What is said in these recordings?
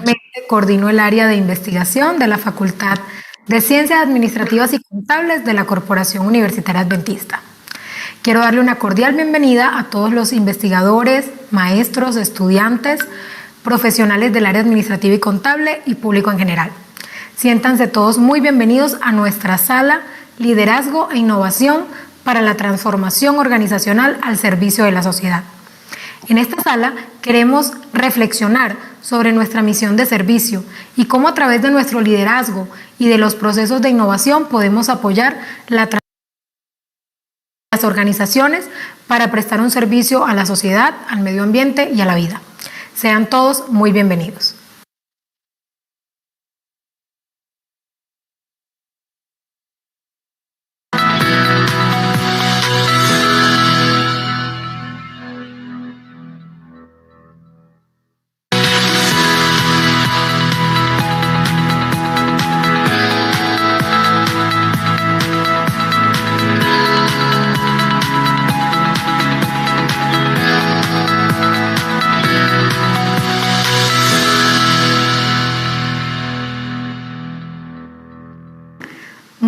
Actualmente coordino el área de investigación de la Facultad de Ciencias Administrativas y Contables de la Corporación Universitaria Adventista. Quiero darle una cordial bienvenida a todos los investigadores, maestros, estudiantes, profesionales del área administrativa y contable y público en general. Siéntanse todos muy bienvenidos a nuestra sala Liderazgo e Innovación para la Transformación Organizacional al Servicio de la Sociedad. En esta sala queremos reflexionar sobre nuestra misión de servicio y cómo a través de nuestro liderazgo y de los procesos de innovación podemos apoyar la transformación de las organizaciones para prestar un servicio a la sociedad, al medio ambiente y a la vida. Sean todos muy bienvenidos.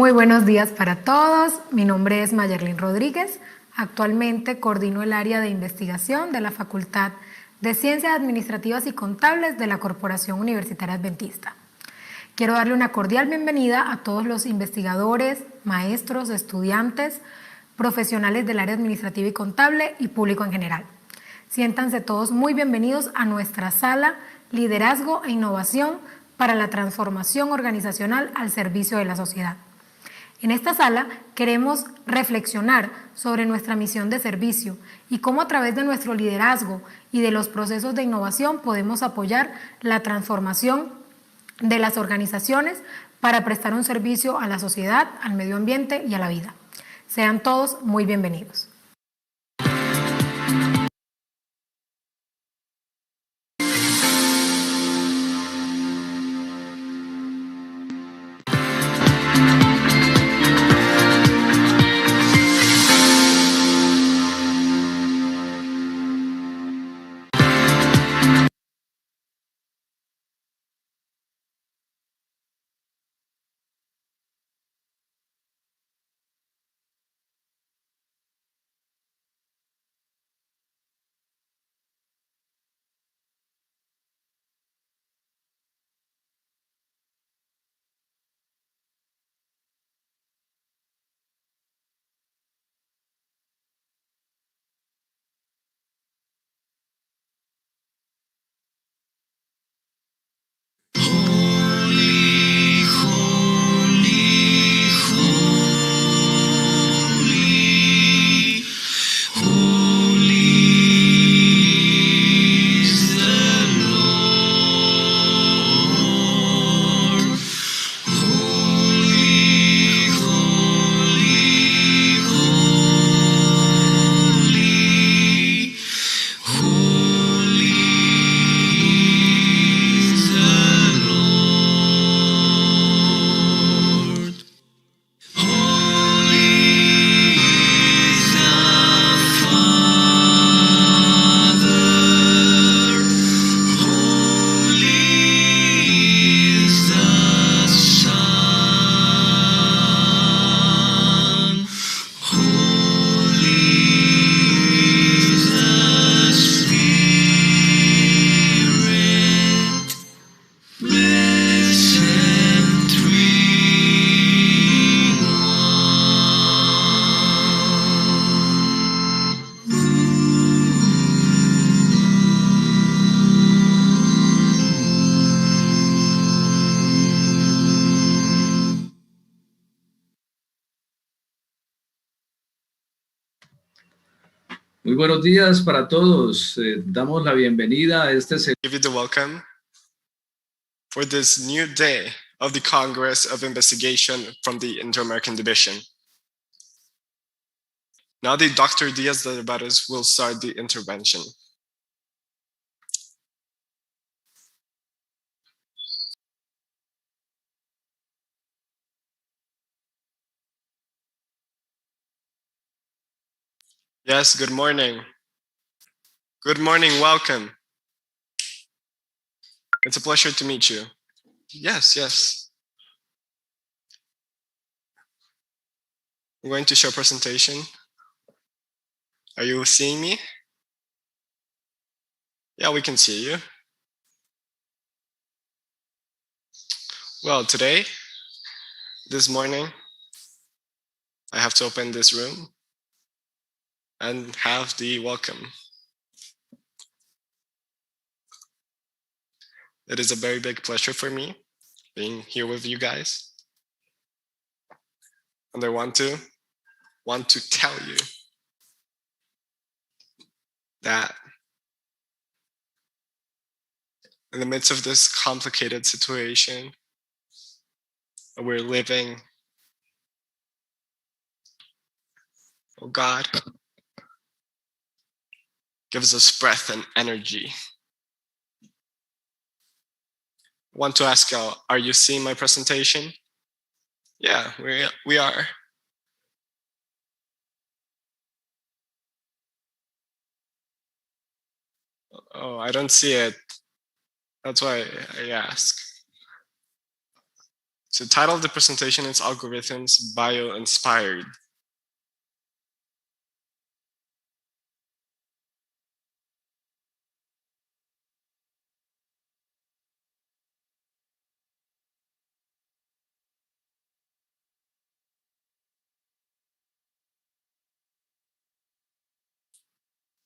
Muy buenos días para todos. Mi nombre es Mayerlin Rodríguez. Actualmente coordino el área de investigación de la Facultad de Ciencias Administrativas y Contables de la Corporación Universitaria Adventista. Quiero darle una cordial bienvenida a todos los investigadores, maestros, estudiantes, profesionales del área administrativa y contable y público en general. Siéntanse todos muy bienvenidos a nuestra sala Liderazgo e Innovación para la Transformación Organizacional al Servicio de la Sociedad. En esta sala queremos reflexionar sobre nuestra misión de servicio y cómo a través de nuestro liderazgo y de los procesos de innovación podemos apoyar la transformación de las organizaciones para prestar un servicio a la sociedad, al medio ambiente y a la vida. Sean todos muy bienvenidos. Muy buenos días para todos. Damos la bienvenida a este Give you the welcome for this new day of the Congress of Investigation from the Inter-American Division. Now the Dr. Diaz de Barros will start the intervention. Yes, good morning. Good morning, welcome. It's a pleasure to meet you. Yes, yes. I'm going to show presentation. Are you seeing me? Yeah, we can see you. Well, today, this morning, I have to open this room and have the welcome. It is a very big pleasure for me being here with you guys. And I want to tell you that in the midst of this complicated situation that we're living, oh God gives us breath and energy. I want to ask y'all, are you seeing my presentation? Yeah, we are. Oh, I don't see it. That's why I ask. So the title of the presentation is Algorithms Bio-Inspired.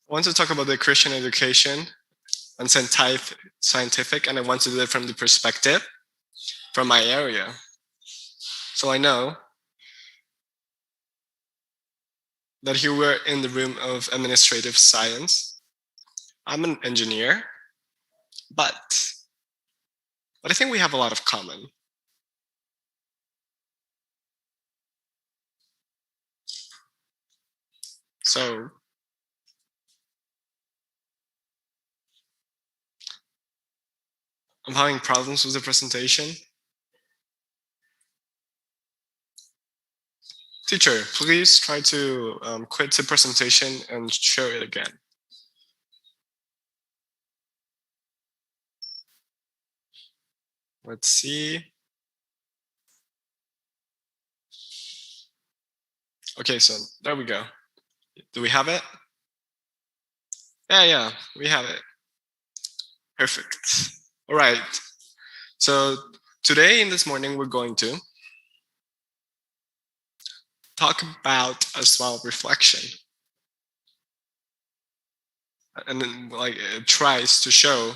I want to talk about the Christian education and scientific, and I want to do it from the perspective from my area. So I know that here we're in the room of administrative science. I'm an engineer, but I think we have a lot of common. So I'm having problems with the presentation. Teacher, please try to quit the presentation and show it again. Let's see. Okay, so there we go. Do we have it? Yeah, we have it. Perfect. All right. So today in this morning, we're going to talk about a small reflection. And then it tries to show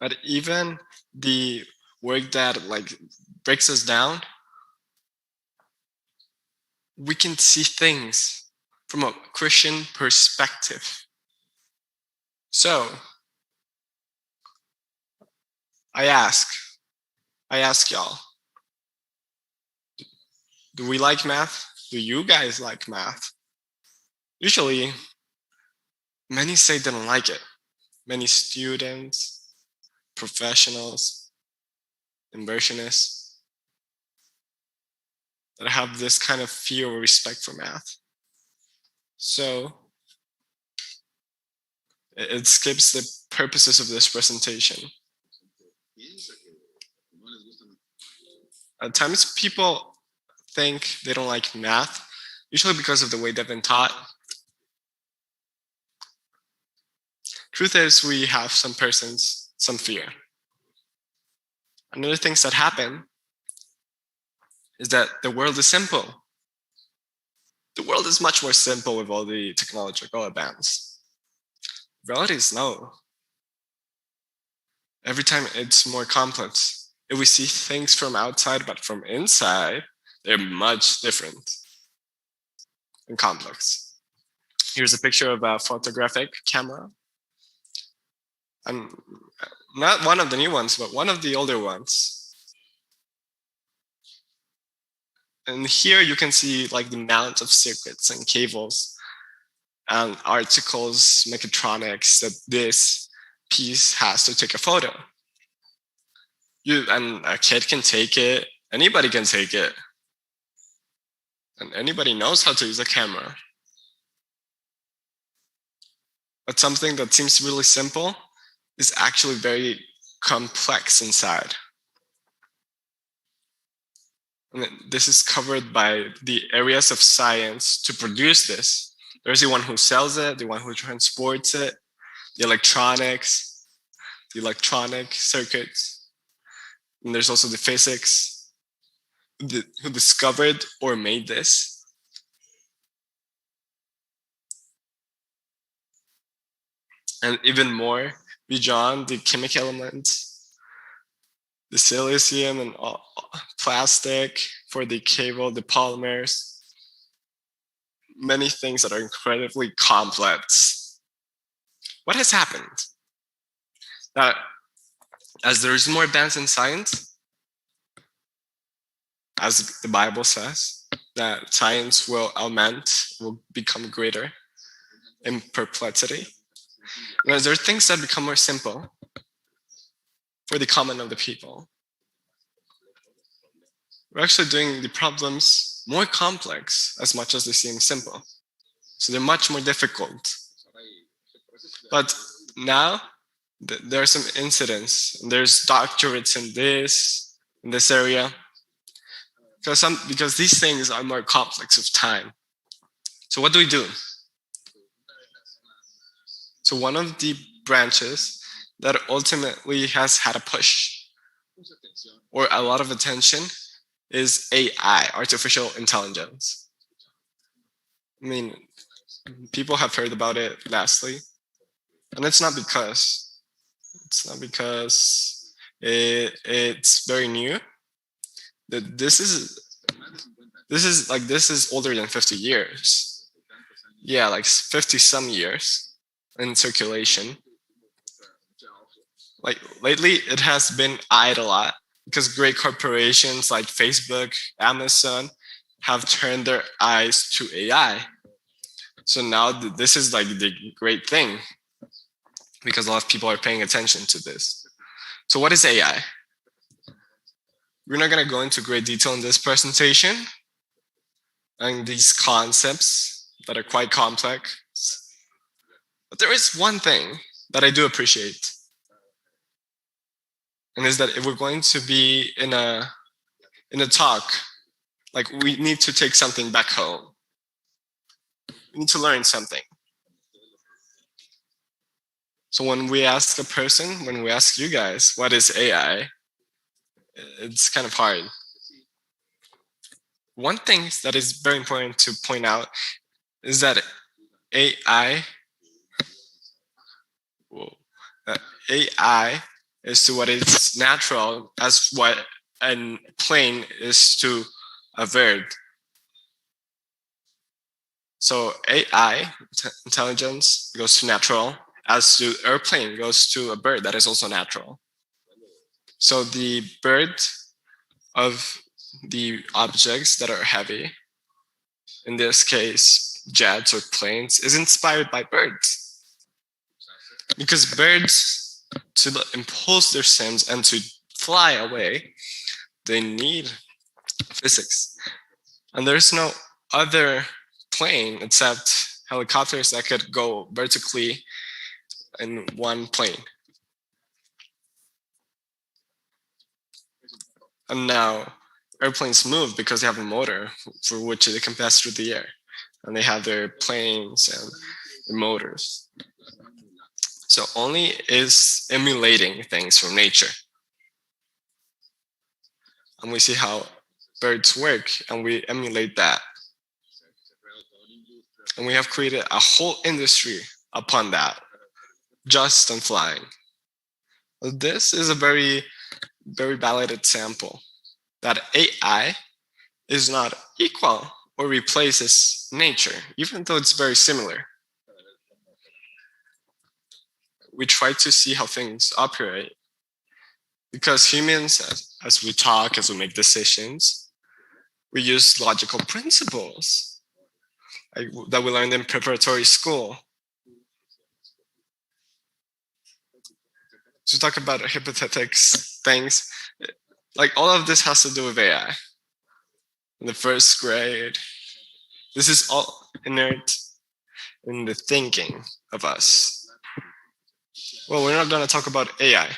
that even the work that breaks us down, we can see things from a Christian perspective. So I ask y'all, do we like math? Do you guys like math? Usually, many say they don't like it. Many students, professionals, inversionists that have this kind of fear or respect for math. So it skips the purposes of this presentation. At times people think they don't like math, usually because of the way they've been taught. Truth is, we have some persons, some fear. Another things that happen is that the world is simple. The world is much more simple with all the technological advance. Reality is no. Every time it's more complex. If we see things from outside, but from inside, they're much different and complex. Here's a picture of a photographic camera. And not one of the new ones, but one of the older ones. And here you can see the amount of circuits and cables and articles, mechatronics that this piece has to take a photo. And a kid can take it, anybody can take it. And anybody knows how to use a camera. But something that seems really simple is actually very complex inside. And this is covered by the areas of science to produce this. There's the one who sells it, the one who transports it, the electronics, the electronic circuits, and there's also the physics who discovered or made this. And even more beyond the chemical elements, the silicium and plastic for the cable, the polymers, many things that are incredibly complex. What has happened? That as there is more advance in science, as the Bible says, that science will augment, will become greater in perplexity. And there are things that become more simple for the common of the people. We're actually doing the problems more complex as much as they seem simple. So they're much more difficult. But now there are some incidents. There's doctorates in this area, because these things are more complex of time. So what do we do? So one of the branches that ultimately has had a push or a lot of attention is AI, artificial intelligence. I mean, people have heard about it lastly, and it's not because it's very new. This is older than 50 years. Yeah, like 50 some years in circulation. Like lately, it has been eyed a lot because great corporations like Facebook, Amazon have turned their eyes to AI. So now this is like the great thing because a lot of people are paying attention to this. So what is AI? We're not going to go into great detail in this presentation and these concepts that are quite complex. But there is one thing that I do appreciate. And is that if we're going to be in a talk, like we need to take something back home. We need to learn something. So when we ask a person, when we ask you guys, what is AI? It's kind of hard. One thing that is very important to point out is that AI is to what is natural as what a plane is to a bird. So AI, intelligence, goes to natural, as the airplane goes to a bird that is also natural. So the bird of the objects that are heavy, in this case, jets or planes, is inspired by birds. Because birds, to impose their stems and to fly away, they need physics. And there's no other plane except helicopters that could go vertically in one plane. And now airplanes move because they have a motor for which they can pass through the air. And they have their planes and their motors. So only is emulating things from nature. And we see how birds work and we emulate that. And we have created a whole industry upon that, just on flying. This is a very, very valid example that AI is not equal or replaces nature, even though it's very similar. We try to see how things operate because humans, as we talk, as we make decisions, we use logical principles that we learned in preparatory school. To talk about hypothetics things, like all of this has to do with AI. In the first grade, this is all inherent in the thinking of us. Well, we're not going to talk about AI,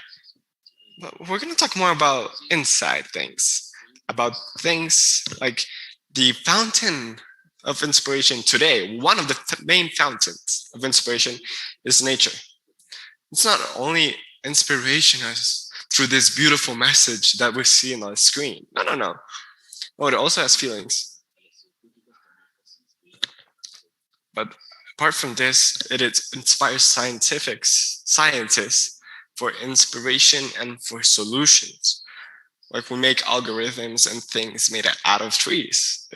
but we're going to talk more about inside things, about things like the fountain of inspiration today. One of the main fountains of inspiration is nature. It's not only inspiration as through this beautiful message that we see on the screen. No. Oh, it also has feelings. But apart from this, it inspires scientists for inspiration and for solutions. Like we make algorithms and things made out of trees.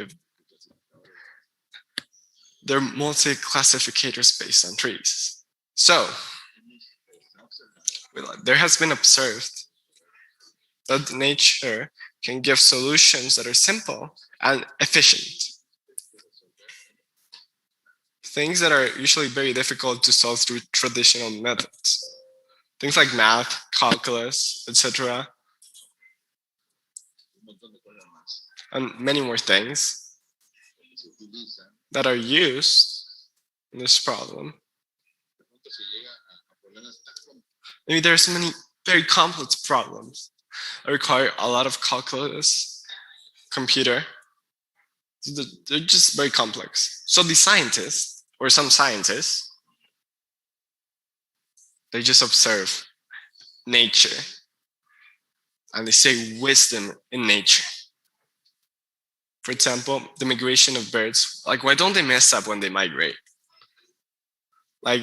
They're multi-classificators based on trees. So, there has been observed that nature can give solutions that are simple and efficient. Things that are usually very difficult to solve through traditional methods. Things like math, calculus, etc. And many more things that are used in this problem. Maybe there's many very complex problems that require a lot of calculus, computer. They're just very complex. So the scientists, or some scientists, they just observe nature and they say wisdom in nature. For example, the migration of birds. Like, why don't they mess up when they migrate? Like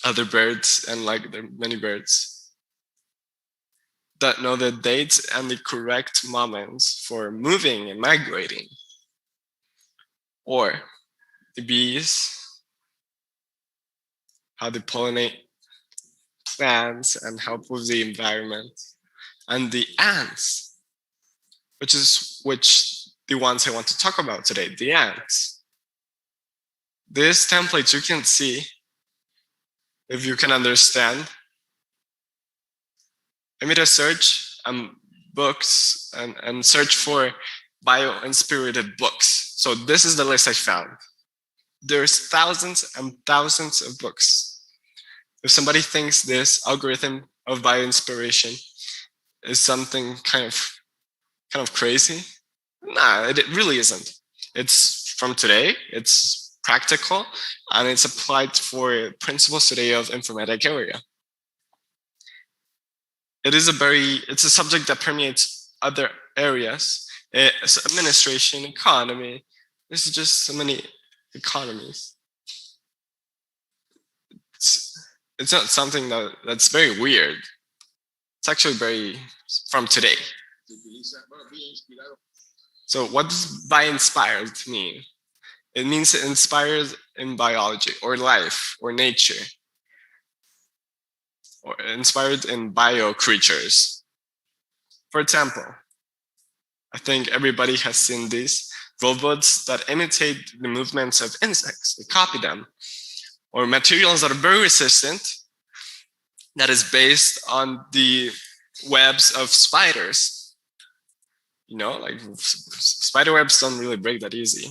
other birds, and like there are many birds that know the dates and the correct moments for moving and migrating. Or the bees, how they pollinate plants and help with the environment. And the ants, which the ones I want to talk about today, the ants. This template you can see, if you can understand. I made a search on books and search for bio-inspired books. So this is the list I found. There's thousands and thousands of books. If somebody thinks this algorithm of bio-inspiration is something kind of crazy, nah, it really isn't. It's from today, it's practical, and it's applied for principles today of informatic area. It's a subject that permeates other areas. It's administration, economy. There's just so many economies. It's not something that's very weird. It's actually very from today. So what does bio-inspired mean? It means inspired in biology or life or nature, or inspired in bio creatures. For example, I think everybody has seen these robots that imitate the movements of insects. They copy them. Or materials that are very resistant, that is based on the webs of spiders. You know, like spider webs don't really break that easy.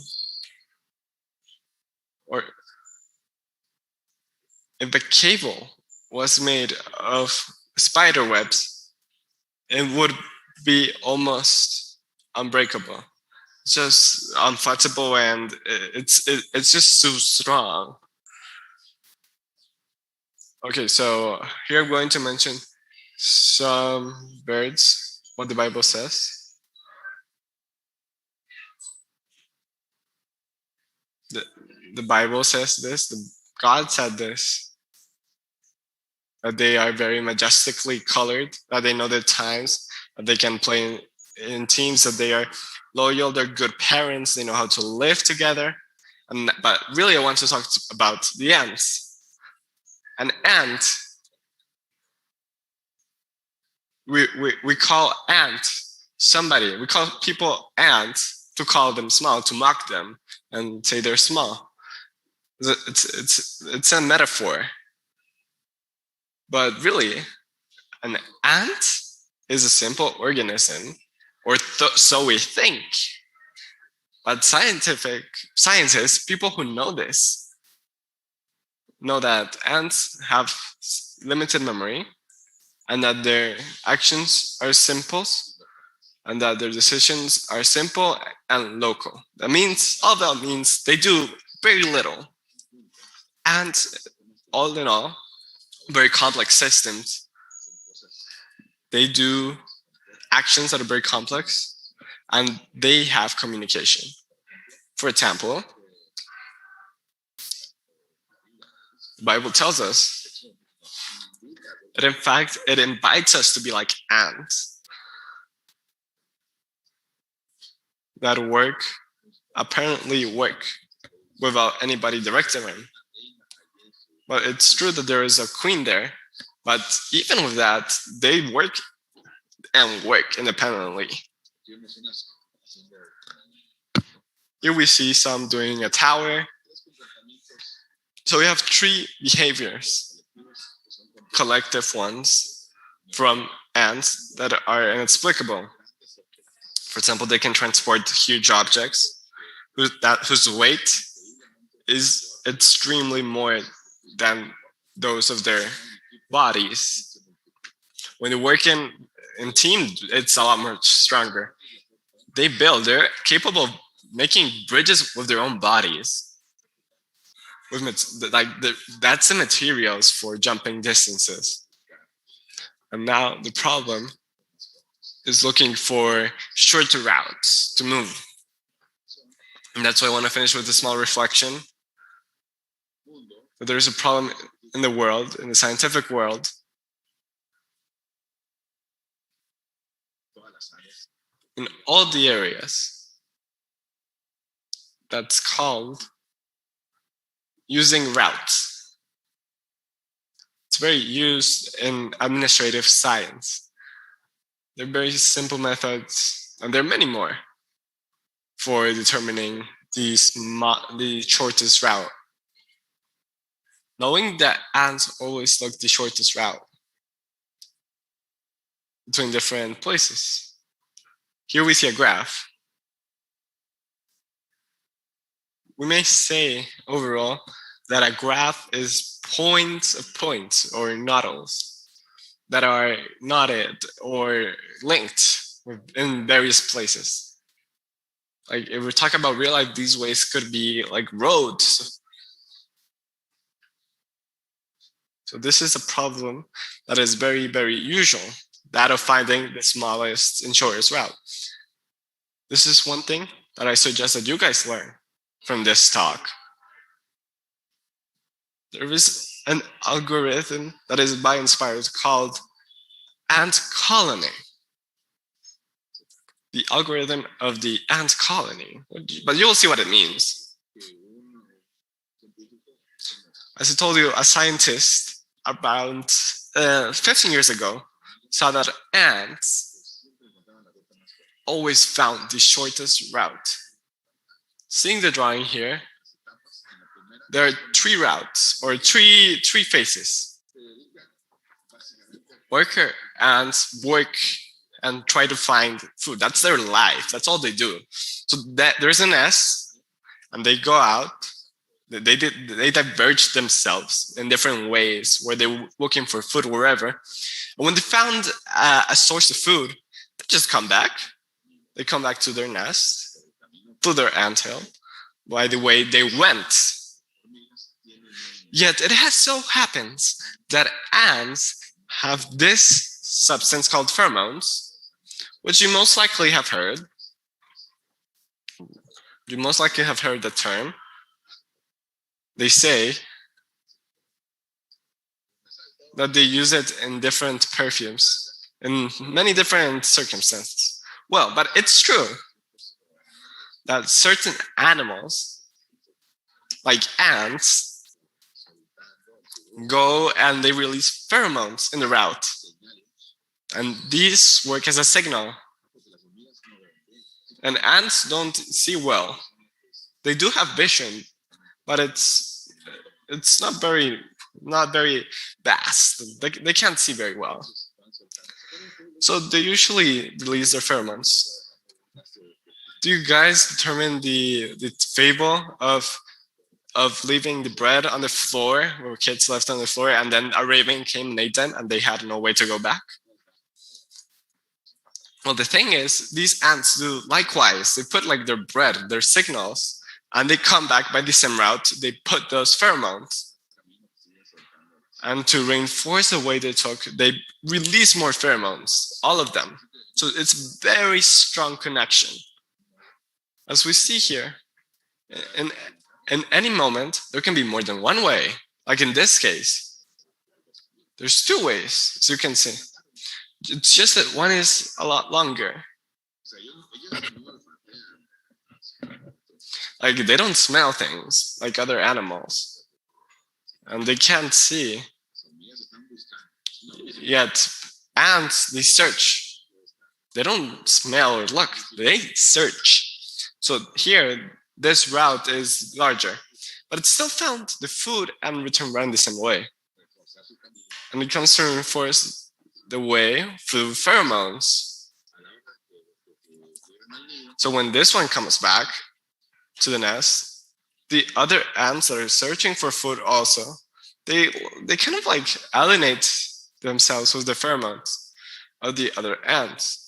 Or if the cable was made of spider webs, it would be almost unbreakable. It's just unflexible, and it's just so strong. Okay, so here I'm going to mention some birds, what the Bible says. The Bible says this, God said this, that they are very majestically colored, that they know their times, that they can play in teams, that they are loyal, they're good parents, they know how to live together. But really I want to talk about the ants. An ant, we call ant somebody, we call people ants to call them small, to mock them and say they're small. It's a metaphor. But really, an ant is a simple organism, or so we think. But scientists, people who know this, know that ants have limited memory, and that their actions are simple, and that their decisions are simple and local. All that means they do very little. And all in all, very complex systems. They do actions that are very complex, and they have communication. For example, the Bible tells us that in fact it invites us to be like ants that apparently work without anybody directing them. But it's true that there is a queen there, but even with that, they work independently. Here we see some doing a tower. So we have three behaviors, collective ones from ants that are inexplicable. For example, they can transport huge objects whose weight is extremely more than those of their bodies. When they work in team, it's a lot more stronger. They're capable of making bridges with their own bodies. That's the materials for jumping distances. And now the problem is looking for shorter routes to move. And that's why I want to finish with a small reflection. That there's a problem in the world, in the scientific world, in all the areas, that's called using routes. It's very used in administrative science. They're very simple methods, and there are many more for determining the shortest route. Knowing that ants always look the shortest route between different places. Here we see a graph. We may say overall that a graph is points of points or nodules that are knotted or linked in various places. Like if we're talking about real life, these ways could be like roads. So this is a problem that is very, very usual, that of finding the smallest and shortest route. This is one thing that I suggest that you guys learn from this talk. There is an algorithm that is by Inspired called ant colony. The algorithm of the ant colony, but you'll see what it means. As I told you, a scientist about 15 years ago saw that ants always found the shortest route. Seeing the drawing here, there are three routes or three phases. Worker ants work and try to find food. That's their life. That's all they do. So there's a nest, and they go out. They diverge themselves in different ways where they're looking for food wherever. And when they found a source of food, they just come back. They come back to their nest, to their anthill, by the way they went. Yet it has so happens that ants have this substance called pheromones, which you most likely have heard. You most likely have heard the term. They say that they use it in different perfumes, in many different circumstances. Well, but it's true that certain animals, like ants, go and they release pheromones in the route. And these work as a signal. And ants don't see well. They do have vision, but it's not very vast. They can't see very well. So they usually release their pheromones. Do you guys determine the fable of of leaving the bread on the floor, where kids left on the floor, and then a raven came and ate them, and they had no way to go back? Well, the thing is, these ants do likewise. They put like their bread, their signals, and they come back by the same route. They put those pheromones. And to reinforce the way they took, they release more pheromones, all of them. So it's very strong connection. As we see here, in any moment, there can be more than one way. Like in this case, there's two ways, as you can see. It's just that one is a lot longer. Like they don't smell things like other animals, and they can't see. Yet ants, they search. They don't smell or look, they search. So here, this route is larger, but it still found the food and returned around the same way. And it comes to reinforce the way through pheromones. So when this one comes back to the nest, the other ants that are searching for food also, they kind of like alienate themselves with the pheromones of the other ants.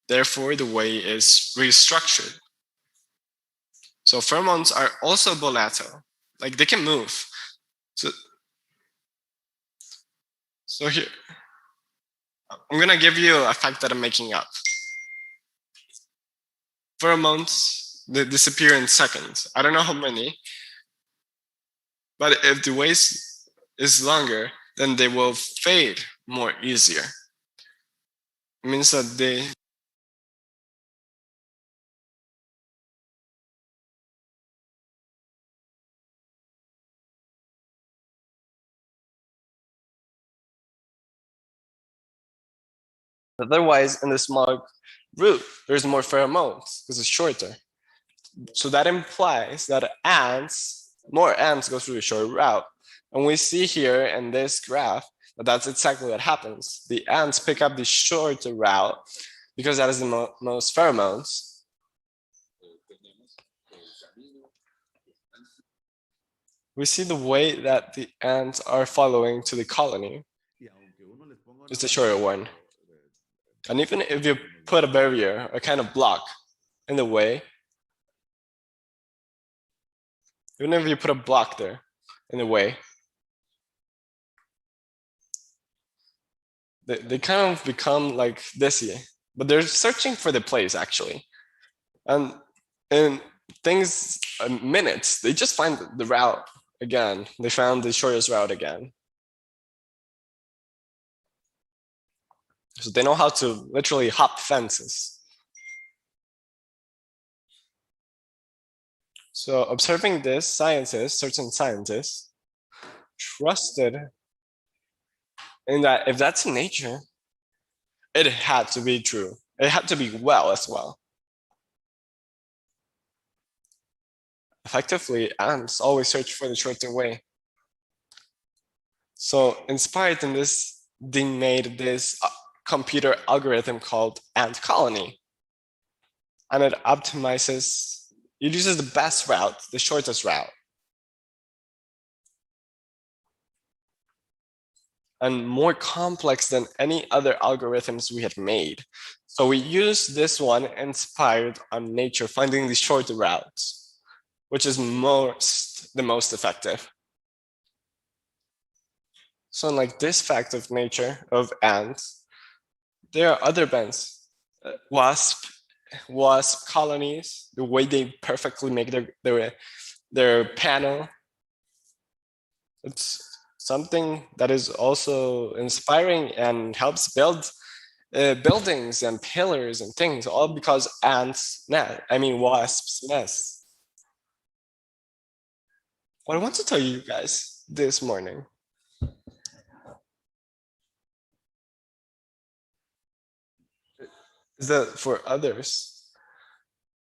Therefore, the way is restructured. So pheromones are also volatile, like they can move. So here, I'm gonna give you a fact that I'm making up. Pheromones, they disappear in seconds. I don't know how many, but if the way is longer, then they will fade more easier. It means that they otherwise, in the small route, there's more pheromones because it's shorter. So that implies that more ants go through the short route. And we see here in this graph that that's exactly what happens. The ants pick up the shorter route because that is the most pheromones. We see the way that the ants are following to the colony. It's the shorter one. And even if you put a barrier, a kind of block in the way, even if you put a block there in the way, they kind of become like dizzy, but they're searching for the place actually. And in minutes, they just find the route again. They found the shortest route again. So they know how to literally hop fences. So observing this, certain scientists, trusted in that if that's in nature, it had to be true. It had to be well as well. Effectively, ants always search for the shorter way. So inspired in this, they made this computer algorithm called Ant Colony. And it optimizes, it uses the best route, the shortest route. And more complex than any other algorithms we had made. So we used this one inspired on nature, finding the shorter routes, which is the most effective. So like this fact of nature of ants, there are other bands, wasp colonies, the way they perfectly make their panel. It's something that is also inspiring and helps build buildings and pillars and things, all because wasps nest. What I want to tell you guys this morning is that for others,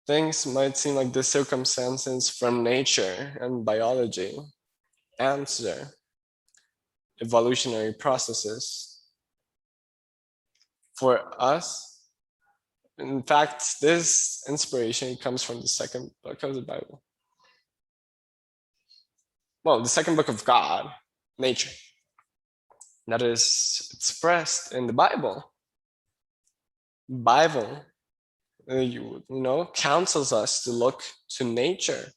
things might seem like the circumstances from nature and biology answer evolutionary processes. For us, in fact, this inspiration comes from the second book of the Bible. well, the second book of God, nature, that is expressed in the Bible. Bible, counsels us to look to nature,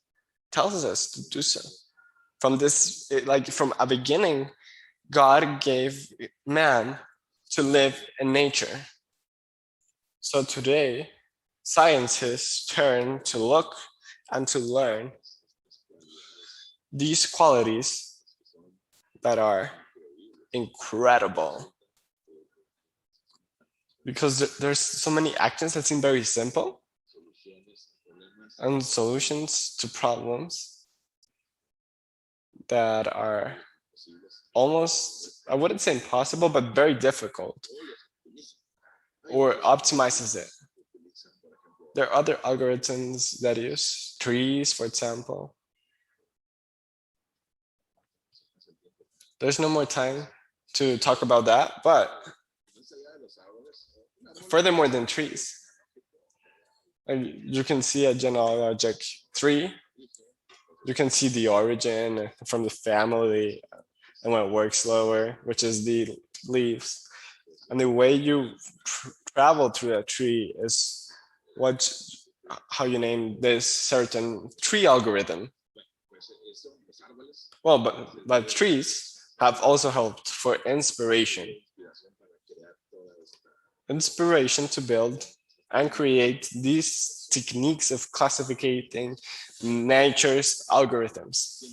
tells us to do so. From a beginning, God gave man to live in nature. So today, scientists turn to look and to learn these qualities that are incredible. Because there's so many actions that seem very simple and solutions to problems that are almost, I wouldn't say impossible, but very difficult, or optimizes it. There are other algorithms that use trees, for example. There's no more time to talk about that, but furthermore than trees, you can see a genealogic tree. You can see the origin from the family and what works slower, which is the leaves. And the way you travel through a tree is how you name this certain tree algorithm. Well, but trees have also helped for inspiration. Inspiration to build and create these techniques of classifying nature's algorithms.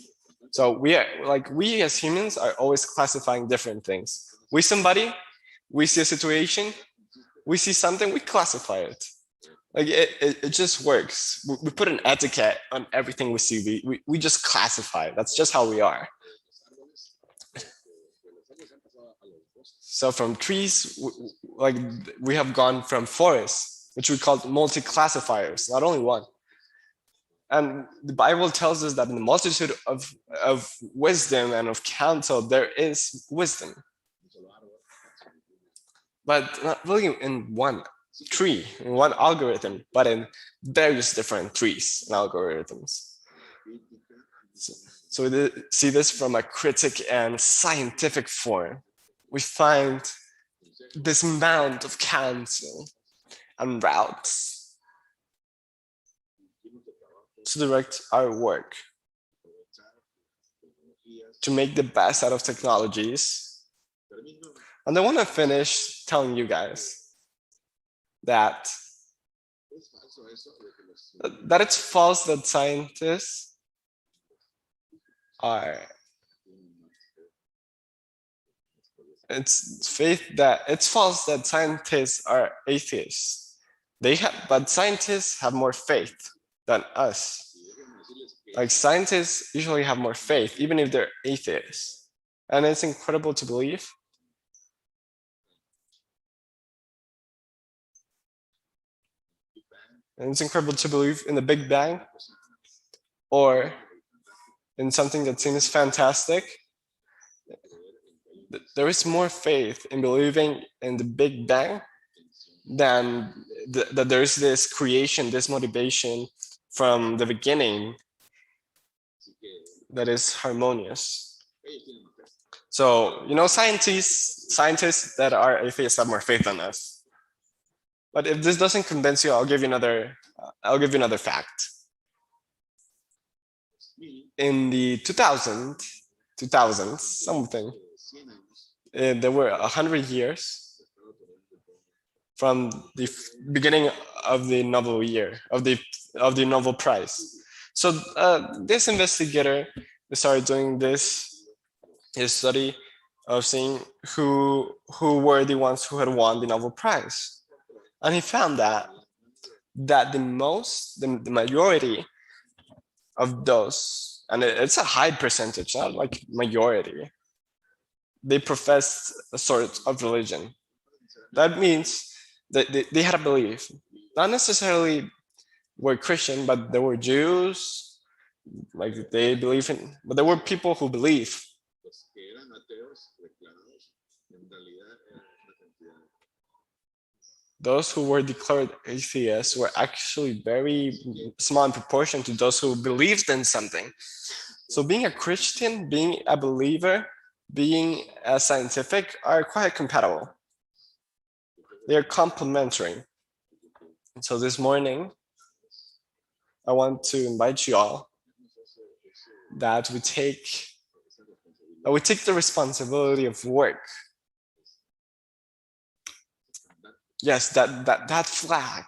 So we as humans are always classifying different things. We see a situation, we see something, we classify it. Like it just works. We put an etiquette on everything we see. We just classify. That's just how we are. So from trees, we have gone from forests, which we call multi-classifiers, not only one. And the Bible tells us that in the multitude of wisdom and of counsel, there is wisdom. But not really in one tree, in one algorithm, but in various different trees and algorithms. So we see this from a critic and scientific form. We find this amount of counsel and routes to direct our work, to make the best out of technologies. And I want to finish telling you guys that it's false that scientists are, it's false that scientists are atheists. But scientists have more faith than us. Like scientists usually have more faith, even if they're atheists. And it's incredible to believe. And it's incredible to believe in the Big Bang or in something that seems fantastic. There is more faith in believing in the Big Bang than that there is this creation, this motivation from the beginning that is harmonious. So, scientists that are atheists have more faith than us. But if this doesn't convince you, I'll give you another fact. In the 2000s, something, there were 100 years from the beginning of the Nobel year, of the Nobel Prize. So this investigator started doing his study of seeing who were the ones who had won the Nobel Prize. And he found that the majority of those, and it's a high percentage, not like majority, they professed a sort of religion. That means that they had a belief. Not necessarily were Christian, but there were Jews, like they believe in, but there were people who believe. Those who were declared atheists were actually very small in proportion to those who believed in something. So being a Christian, being a believer, being a scientific are quite compatible. They're complementary. And so this morning, I want to invite you all that we take the responsibility of work. Yes, that flag.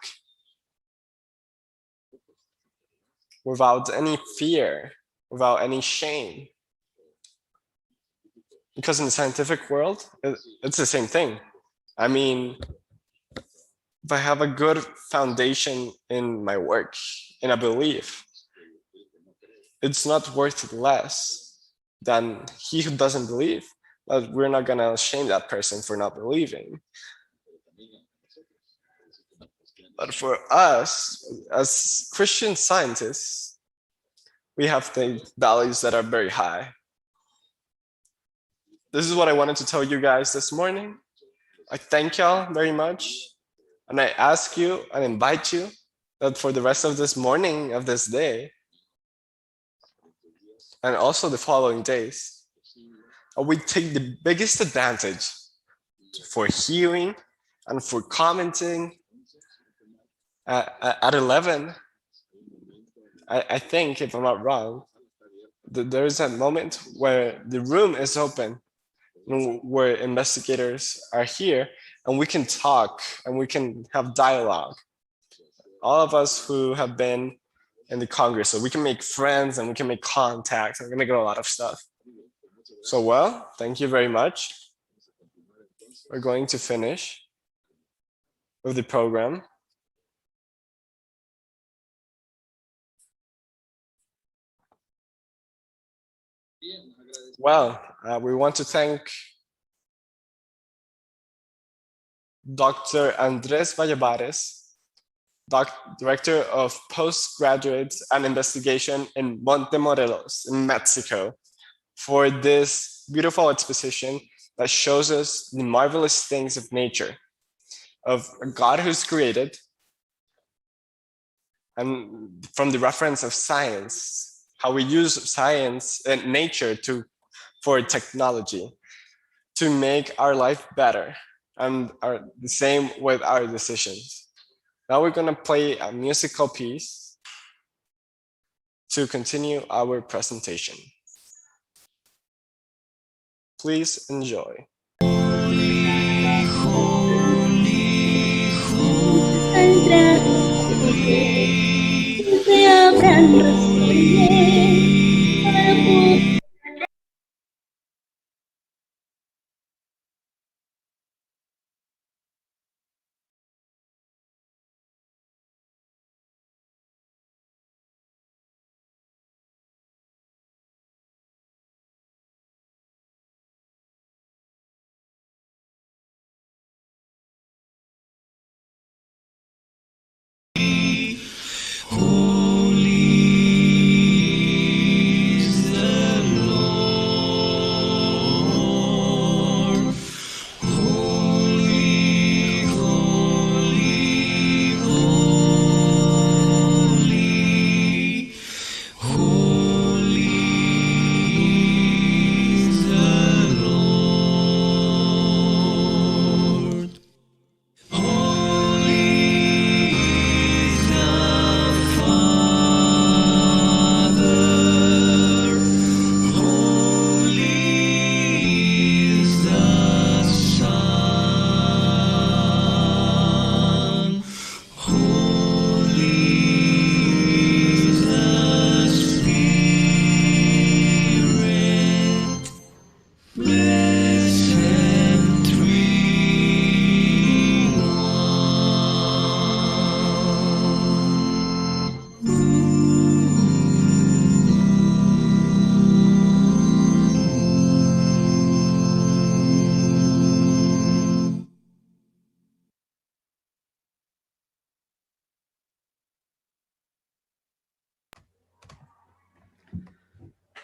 Without any fear, without any shame. Because in the scientific world, it's the same thing. I mean, if I have a good foundation in my work, in a belief, it's not worth less than he who doesn't believe. But we're not gonna shame that person for not believing. But for us, as Christian scientists, we have the values that are very high. This is what I wanted to tell you guys this morning. I thank y'all very much. And I ask you and invite you that for the rest of this morning, of this day, and also the following days, we take the biggest advantage for hearing and for commenting. At 11, I think, if I'm not wrong, there is a moment where the room is open, where investigators are here, and we can talk and we can have dialogue. All of us who have been in the Congress, so we can make friends and we can make contacts and we can make a lot of stuff. So, well, thank you very much. We're going to finish with the program. Well, we want to thank Dr. Andres Valladares, Director of Postgraduate and Investigation in Montemorelos in Mexico, for this beautiful exposition that shows us the marvelous things of nature, of a God who's created, and from the reference of science, how we use science and nature for technology to make our life better, and the same with our decisions. Now we're gonna play a musical piece to continue our presentation. Please enjoy.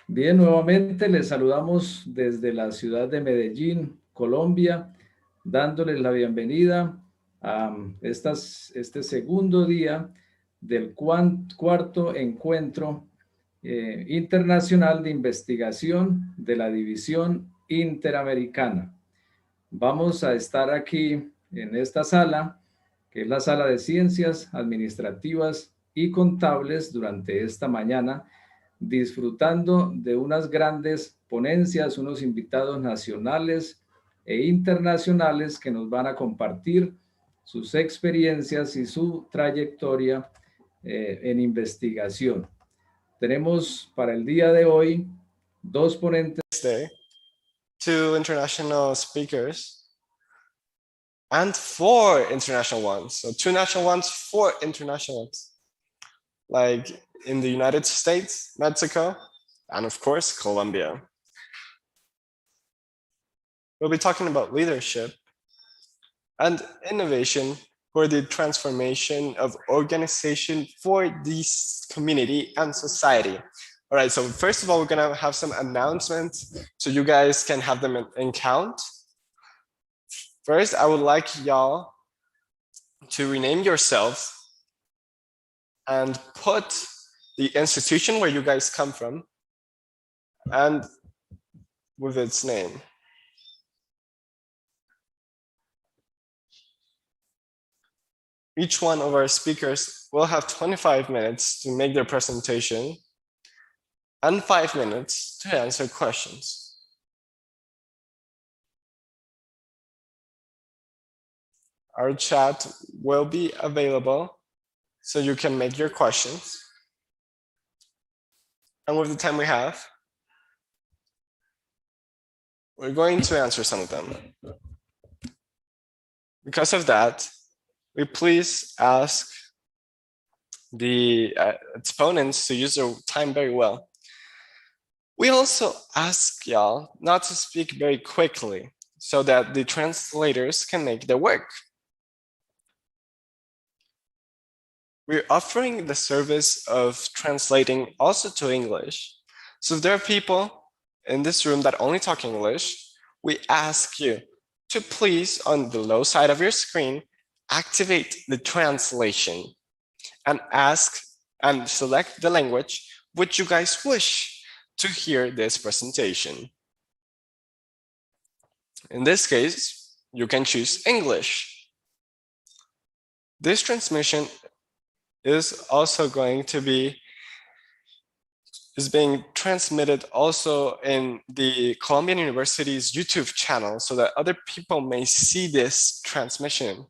Bien, nuevamente les saludamos desde la ciudad de Medellín, Colombia, dándoles la bienvenida a este segundo día del cuarto encuentro Internacional de Investigación de la División Interamericana. Vamos a estar aquí en esta sala, que es la Sala de Ciencias Administrativas y Contables, durante esta mañana, disfrutando de unas grandes ponencias, unos invitados nacionales e internacionales que nos van a compartir sus experiencias y su trayectoria en investigación. Tenemos para el día de hoy dos ponentes. Two international speakers and 4 international ones. So 2 national ones, 4 international ones. Like in the United States, Mexico, and of course, Colombia. We'll be talking about leadership and innovation for the transformation of organization for this community and society. All right, so first of all, we're gonna have some announcements so you guys can have them in count. First, I would like y'all to rename yourself and put the institution where you guys come from and with its name. Each one of our speakers will have 25 minutes to make their presentation and 5 minutes to answer questions. Our chat will be available so you can make your questions. And with the time we have, we're going to answer some of them. Because of that, we please ask the exponents to use their time very well. We also ask y'all not to speak very quickly so that the translators can make their work. We're offering the service of translating also to English. So if there are people in this room that only talk English, we ask you to please, on the low side of your screen, activate the translation and ask and select the language which you guys wish to hear this presentation. In this case, you can choose English. This transmission is also going to be being transmitted also in the Columbian University's YouTube channel so that other people may see this transmission.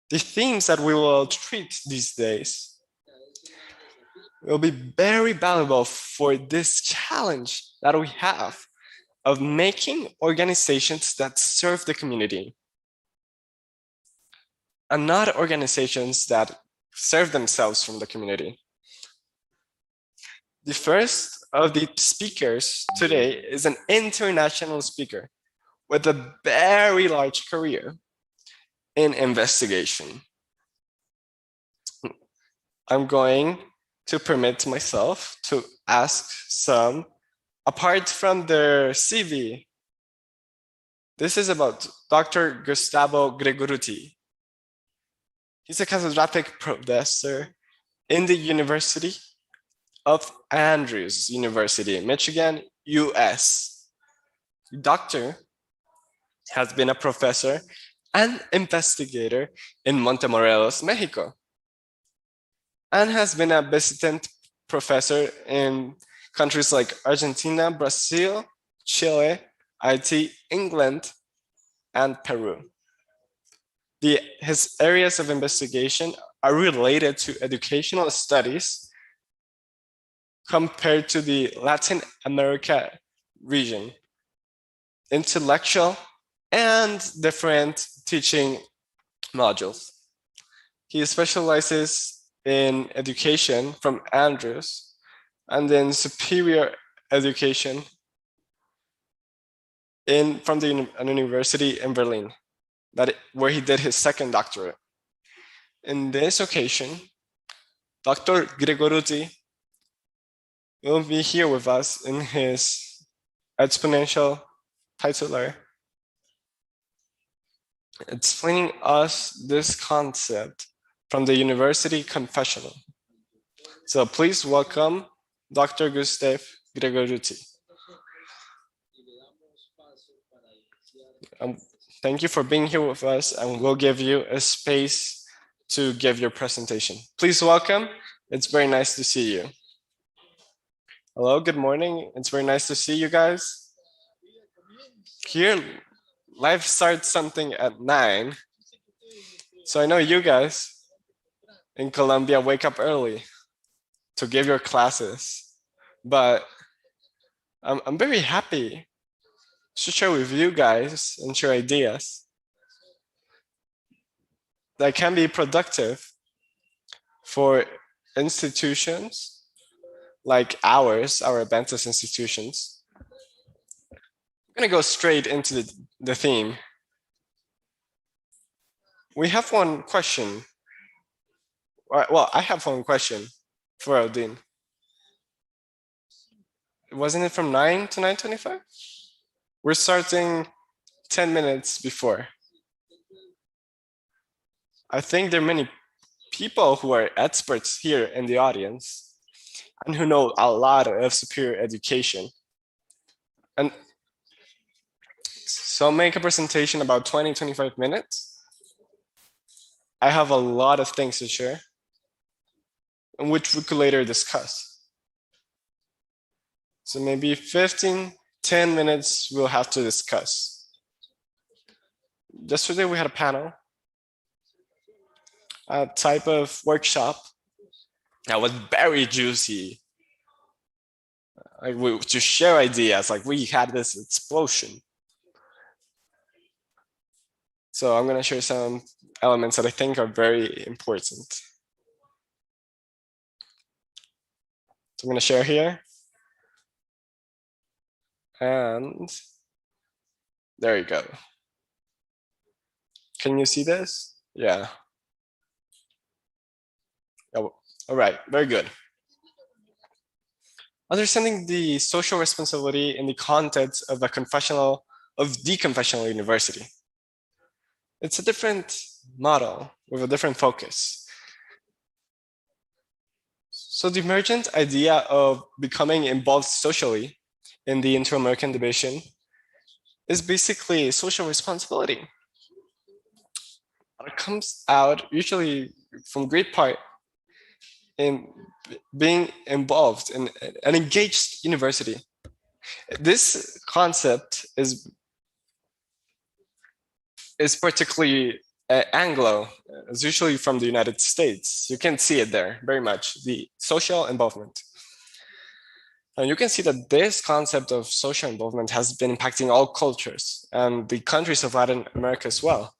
The themes that we will treat these days will be very valuable for this challenge that we have of making organizations that serve the community and not organizations that serve themselves from the community. The first of the speakers today is an international speaker with a very large career in investigation. I'm going to permit myself to ask some, apart from their CV. This is about Dr. Gustavo Gregoruti. He's a catedratic professor in the University of Andrews University, Michigan, US. The doctor has been a professor and investigator in Montemorelos, Mexico, and has been a visitant professor in countries like Argentina, Brazil, Chile, Haiti, England, and Peru. His areas of investigation are related to educational studies compared to the Latin America region, intellectual and different teaching modules. He specializes in education from Andrews and then superior education from the university in Berlin, where he did his second doctorate. In this occasion, Dr. Gregoruti will be here with us in his exponential titular, explaining us this concept from the university confessional. So please welcome Dr. Gustav Gregoruti. Thank you for being here with us, and we'll give you a space to give your presentation. Please welcome. It's very nice to see you. Hello, good morning. It's very nice to see you guys. Here, life starts something at 9. So I know you guys in Colombia wake up early to give your classes, but I'm very happy to share with you guys and share ideas that can be productive for institutions like ours, our Adventist institutions. I'm gonna go straight into the theme. We have one question. Well, I have one question for Aldin. Wasn't it from 9 to 9:25? We're starting 10 minutes before. I think there are many people who are experts here in the audience and who know a lot of superior education. And so I'll make a presentation about 20, 25 minutes. I have a lot of things to share, which we could later discuss. So maybe 10 minutes we'll have to discuss. Yesterday we had a panel, a type of workshop that was very juicy. Like to share ideas, like we had this explosion. So I'm gonna share some elements that I think are very important. So I'm gonna share here. And there you go. Can you see this? Yeah. Oh, all right, very good. Understanding the social responsibility in the context of the confessional university. It's a different model with a different focus. So the emergent idea of becoming involved socially in the Inter-American Division is basically social responsibility. It comes out usually from great part in being involved in an engaged university. This concept is particularly Anglo. It's usually from the United States. You can see it there very much, the social involvement. And you can see that this concept of social involvement has been impacting all cultures and the countries of Latin America as well.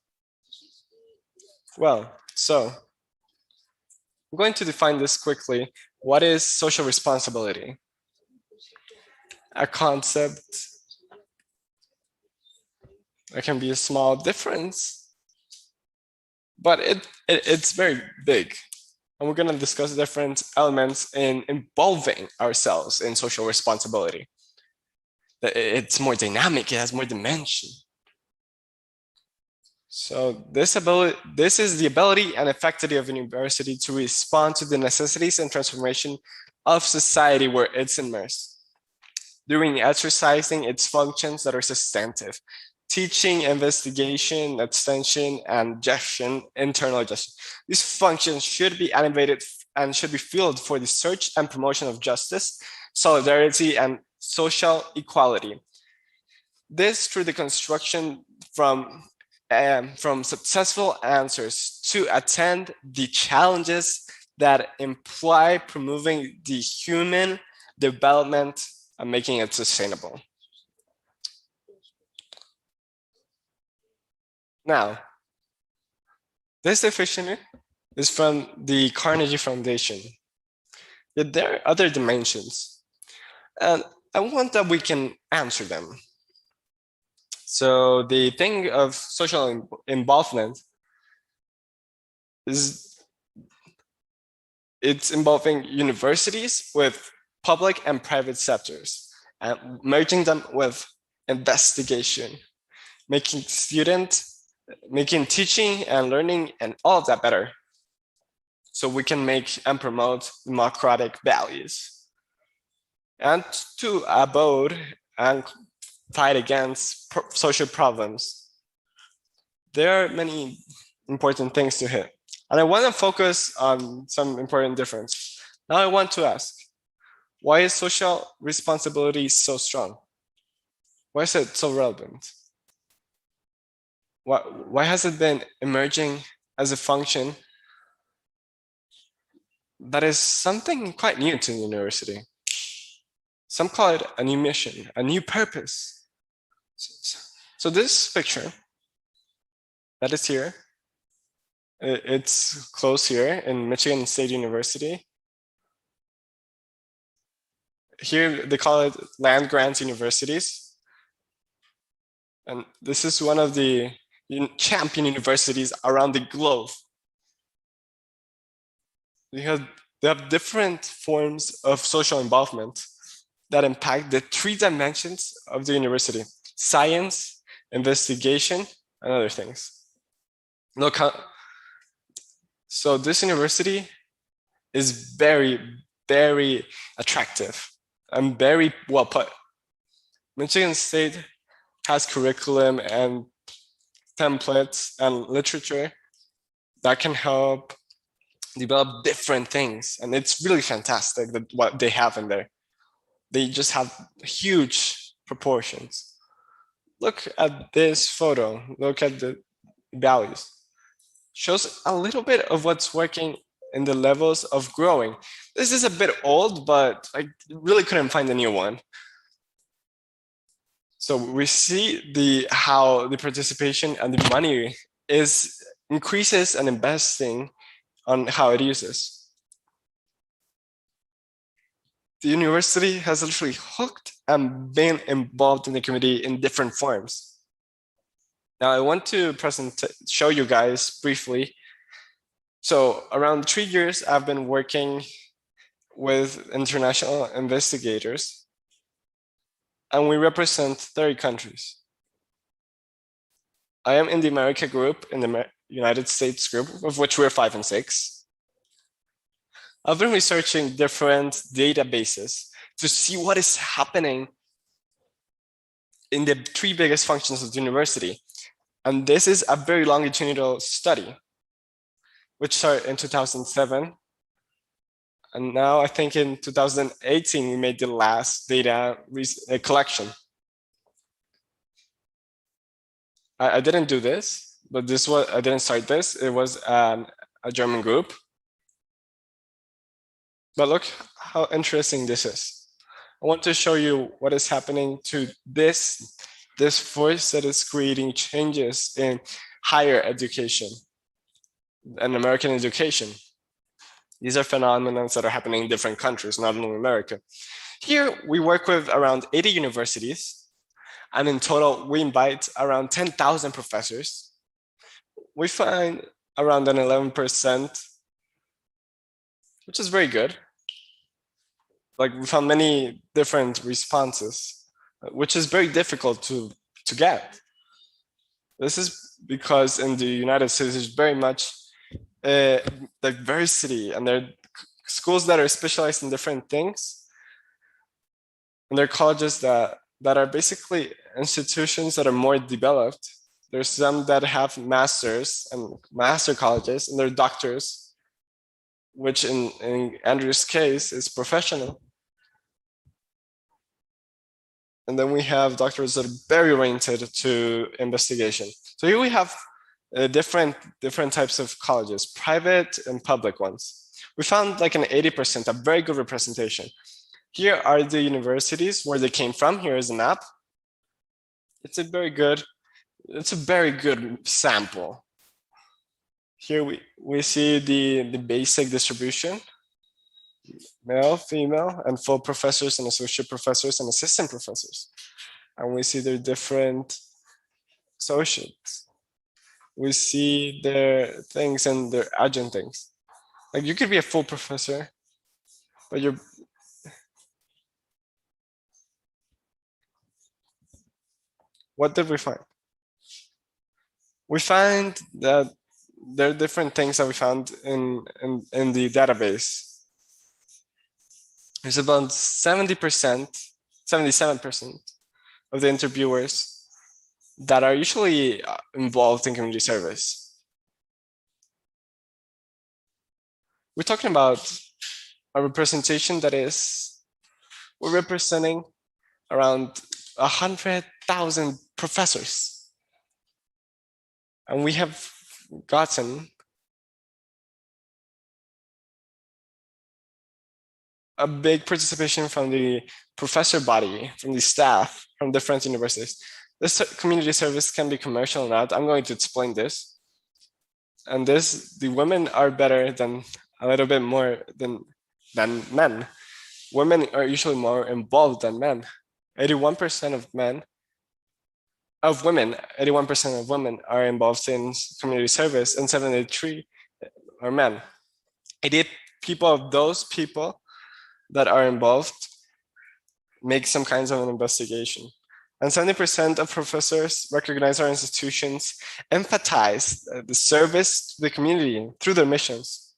Well, so I'm going to define this quickly. What is social responsibility? A concept that can be a small difference, but it's very big. And we're going to discuss different elements in involving ourselves in social responsibility. It's more dynamic, it has more dimension. So this is the ability and effectivity of a university to respond to the necessities and transformation of society where it's immersed, during exercising its functions that are substantive: teaching, investigation, extension, and gestion, internal gestion. These functions should be animated and should be fueled for the search and promotion of justice, solidarity, and social equality. This through the construction from successful answers to attend the challenges that imply promoting the human development and making it sustainable. Now, this definition is from the Carnegie Foundation. Yet there are other dimensions, and I want that we can answer them. So the thing of social involvement is it's involving universities with public and private sectors and merging them with investigation, making teaching and learning and all of that better. so we can make and promote democratic values, and to abode and fight against social problems. There are many important things to hit, and I want to focus on some important difference. Now I want to ask, why is social responsibility so strong? Why is it so relevant? Why has it been emerging as a function that is something quite new to the university? Some call it a new mission, a new purpose. So this picture that is here, it's close here in Michigan State University. Here they call it land grant universities. And this is one of the champion universities around the globe. They have different forms of social involvement that impact the 3 dimensions of the university: science, investigation, and other things. Look, so this university is very, very attractive and very well put. Michigan State has curriculum and templates and literature that can help develop different things. And it's really fantastic that what they have in there. They just have huge proportions. Look at this photo. Look at the values. Shows a little bit of what's working in the levels of growing. This is a bit old, but I really couldn't find a new one. So we see how the participation and the money increases and investing on how it uses. The university has literally hooked and been involved in the community in different forms. Now I want to show you guys briefly. So around 3 years, I've been working with international investigators, and we represent 30 countries. I am in the America group, in the United States group, of which we're 5 and 6. I've been researching different databases to see what is happening in the 3 biggest functions of the university. And this is a very longitudinal study, which started in 2007. And now I think in 2018, we made the last data collection. I didn't do this, but I didn't start this. It was a German group. But look how interesting this is. I want to show you what is happening to this force that is creating changes in higher education and American education. These are phenomena that are happening in different countries, not only America. Here, we work with around 80 universities, and in total, we invite around 10,000 professors. We find around an 11%, which is very good. Like, we found many different responses, which is very difficult to get. This is because in the United States, there's very much diversity, and there are schools that are specialized in different things, and there are colleges that are basically institutions that are more developed. There's some that have masters and master colleges, and there are doctors, which in Andrew's case is professional. And then we have doctors that are very oriented to investigation. So here we have different types of colleges, private and public ones. We found like an 80%, a very good representation. Here are the universities where they came from. Here is a map. It's a very good sample. Here we see the basic distribution: male, female, and full professors and associate professors and assistant professors. And we see their different associates. We see their things and their adjunct things. Like, you could be a full professor, but you're what did we find? We find that there are different things that we found in the database. There's about 70%, 77% of the interviewers that are usually involved in community service. We're talking about a representation that is, we're representing around 100,000 professors. And we have gotten a big participation from the professor body, from the staff, from different universities. This community service can be commercial or not. I'm going to explain this. And the women are better than a little bit more than men. Women are usually more involved than men. 81% of women are involved in community service, and 73 are men. 88 people of those people that are involved make some kinds of an investigation. And 70% of professors recognize our institutions empathize the service to the community through their missions.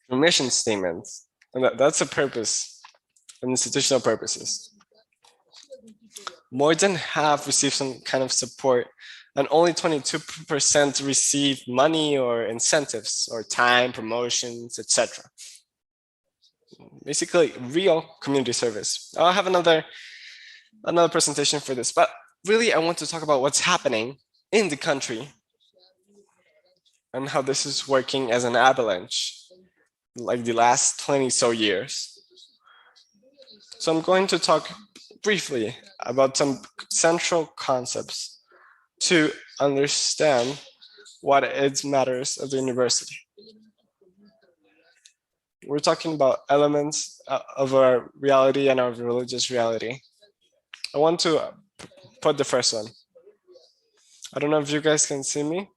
The mission statements, and that's a purpose, and institutional purposes. More than half receive some kind of support, and only 22% receive money or incentives or time, promotions, etc. Basically, real community service. I'll have another presentation for this, but really I want to talk about what's happening in the country and how this is working as an avalanche, like the last 20 so years. So I'm going to talk briefly about some central concepts to understand what it matters at the university. We're talking about elements of our reality and our religious reality. I want to put the first one. I don't know if you guys can see me,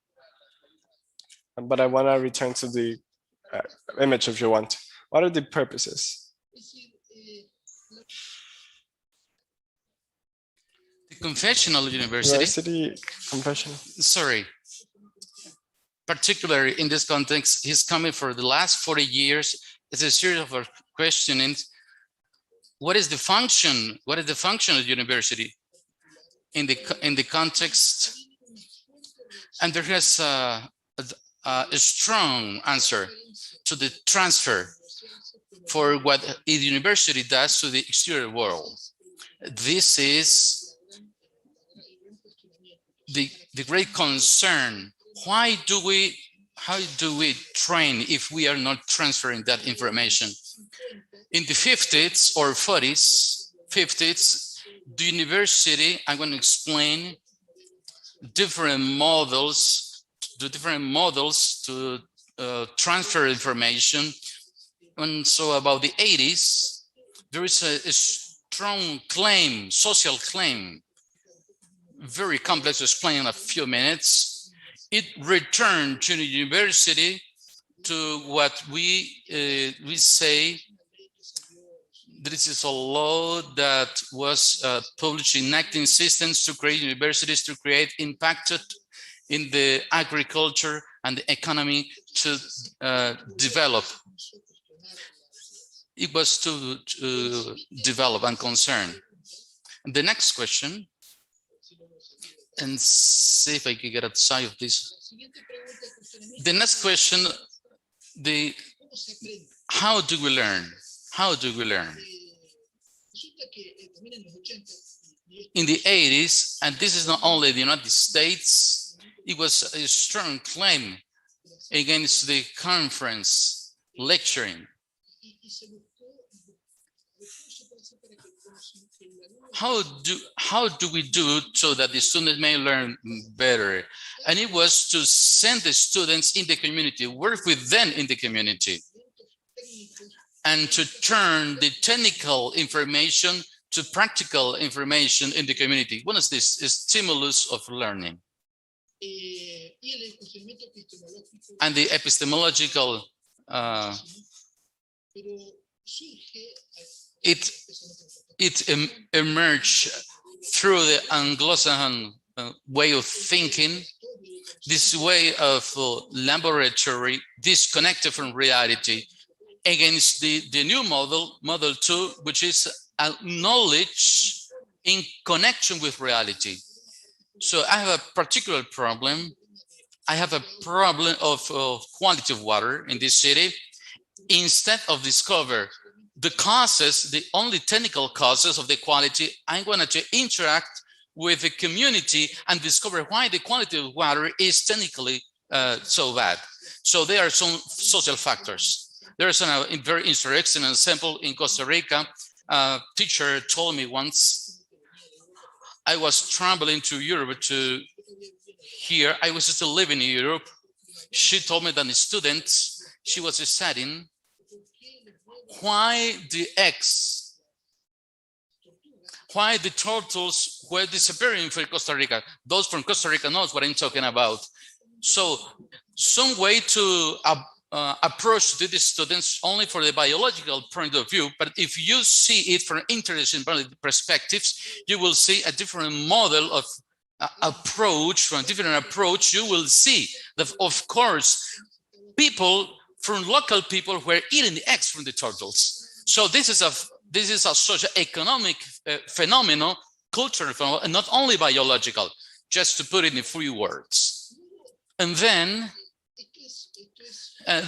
but I want to return to the image if you want. What are the purposes? The confessional university confessional. Sorry. Particularly in this context, he's coming for the last 40 years. It's a series of questionings. What is the function? What is the function of the university in the context? And there has a strong answer to the transfer for what the university does to the exterior world. This is the great concern. How do we train if we are not transferring that information? In the 50s or 50s, the university, I'm going to explain different models to transfer information. And so about the 80s, there is a strong claim, social claim, very complex to explain in a few minutes. It returned to the university to what we say. This is a law that was published in 1960s to create universities, to create impact in the agriculture and the economy to develop. It was to develop and concern. The next question, and see if I can get outside of this. The next question, how do we learn? How do we learn? In the 80s, and this is not only the United States, it was a strong claim against the conference lecturing. How do we do so that the students may learn better? And it was to send the students in the community, work with them in the community, and to turn the technical information to practical information in the community. What is this? A stimulus of learning. And the epistemological, it emerged through the Anglo-Saxon way of thinking this way of laboratory disconnected from reality, against the new model 2, which is knowledge in connection with reality. So I have a particular problem. I have a problem of quality of water in this city. Instead of discover the causes, the only technical causes of the quality, I'm going to interact with the community and discover why the quality of water is technically so bad. So there are some social factors. There's a very interesting example in Costa Rica. A teacher told me once, I was traveling to Europe to here. I was still living in Europe. She told me that the students, she was studying why the turtles were disappearing from Costa Rica. Those from Costa Rica knows what I'm talking about. So some way to approach to the students only for the biological point of view, but if you see it from interesting perspectives, you will see a different model of approach. From a different approach, you will see that, of course, local people were eating the eggs from the turtles. So this is a socio-economic phenomenon, cultural phenomenon, and not only biological, just to put it in 3 words. And then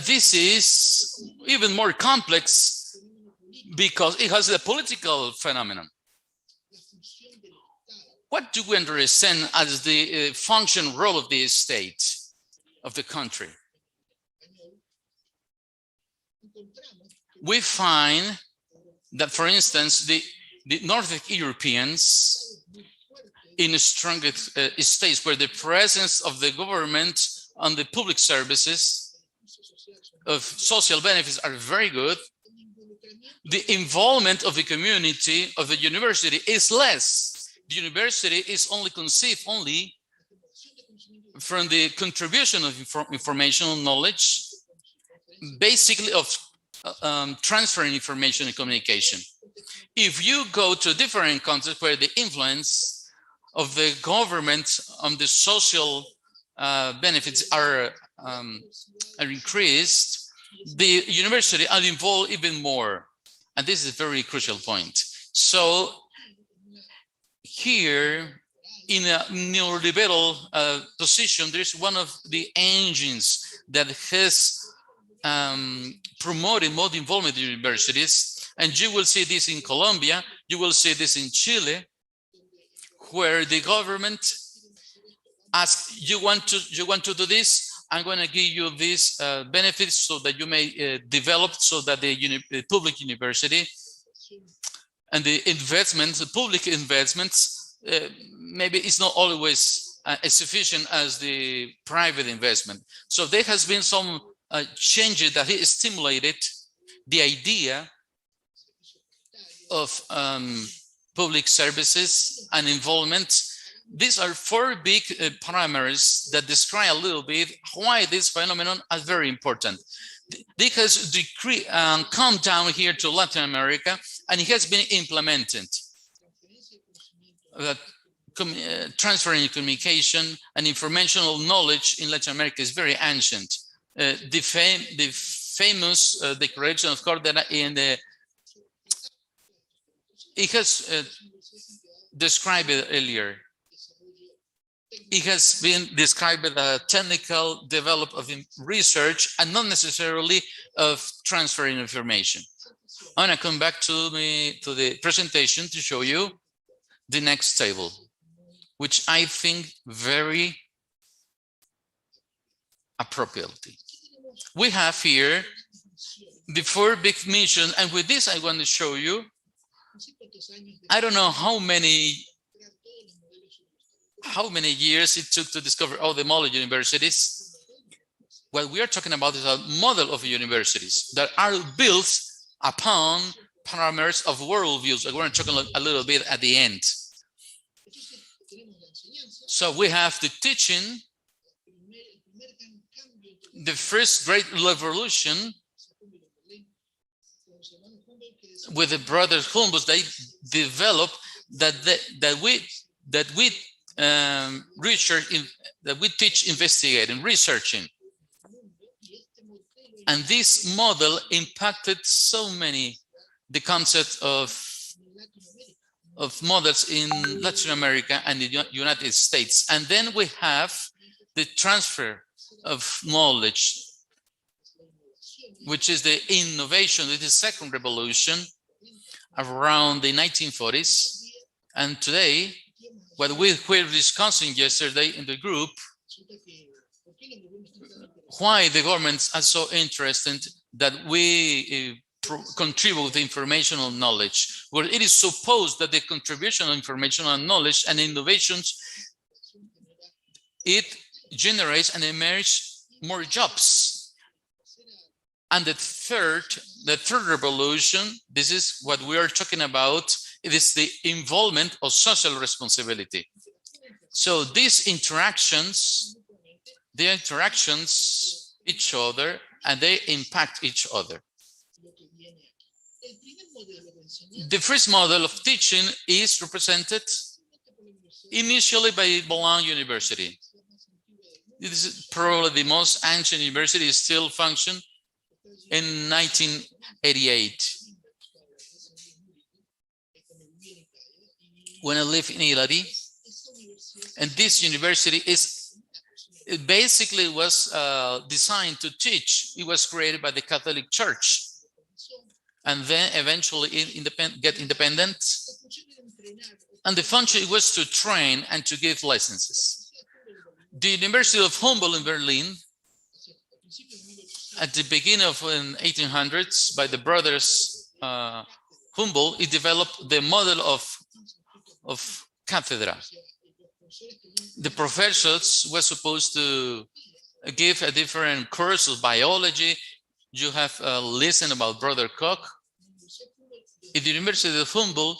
this is even more complex because it has a political phenomenon. What do we understand as the function role of the state, of the country? We find that, for instance, the Nordic Europeans in stronger states where the presence of the government on the public services of social benefits are very good, the involvement of the community of the university is less. The university is only conceived only from the contribution of information knowledge, basically of transferring information and communication. If you go to different countries where the influence of the government on the social benefits are increased, the university are involved even more. And this is a very crucial point. So here, in a neoliberal position, there's one of the engines that has promoted more involvement in universities. And you will see this in Colombia, you will see this in Chile, where the government asks, you want to do this? I'm going to give you these benefits so that you may develop, so that the public university and the investments, the public investments, maybe it's not always as sufficient as the private investment. So there has been some changes that he stimulated the idea of public services and involvement. These are 4 big primaries that describe a little bit why this phenomenon is very important. This has come down here to Latin America, and it has been implemented. Transferring communication and informational knowledge in Latin America is very ancient. The famous Declaration of Cordera it has described it earlier. It has been described as a technical development of research and not necessarily of transferring information. I'm going to come back to the presentation to show you the next table, which I think very appropriately. We have here the 4 big missions, and with this I want to show you, I don't know how many years it took to discover all the model universities. What we are talking about is a model of universities that are built upon parameters of worldviews. We're going to talk a little bit at the end. So we have the teaching, the first great revolution with the brothers Humboldt. They developed that we research that we teach investigating, researching. And this model impacted so many, the concept of models in Latin America and the United States. And then we have the transfer of knowledge, which is the innovation, the second revolution around the 1940s. And today, what we were discussing yesterday in the group, why the governments are so interested that we contribute the informational knowledge. Well, it is supposed that the contribution of informational knowledge and innovations, it generates and emerges more jobs. And the third revolution, this is what we are talking about, it is the involvement of social responsibility. So these interactions, they interactions each other and they impact each other. The first model of teaching is represented initially by Boulogne University. This is probably the most ancient university, still functions in 1988. When I lived in Italy, and this university it basically was designed to teach. It was created by the Catholic Church, and then eventually get independent. And the function was to train and to give licenses. The University of Humboldt in Berlin, at the beginning of the 1800s, by the brothers Humboldt, it developed the model of cathedra. The professors were supposed to give a different course of biology. You have listened about Brother Koch. At the University of Humboldt,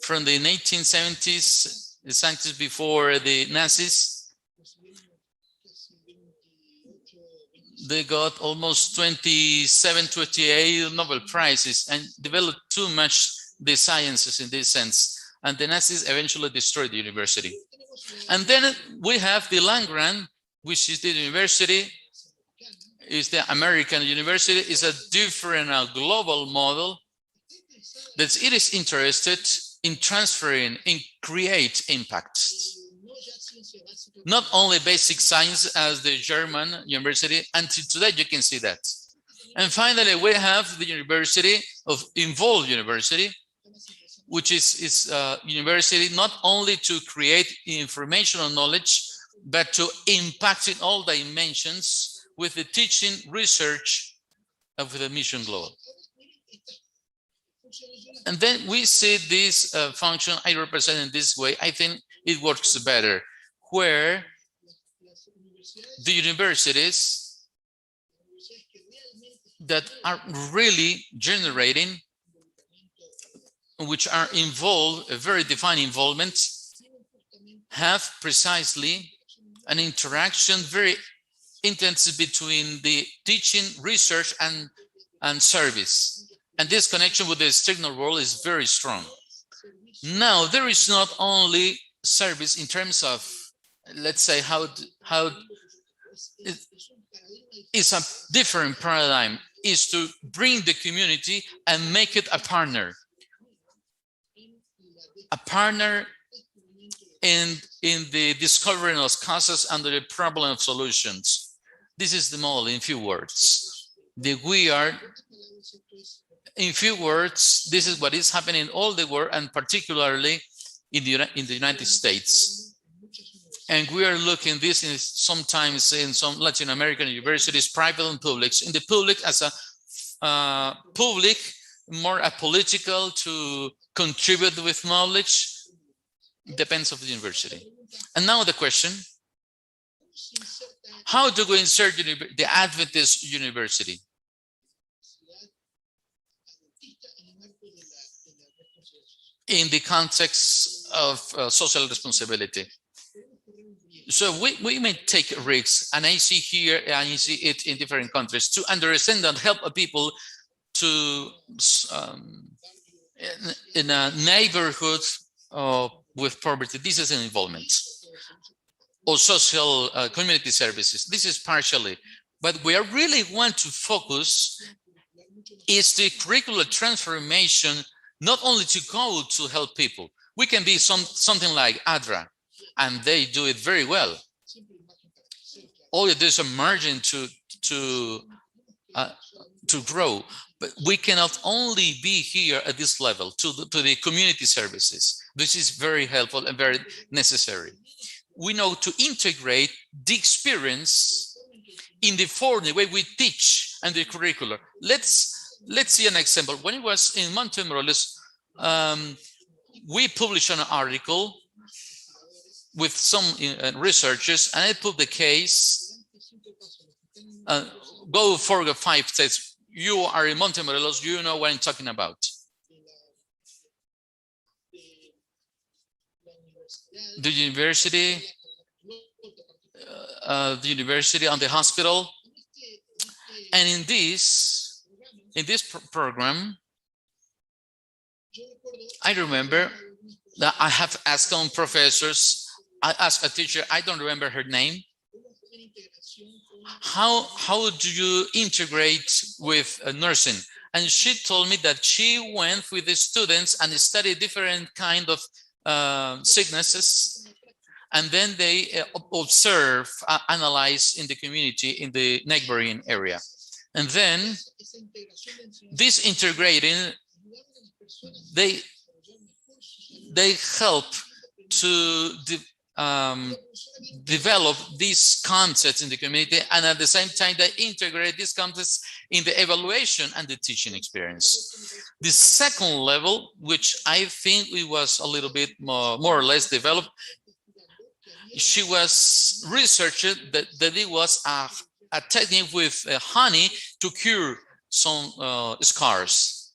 from the 1970s, the scientists before the Nazis, they got almost 27, 28 Nobel Prizes and developed too much the sciences in this sense. And the Nazis eventually destroyed the university. And then we have the land grant, which is the university, is the American university, is a different global model that it is interested in transferring, in create impact. Not only basic science as the German university, until today you can see that. And finally, we have the University of Involved University, which is a university not only to create informational knowledge, but to impact in all dimensions with the teaching, research of the Mission Global. And then we see this function I represent in this way. I think it works better, where the universities that are really generating, which are involved, a very defined involvement, have precisely an interaction very intense between the teaching, research, and service. And this connection with the external world is very strong. Now, there is not only service in terms of, let's say, how it's a different paradigm, is to bring the community and make it a partner in the discovering of causes and the problem of solutions. This is the model in few words. In few words, this is what is happening in all the world, and particularly in the United States. And we are looking this in sometimes in some Latin American universities, private and public. In the public as a public, more apolitical to contribute with knowledge, depends of the university. And now the question, how do we insert the Adventist university? In the context of social responsibility. So we may take risks, and I see here, and I see it in different countries, to understand and help people to, in a neighborhood with poverty. This is an involvement. Or social community services. This is partially. But we really want to focus is the curricular transformation, not only to go to help people. We can be something like ADRA, and they do it very well. There's a margin to grow, but we cannot only be here at this level to the community services. This is very helpful and very necessary. We know to integrate the experience in the way we teach and the curricular. Let's see an example. When it was in Montemorelos, we published an article with some researchers, and I put the case. Go for the 5 states. You are in Montemorelos, you know what I'm talking about. The university and the hospital. And in this program, I remember that I have asked some professors, I asked a teacher, I don't remember her name, how do you integrate with nursing? And she told me that she went with the students and studied different kind of sicknesses, and then they observe, analyze in the community, in the neighboring area. And then this integrating, they help to develop these concepts in the community, and at the same time they integrate these concepts in the evaluation and the teaching experience. The second level, which I think it was a little bit more or less developed, she was researched that it was a technique with honey to cure some scars.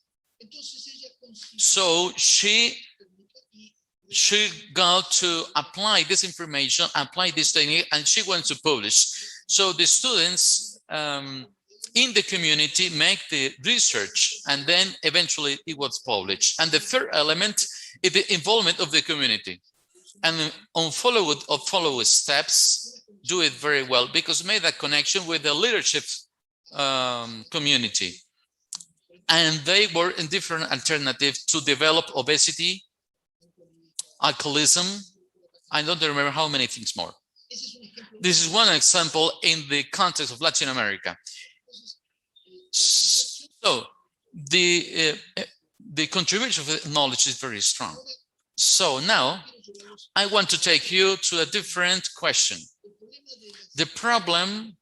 So she got to apply this information, apply this technique, and she wants to publish. So the students in the community make the research, and then eventually it was published. And the third element is the involvement of the community. And on follow steps, do it very well, because made that connection with the leadership community. And they were in different alternatives to develop obesity, alcoholism, I don't remember how many things more. This is one example in the context of Latin America. So the contribution of knowledge is very strong. So now I want to take you to a different question. The problem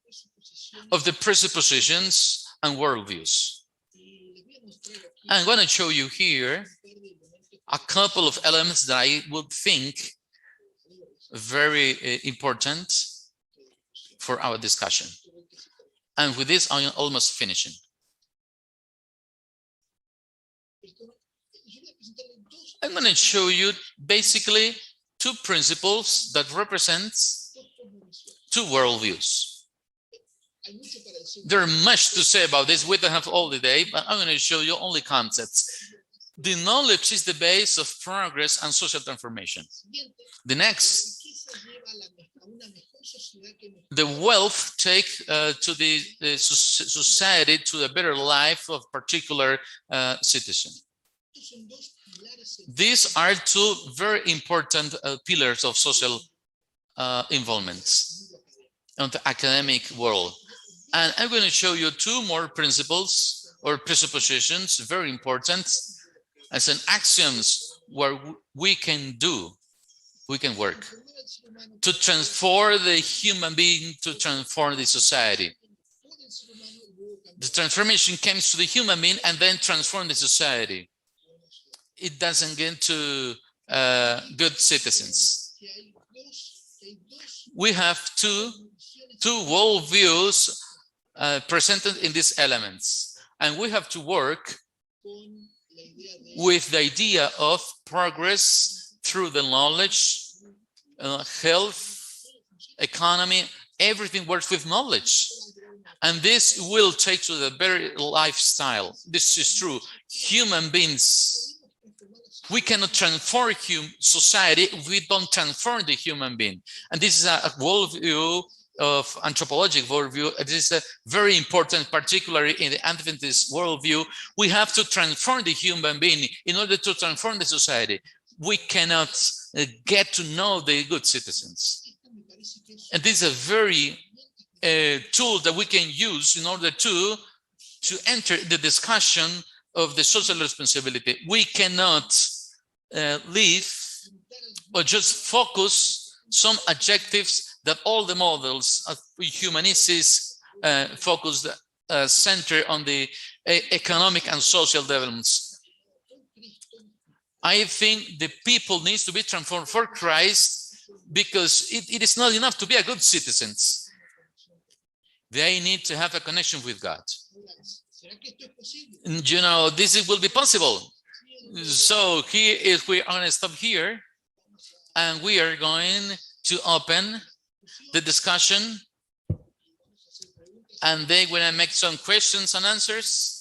of the presuppositions and worldviews. I'm going to show you here a couple of elements that I would think very important for our discussion. And with this, I'm almost finishing. I'm going to show you basically two principles that represent two worldviews. There's much to say about this. We don't have all the day, but I'm going to show you only concepts. The knowledge is the base of progress and social transformation. The next, the wealth take to the society to a better life of particular citizen. These are two very important pillars of social involvement on the academic world. And I'm going to show you two more principles or presuppositions, very important, as an axioms where we can work to transform the human being, to transform the society. The transformation comes to the human being and then transform the society. It doesn't get to good citizens. We have two worldviews presented in these elements, and we have to work with the idea of progress through the knowledge, health, economy, everything works with knowledge. And this will take to the better lifestyle. This is true. Human beings We cannot transform society if we don't transform the human being. And this is a worldview of anthropologic worldview. This is very important, particularly in the Adventist worldview. We have to transform the human being in order to transform the society. We cannot get to know the good citizens. And this is a very tool that we can use in order to enter the discussion of the social responsibility. We cannot leave or just focus some adjectives that all the models of humanistics focus center on the economic and social developments. I think the people needs to be transformed for Christ, because it is not enough to be a good citizens. They need to have a connection with God. You know, this will be possible. So here, if we are going to stop here, and we are going to open the discussion, and then when I make some questions and answers,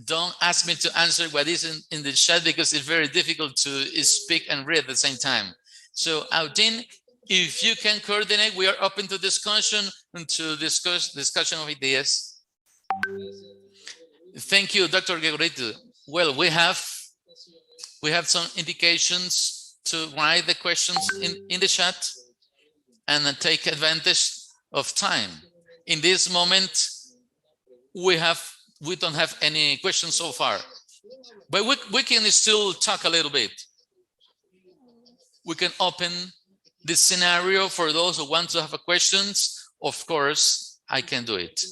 don't ask me to answer what is in the chat, because it's very difficult to speak and read at the same time. So Audin, if you can coordinate, we are open to discussion and to discussion of ideas. Thank you, Dr. Gregorio. Well, we have some indications to write the questions in the chat and take advantage of time. In this moment, we don't have any questions so far, but we can still talk a little bit. We can open this scenario for those who want to have questions. Of course, I can do it.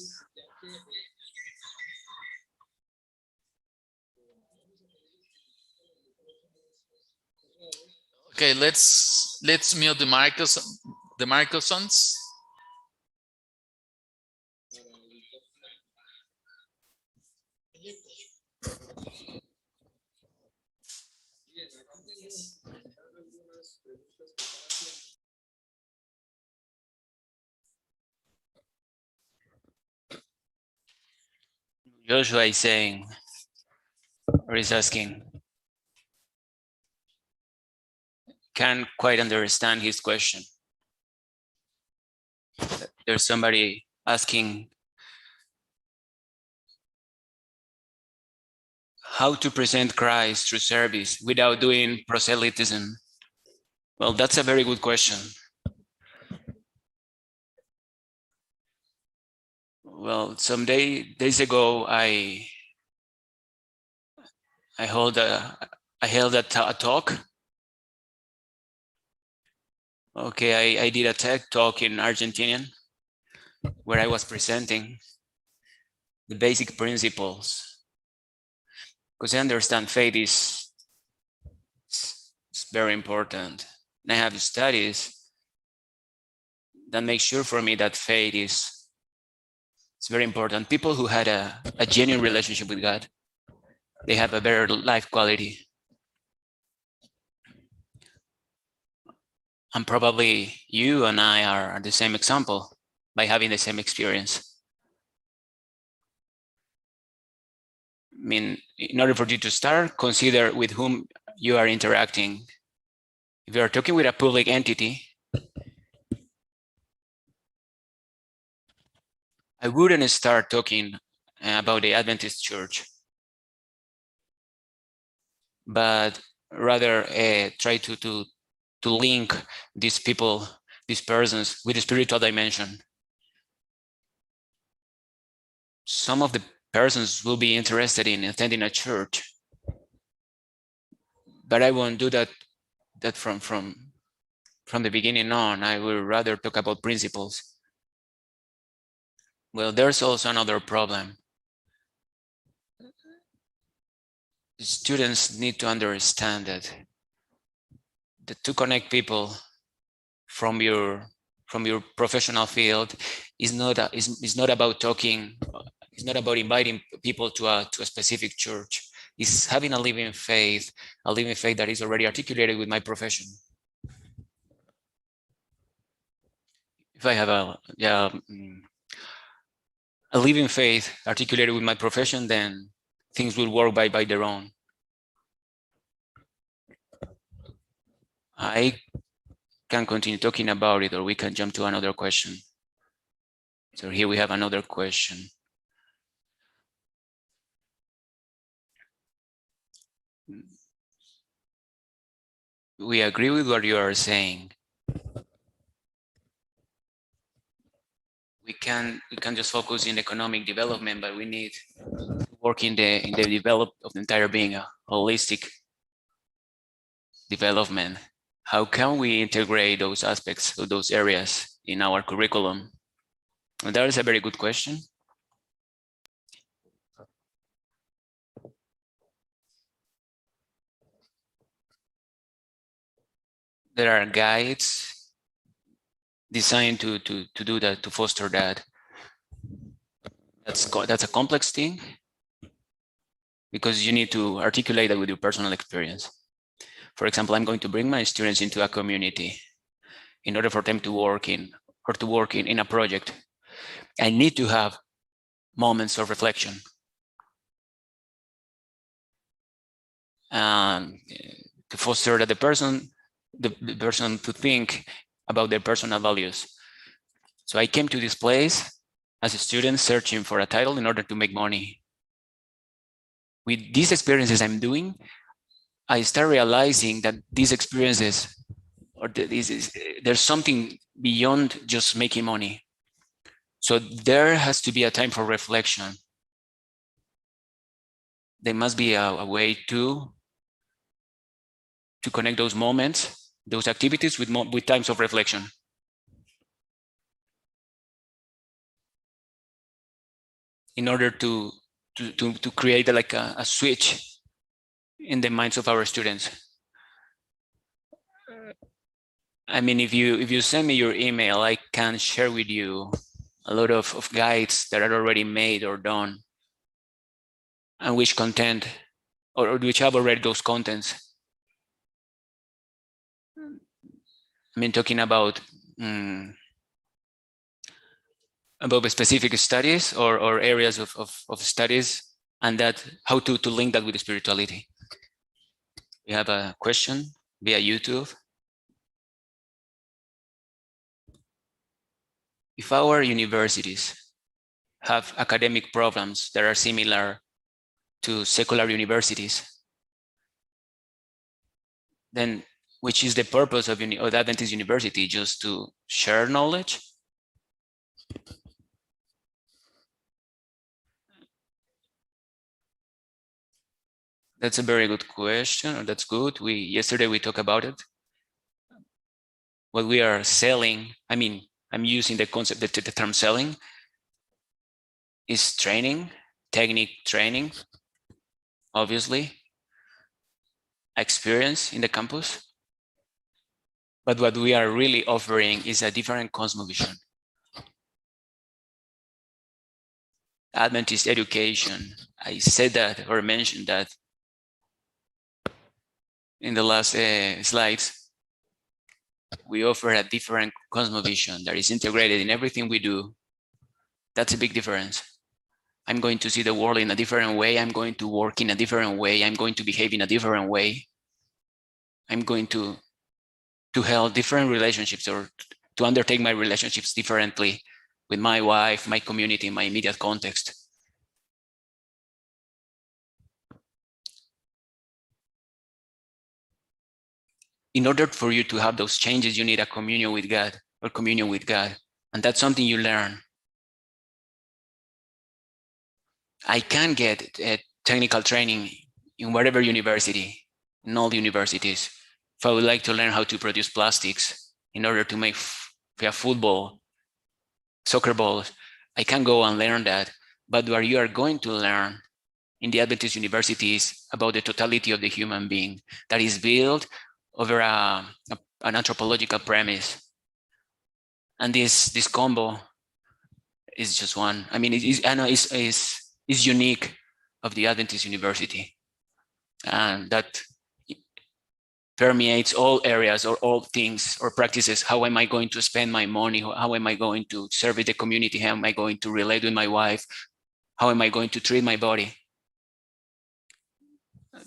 Okay, let's mute the microphones. Joshua is saying, or is asking, can't quite understand his question. There's somebody asking how to present Christ through service without doing proselytism. Well, that's a very good question. Well, some days ago, I held a talk. Okay, I did a TED talk in Argentinian where I was presenting the basic principles, because I understand faith is very important. And I have studies that make sure for me that faith is very important. People who had a genuine relationship with God, they have a better life quality. And probably you and I are the same example by having the same experience. I mean, in order for you to start, consider with whom you are interacting. If you are talking with a public entity, I wouldn't start talking about the Adventist Church, but rather try to link these people, these persons with the spiritual dimension. Some of the persons will be interested in attending a church, but I won't do that from the beginning on. I will rather talk about principles. Well, there's also another problem. Students need to understand that to connect people from your professional field is not about talking. It's not about inviting people to a specific church. It's having a living faith that is already articulated with my profession. If I have a living faith articulated with my profession, then things will work by their own. I can continue talking about it, or we can jump to another question. So here we have another question. We agree with what you are saying. We can just focus in economic development, but we need to work in the development of the entire being, a holistic development. How can we integrate those aspects of those areas in our curriculum? And that is a very good question. There are guides designed to do that, to foster that. That's a complex thing, because you need to articulate that with your personal experience. For example, I'm going to bring my students into a community in order for them to work in a project. I need to have moments of reflection. To foster that the person to think about their personal values. So I came to this place as a student searching for a title in order to make money. With these experiences I'm doing, I start realizing that these experiences, there's something beyond just making money. So there has to be a time for reflection. There must be a way to connect those moments, those activities with times of reflection. In order to create like a switch in the minds of our students. I mean, if you send me your email, I can share with you a lot of guides that are already made or done, and which content, or which have already those contents. I mean, talking about specific studies or areas of studies, and that how to link that with spirituality. We have a question via YouTube. If our universities have academic programs that are similar to secular universities, then which is the purpose of Adventist University? Just to share knowledge? That's a very good question, or that's good. Yesterday we talked about it. What we are selling, I mean, I'm using the concept, the term selling, is training, technique training, obviously, experience in the campus. But what we are really offering is a different cosmovision. Adventist education, I said that or mentioned that in the last slides. We offer a different cosmovision that is integrated in everything we do. That's a big difference. I'm going to see the world in a different way. I'm going to work in a different way. I'm going to behave in a different way. I'm going to have different relationships, or to undertake my relationships differently with my wife, my community, my immediate context. In order for you to have those changes, you need a communion with God, or communion with God. And that's something you learn. I can get a technical training in whatever university, in all universities. If I would like to learn how to produce plastics in order to make football, soccer balls, I can go and learn that. But what you are going to learn in the Adventist University is about the totality of the human being that is built over an anthropological premise. And this combo is just one. I mean, it's unique of the Adventist University. And that permeates all areas or all things or practices. How am I going to spend my money? How am I going to serve the community? How am I going to relate with my wife? How am I going to treat my body?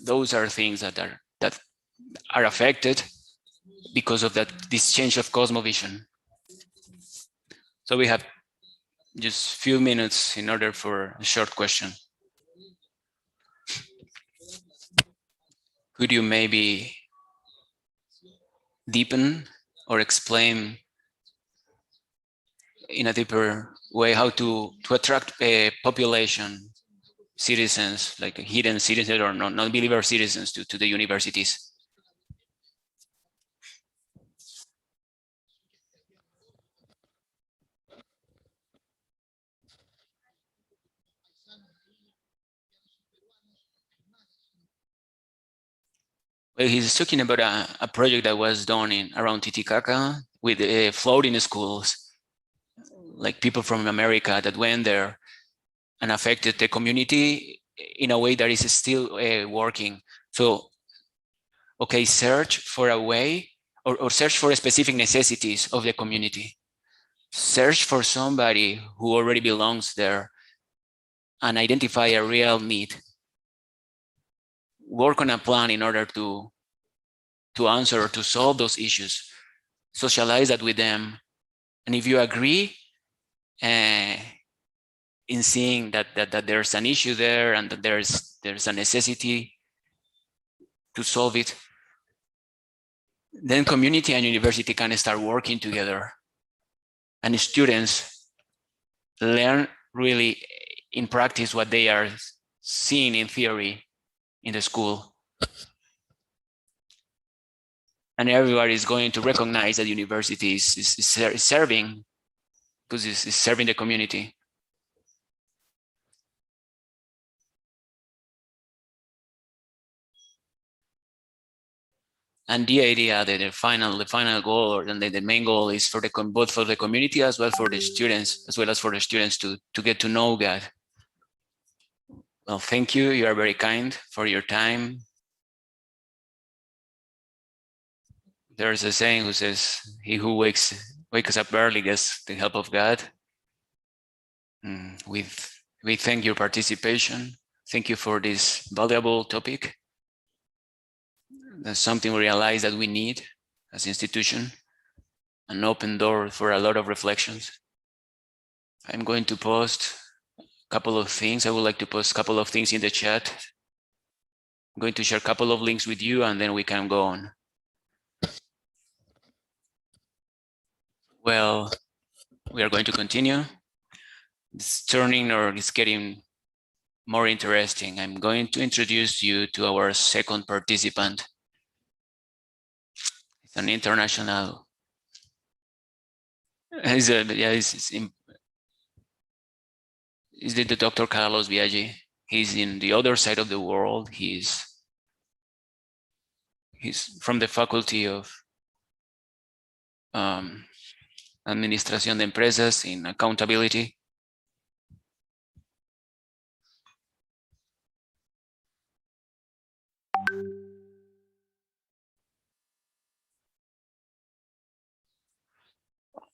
Those are things that are affected because of this change of cosmovision. So we have just few minutes in order for a short question. Could you maybe deepen or explain in a deeper way how to attract a population, citizens, like hidden citizens or non-believer citizens to the universities? Well, he's talking about a project that was done around Titicaca with floating schools, like people from America that went there and affected the community in a way that is still working. So, okay, search for a way or search for specific necessities of the community. Search for somebody who already belongs there and identify a real need. Work on a plan in order to answer or to solve those issues. Socialize that with them. And if you agree in seeing that there's an issue there and that there's a necessity to solve it, then community and university can start working together. And students learn really in practice what they are seeing in theory in the school. And everybody is going to recognize that university is serving, because it's serving the community. And the idea that the final goal, or the main goal, is for both for the community as well for the students, to get to know God. Well, thank you. You are very kind for your time. There's a saying who says, "He who wakes up early gets the help of God." We thank your participation. Thank you for this valuable topic. That's something we realize that we need as an institution, an open door for a lot of reflections. I'm going to post a couple of things. I would like to post a couple of things in the chat. I'm going to share a couple of links with you, and then we can go on. Well, we are going to continue. It's getting more interesting. I'm going to introduce you to our second participant. It's an international. He's the Dr. Carlos Biaggi. He's in the other side of the world. He's from the Faculty of Administración de Empresas in Accountability.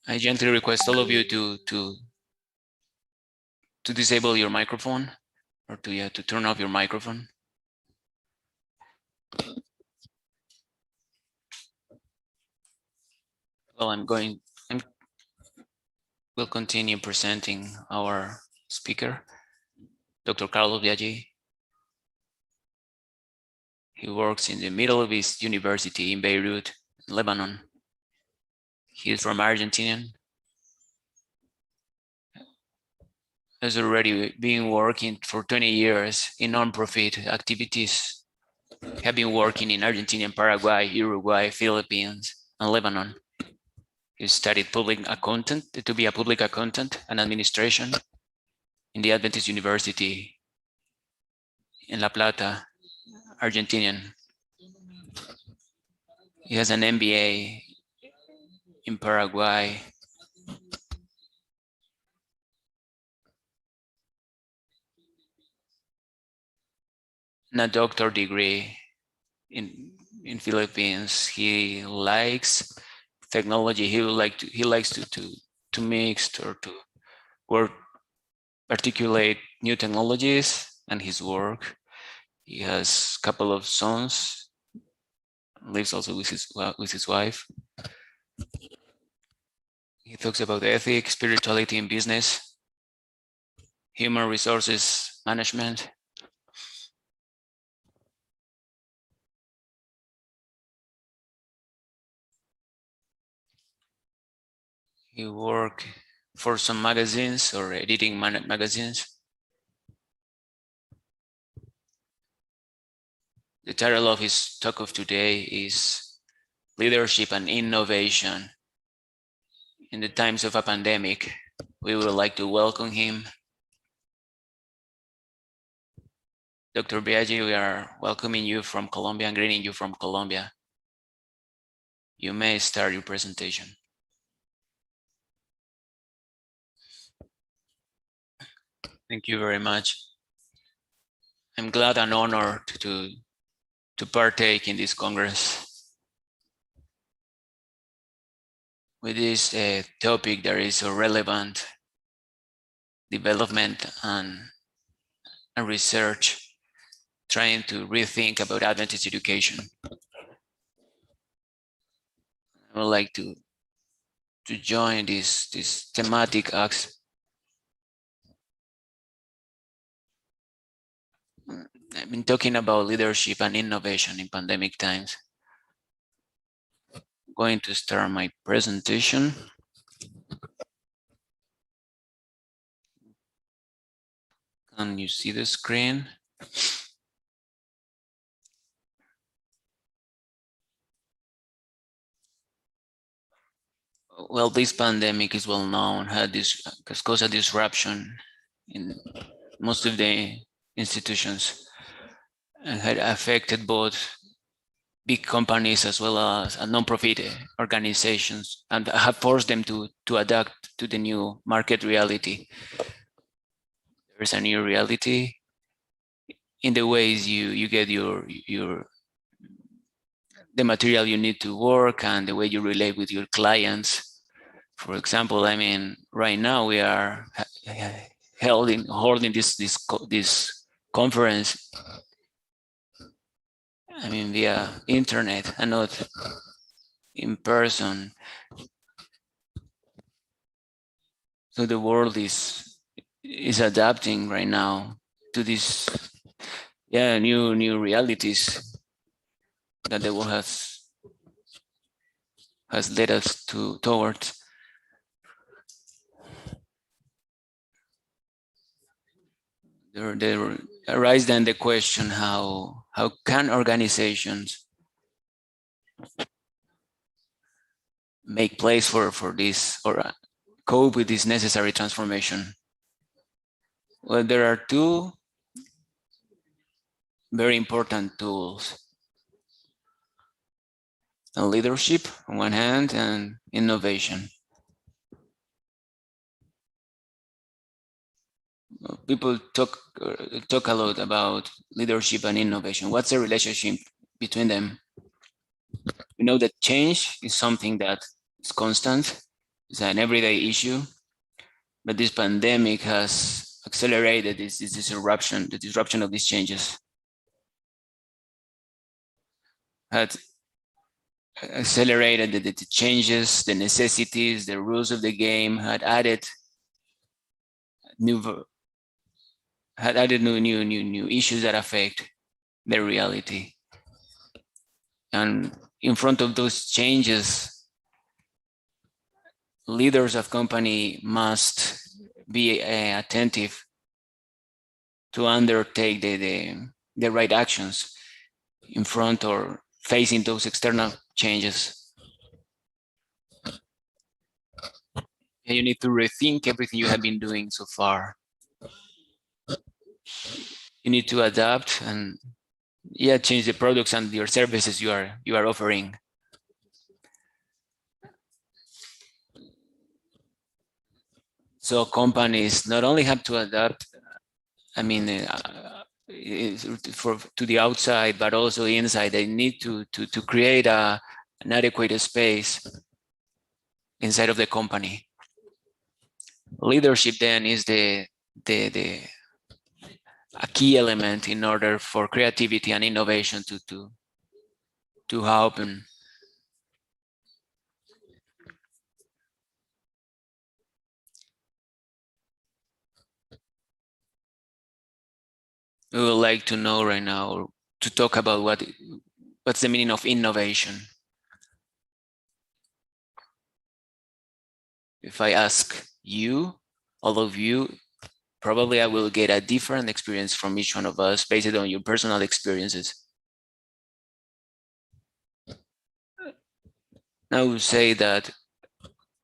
I gently request all of you to disable your microphone, or to turn off your microphone. Well, we'll continue presenting our speaker, Dr. Carlos Biaggi. He works in the Middle East University in Beirut, Lebanon. He is from Argentina. Has already been working for 20 years in nonprofit activities. Have been working in Argentina, Paraguay, Uruguay, Philippines, and Lebanon. He studied to be a public accountant and administration in the Adventist University in La Plata, Argentinian. He has an MBA in Paraguay. And a doctorate degree in Philippines. He likes technology. He likes to mix or to work, articulate new technologies and his work. He has a couple of sons, lives also with his wife. He talks about ethics, spirituality in business, human resources management. He worked for some magazines or editing magazines. The title of his talk of today is Leadership and Innovation in the Times of a Pandemic. We would like to welcome him. Dr. Biagi, we are welcoming you from Colombia and greeting you from Colombia. You may start your presentation. Thank you very much. I'm glad and honored to partake in this Congress with this topic that is so relevant, development and research, trying to rethink about Adventist education. I would like to join this thematic acts. I've been talking about leadership and innovation in pandemic times. I'm going to start my presentation. Can you see the screen? Well, this pandemic is well known, has caused a disruption in most of the institutions and had affected both big companies as well as non-profit organizations and have forced them to adapt to the new market reality. There's a new reality in the ways you get the material you need to work and the way you relate with your clients. For example, I mean, right now we are holding this conference, I mean, via internet and not in person. So the world is adapting right now to this, new realities that the world has led us towards. There arise then the question, how can organizations make place for this or cope with this necessary transformation? Well, there are two very important tools: leadership on one hand and innovation. People talk a lot about leadership and innovation. What's the relationship between them? We know that change is something that is constant, it's an everyday issue, but this pandemic has accelerated this disruption, the disruption of these changes. Had accelerated the changes, the necessities, the rules of the game, had added new issues that affect their reality. And in front of those changes, leaders of company must be attentive to undertake the right actions in front or facing those external changes. And you need to rethink everything you have been doing so far. You need to adapt and change the products and your services you are offering. So companies not only have to adapt, I mean, to the outside, but also inside. They need to create an adequate space inside of the company. Leadership then is a key element in order for creativity and innovation to to happen. We would like to know right now, to talk about what's the meaning of innovation. If I ask you, all of you, probably I will get a different experience from each one of us based on your personal experiences. I would say that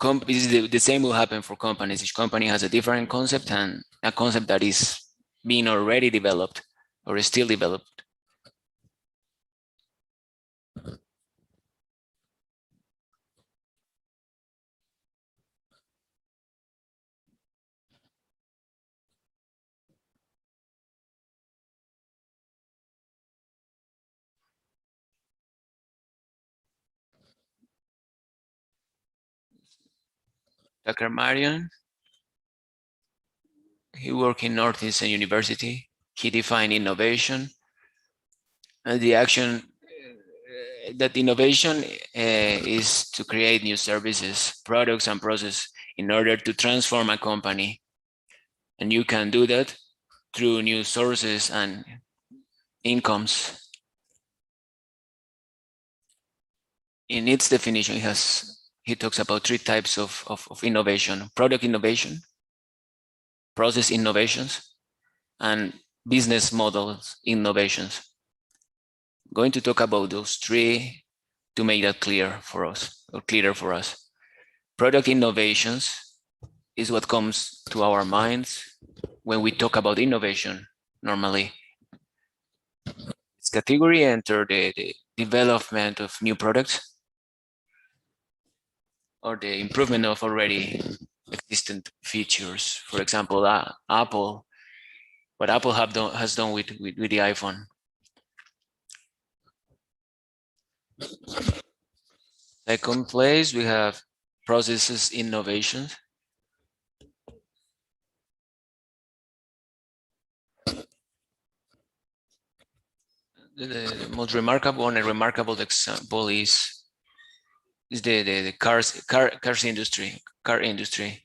the same will happen for companies. Each company has a different concept, and a concept that is being already developed or is still developed. Dr. Marion, he worked in Northeastern University. He defined innovation and the action that innovation is to create new services, products, and processes in order to transform a company. And you can do that through new sources and incomes. In its definition, he talks about 3 types of innovation: product innovation, process innovations, and business models innovations. I'm going to talk about those 3 to make that clearer for us. Product innovations is what comes to our minds when we talk about innovation normally. This category enter the development of new products or the improvement of already existent features. For example, Apple, what Apple has done with the iPhone. Second place, we have processes innovations. The most remarkable example is the car industry. Car industry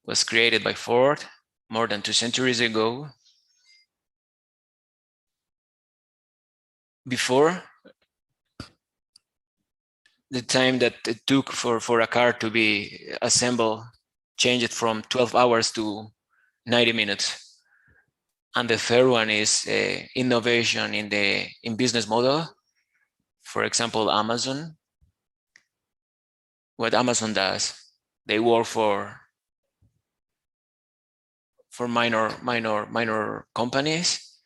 was created by Ford more than 2 centuries ago. Before, the time that it took for a car to be assembled changed from 12 hours to 90 minutes. And the third one is innovation in business model. For example, Amazon. What Amazon does, they work for minor companies.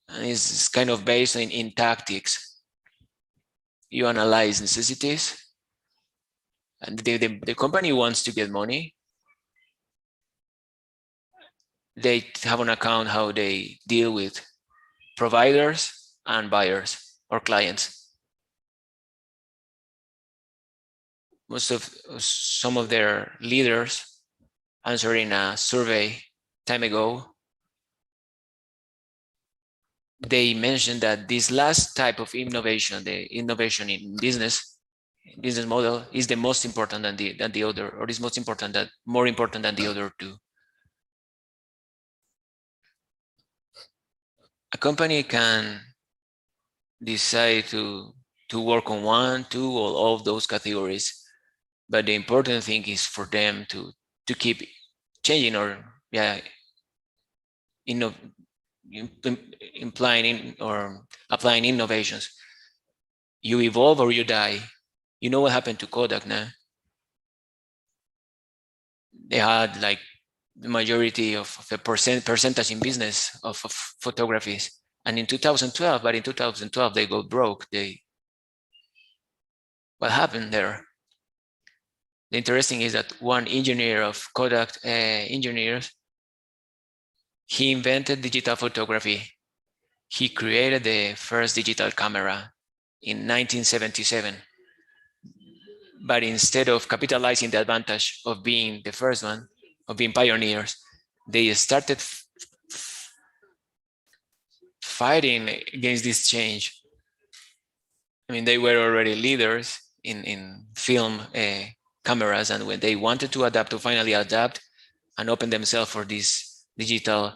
And it's kind of based in tactics. You analyze necessities, and the company wants to get money. They have an account how they deal with providers and buyers or clients. Some of their leaders answering a survey time ago, they mentioned that this last type of innovation, the innovation in business model, is the most important than the other, or is more important than the other 2. A company can decide to work on 1, 2, or all of those categories, but the important thing is for them to keep changing or applying innovations. You evolve or you die. You know what happened to Kodak now? They had like the majority of the percentage in business of photographies. And in 2012, they got broke. What happened there? The interesting is that one engineer of Kodak engineers, he invented digital photography. He created the first digital camera in 1977. But instead of capitalizing the advantage of being the first one, of being pioneers, they started fighting against this change. I mean, they were already leaders in film cameras, and when they wanted to adapt, to finally adapt and open themselves for this digital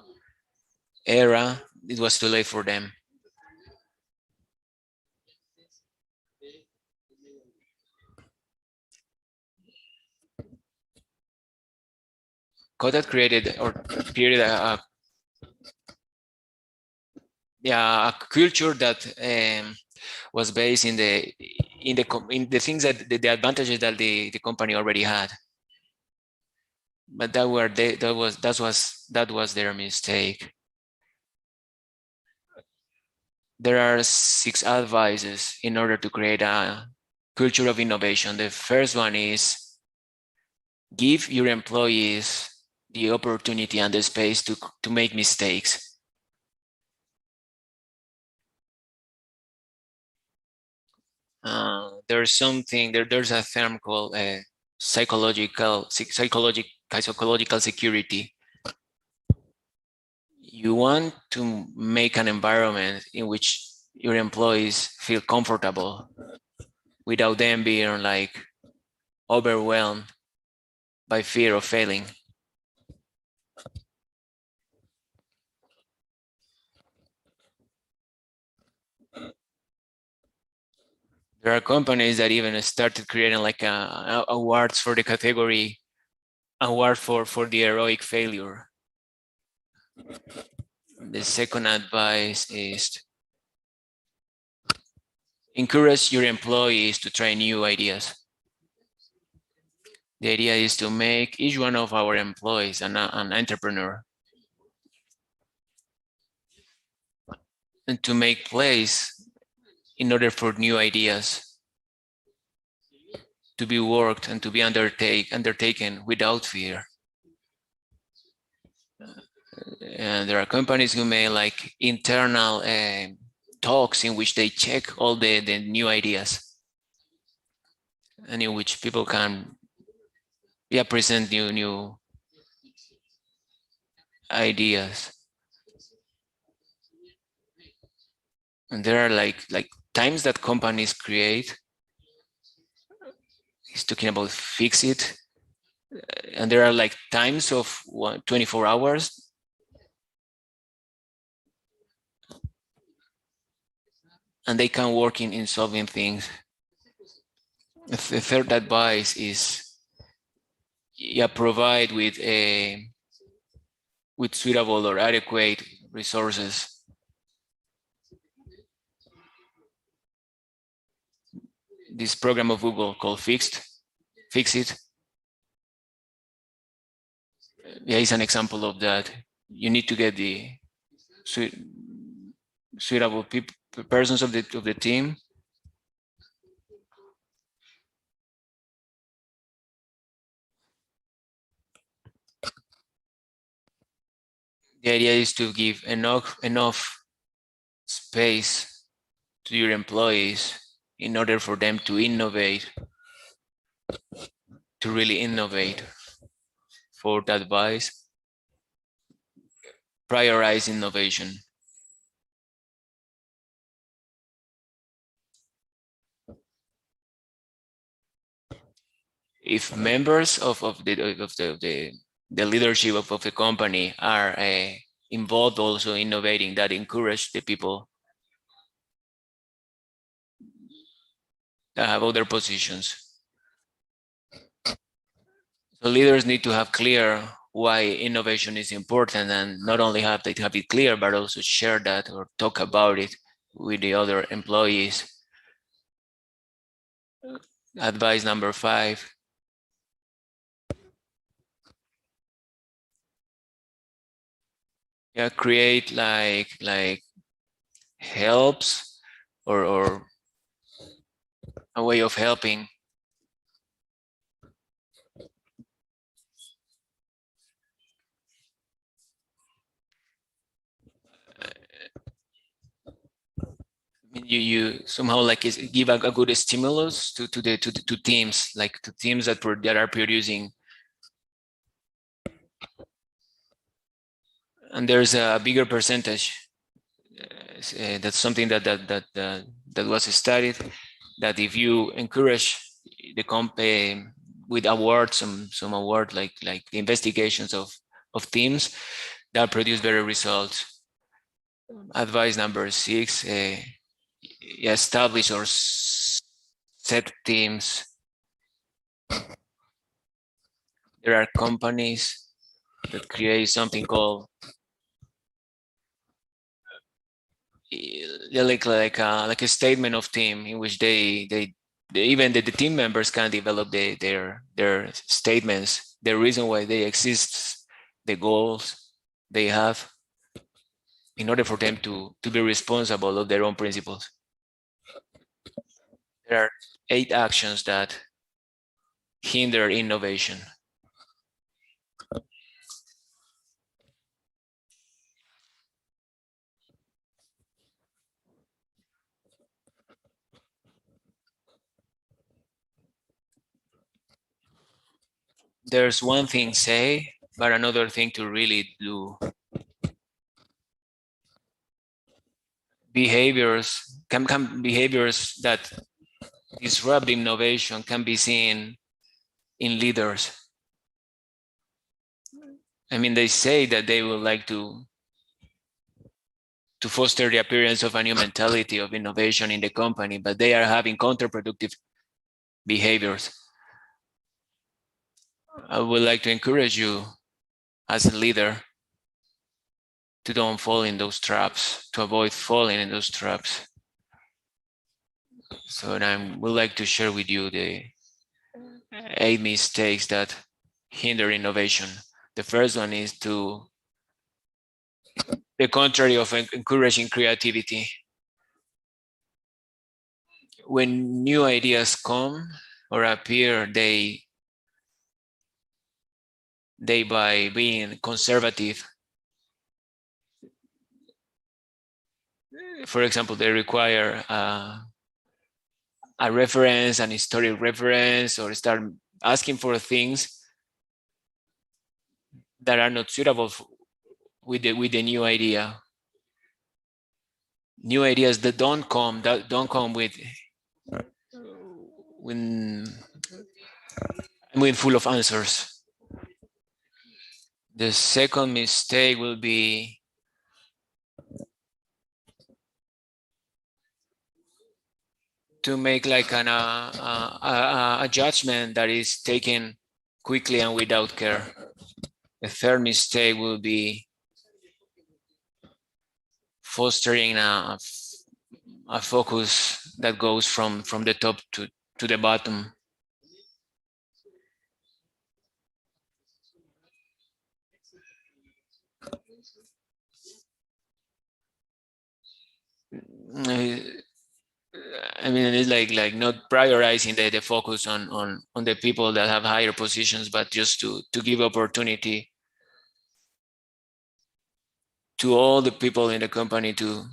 era, it was too late for them. Kodak created a culture that was based in the things that the advantages that the company already had. But that was their mistake. There are 6 advices in order to create a culture of innovation. The first one is give your employees the opportunity and the space to make mistakes. There's a term called psychological security. You want to make an environment in which your employees feel comfortable without them being like overwhelmed by fear of failing. There are companies that even started creating like awards for the category, award for the heroic failure. The second advice is encourage your employees to try new ideas. The idea is to make each one of our employees an entrepreneur, and to make place in order for new ideas to be worked and to be undertaken without fear. And there are companies who make like internal talks in which they check all the new ideas, and in which people can present new ideas. And there are like times that companies create. He's talking about fix it. And there are like times of 24 hours. And they can work in solving things. The third advice is provide with suitable or adequate resources. This program of Google called Fix It. Is an example of that. You need to get the suitable persons of the team. The idea is to give enough space to your employees in order for them to innovate, to really innovate. Fourth advice, prioritize innovation. If members of the leadership of the company are involved also in innovating, that encourage the people that have other positions. So leaders need to have clear why innovation is important, and not only have they have it clear, but also share that or talk about it with the other employees. Advice number 5. Create like helps or a way of helping. You somehow like give a good stimulus to teams, like to teams that are producing. And there's a bigger percentage that's something that was studied, that if you encourage the company with awards, some award like the investigations of teams, that produce better results. Advice number 6, establish or set teams. There are companies that create something called like a statement of team, in which they even the team members can develop their statements, the reason why they exist, the goals they have, in order for them to be responsible of their own principles. There are 8 actions that hinder innovation. There's one thing say, but another thing to really do. Behaviors behaviors that disrupt innovation can be seen in leaders. I mean, they say that they would like to foster the appearance of a new mentality of innovation in the company, but they are having counterproductive behaviors. I would like to encourage you as a leader to don't fall in those traps, to avoid falling in those traps. So I would like to share with you the 8 mistakes that hinder innovation. The first one is the contrary of encouraging creativity. When new ideas come or appear, they by being conservative, for example, they require a reference, an historic reference, or start asking for things that are not suitable with the new idea. New ideas that don't come with full of answers. The second mistake will be to make like a judgment that is taken quickly and without care. The third mistake will be fostering a focus that goes from the top to the bottom. I mean, it's like not prioritizing the focus on the people that have higher positions, but just to give opportunity to all the people in the company to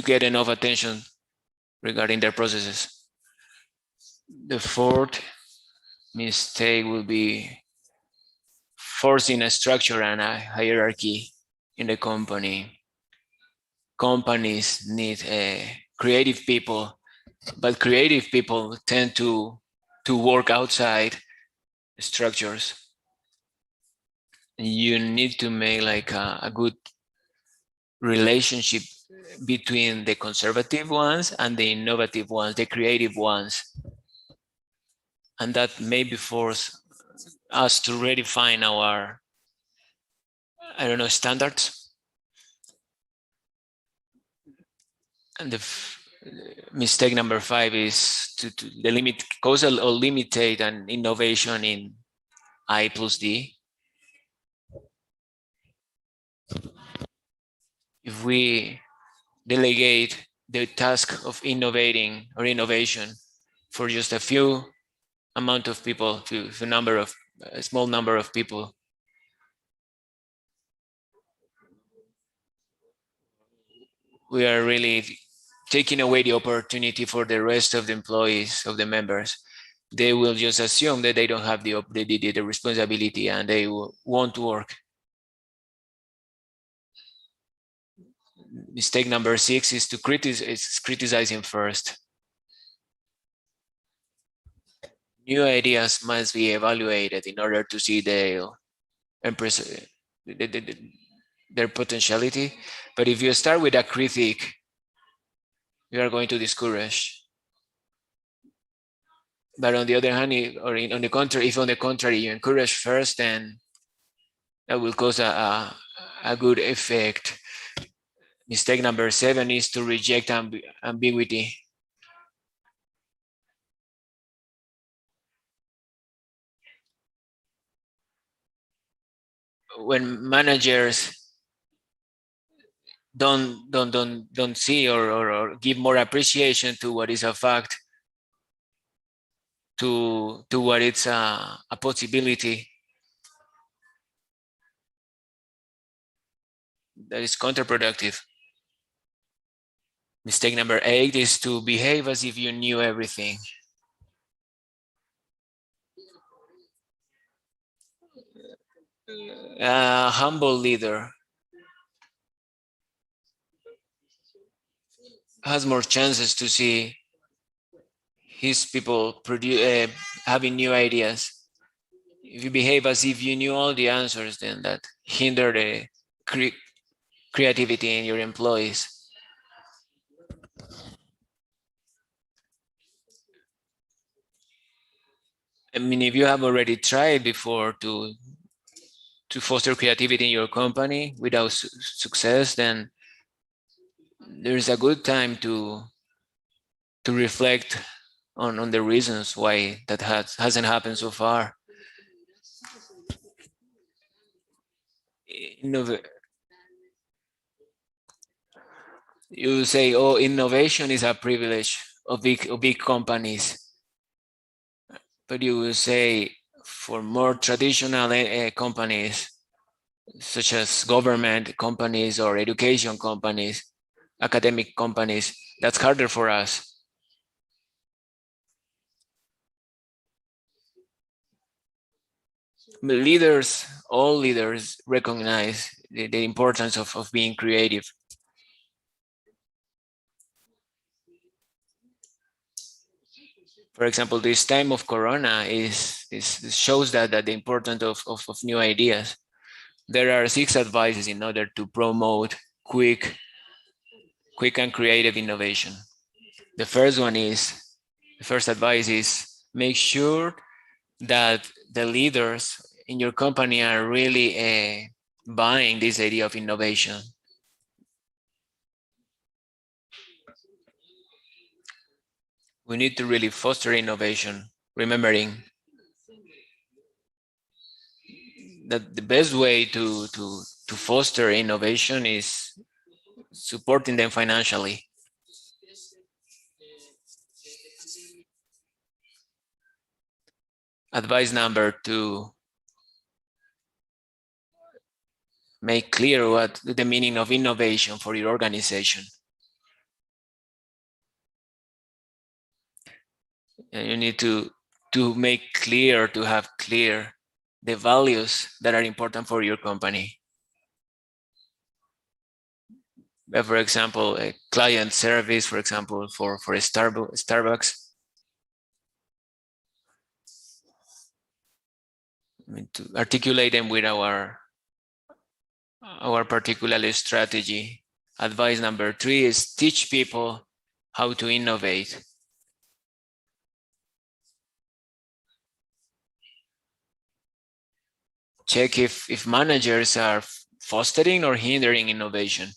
get enough attention regarding their processes. The fourth mistake will be forcing a structure and a hierarchy in the company. Companies need creative people, but creative people tend to work outside structures. You need to make like a good relationship between the conservative ones and the innovative ones, the creative ones. And that maybe force us to redefine our, standards. And the mistake number 5 is to limit, causal or limitate an innovation in I+D. If we delegate the task of innovating or innovation for just a few amount of people, a small number of people, we are really taking away the opportunity for the rest of the employees, of the members. They will just assume that they don't have the responsibility and they won't work. Mistake number 6 is to criticizing first. New ideas must be evaluated in order to see their potentiality. But if you start with a critique, you are going to discourage. But on the other hand, if on the contrary you encourage first, then that will cause a good effect. Mistake number 7 is to reject ambiguity. When managers don't see or give more appreciation to what is a fact, to what it's a possibility, that is counterproductive. Mistake number 8 is to behave as if you knew everything. A humble leader has more chances to see his people having new ideas. If you behave as if you knew all the answers, then that hinder the creativity in your employees. I mean, if you have already tried before to foster creativity in your company without success, then there's a good time to reflect on the reasons why that hasn't happened so far. You say, oh, innovation is a privilege of big companies. But you will say, for more traditional companies, such as government companies or education companies, academic companies, that's harder for us. All leaders recognize the importance of being creative. For example, this time of Corona shows that the importance of new ideas. There are 6 advices in order to promote quick and creative innovation. The first advice is make sure that the leaders in your company are really buying this idea of innovation. We need to really foster innovation, remembering that the best way to foster innovation is supporting them financially. Advice number 2, make clear what the meaning of innovation for your organization. And you need to make clear, to have clear the values that are important for your company. For example, a client service, for example, for Starbucks. I mean, to articulate them with our particular strategy. Advice number 3 is teach people how to innovate. Check if managers are fostering or hindering innovation.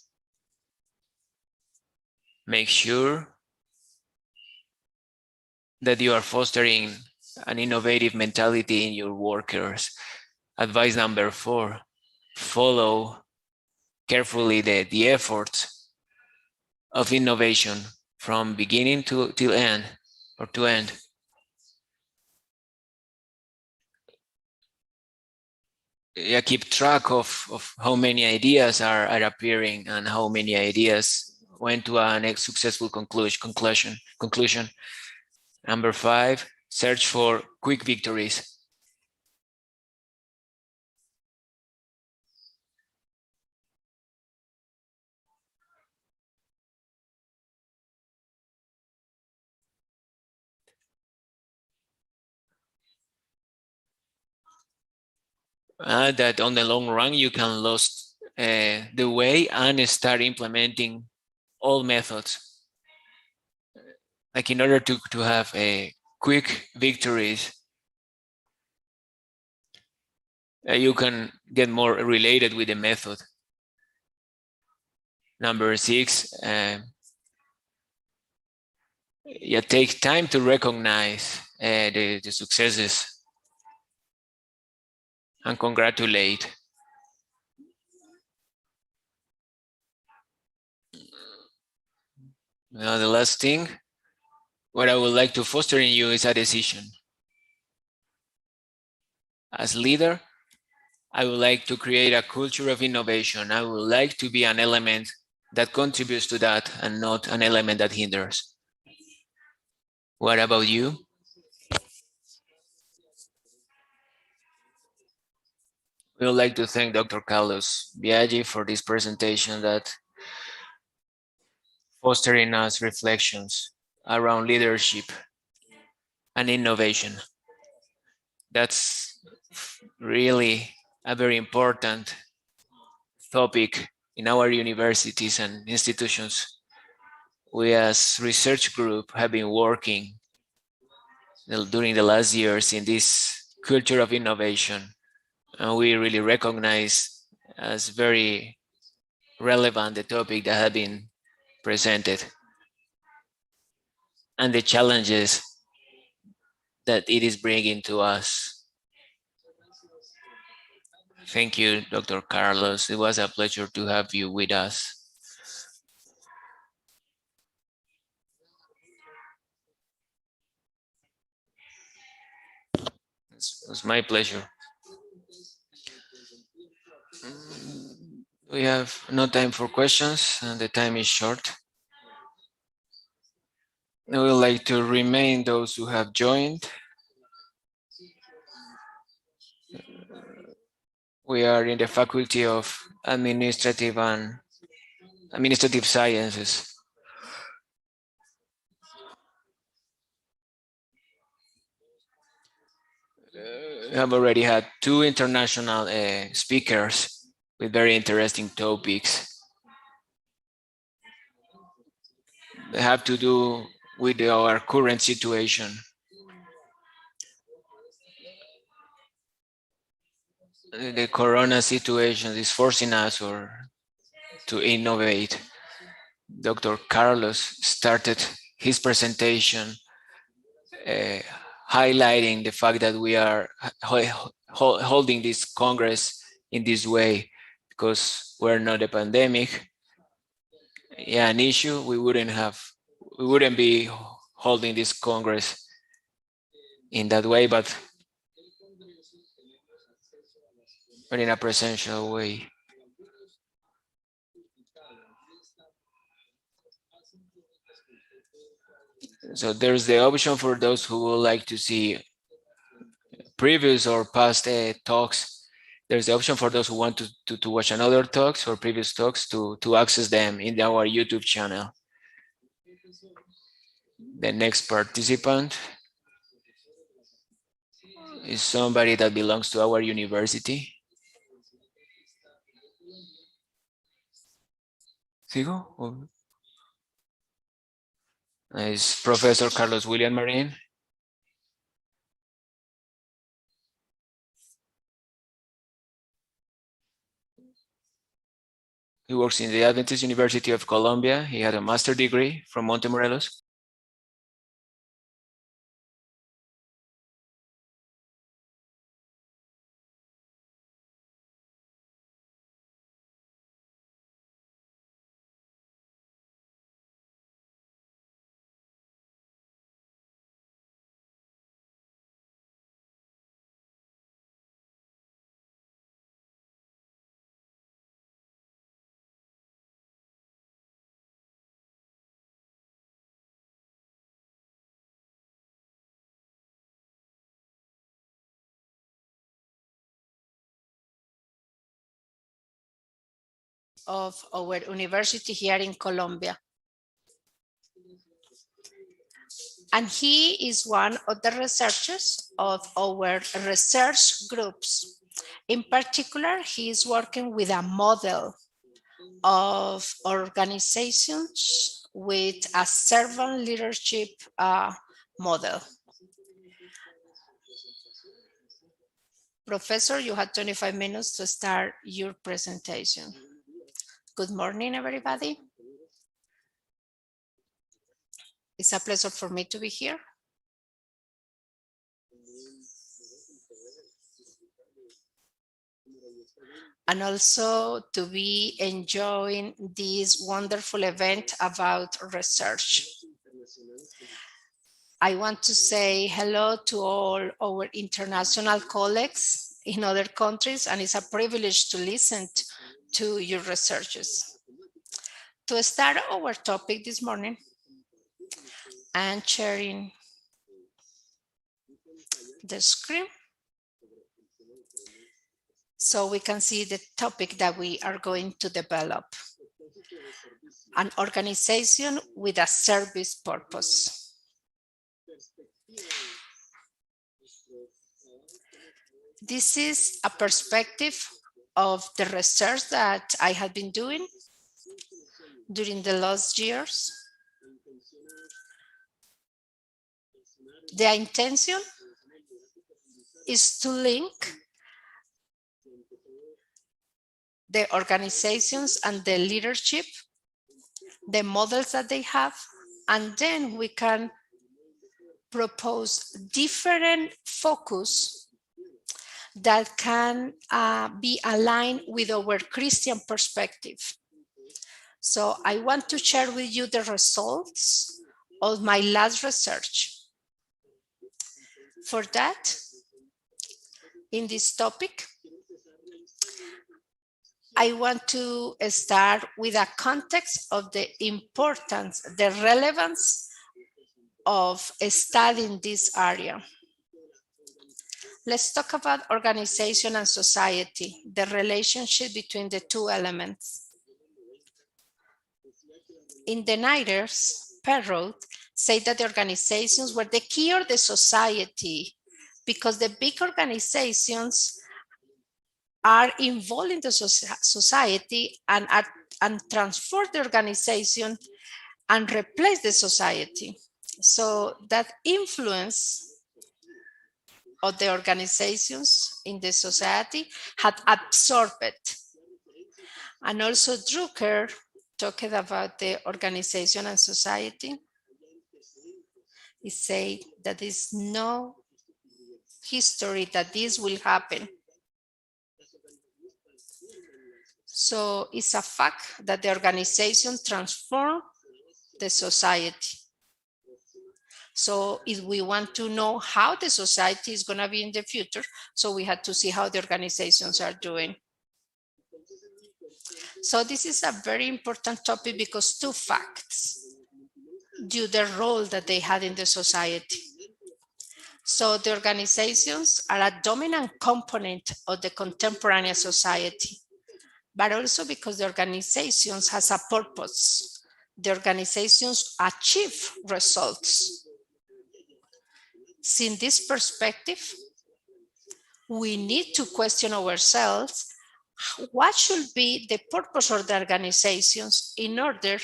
Make sure that you are fostering an innovative mentality in your workers. Advice number 4, follow carefully the efforts of innovation from beginning till end or to end. Yeah, keep track of how many ideas are appearing and how many ideas went to a next successful conclusion. Number 5, search for quick victories. that on the long run you can lose the way and start implementing all methods. Like in order to have a quick victories, you can get more related with the method. Number 6, you take time to recognize the successes and congratulate. Now, the last thing, what I would like to foster in you is a decision. As leader, I would like to create a culture of innovation. I would like to be an element that contributes to that and not an element that hinders. What about you? We would like to thank Dr. Carlos Biaggi for this presentation that fostering us reflections around leadership and innovation. That's really a very important topic in our universities and institutions. We as research group have been working during the last years in this culture of innovation, and we really recognize as very relevant the topic that have been presented and the challenges that it is bringing to us. Thank you, Dr. Carlos. It was a pleasure to have you with us. It was my pleasure. We have no time for questions and the time is short. I would like to remind those who have joined. We are in the Faculty of Administrative Sciences. We have already had 2 international speakers with very interesting topics. They have to do with our current situation. The corona situation is forcing us to innovate. Dr. Carlos started his presentation highlighting the fact that we are holding this Congress in this way because we're not a pandemic. Yeah, an issue, we wouldn't be holding this Congress in that way, but in a presential way. So there's the option for those who would like to see previous or past talks. There's the option for those who want to watch another talks or previous talks to access them in our YouTube channel. The next participant is somebody that belongs to our university. ¿Sigo? Is Professor Carlos William Marin. He works in the Adventist University of Colombia. He had a master's degree from Montemorelos. Of our university here in Colombia. And he is one of the researchers of our research groups. In particular, he is working with a model of organizations with a servant leadership model. Professor, you have 25 minutes to start your presentation. Good morning, everybody. It's a pleasure for me to be here. And also to be enjoying this wonderful event about research. I want to say hello to all our international colleagues in other countries, and it's a privilege to listen to your researches. To start our topic this morning, I'm sharing the screen so we can see the topic that we are going to develop. An organization with a service purpose. This is a perspective of the research that I have been doing during the last years. The intention is to link the organizations and the leadership, the models that they have, and then we can propose different focus that can be aligned with our Christian perspective. So I want to share with you the results of my last research. For that, in this topic, I want to start with a context of the importance, the relevance of studying this area. Let's talk about organization and society, the relationship between the two elements. In the 90s, Perrault said that the organizations were the key of the society because the big organizations are involved in the society and transform the organization and replace the society. So that influence of the organizations in the society had absorbed it. And also Drucker talked about the organization and society. He said that there is no history that this will happen. So it's a fact that the organization transform the society. So if we want to know how the society is going to be in the future, so we have to see how the organizations are doing. So this is a very important topic because two facts due the role that they had in the society. So the organizations are a dominant component of the contemporary society, but also because the organizations has a purpose. The organizations achieve results. In this perspective, we need to question ourselves, what should be the purpose of the organizations in order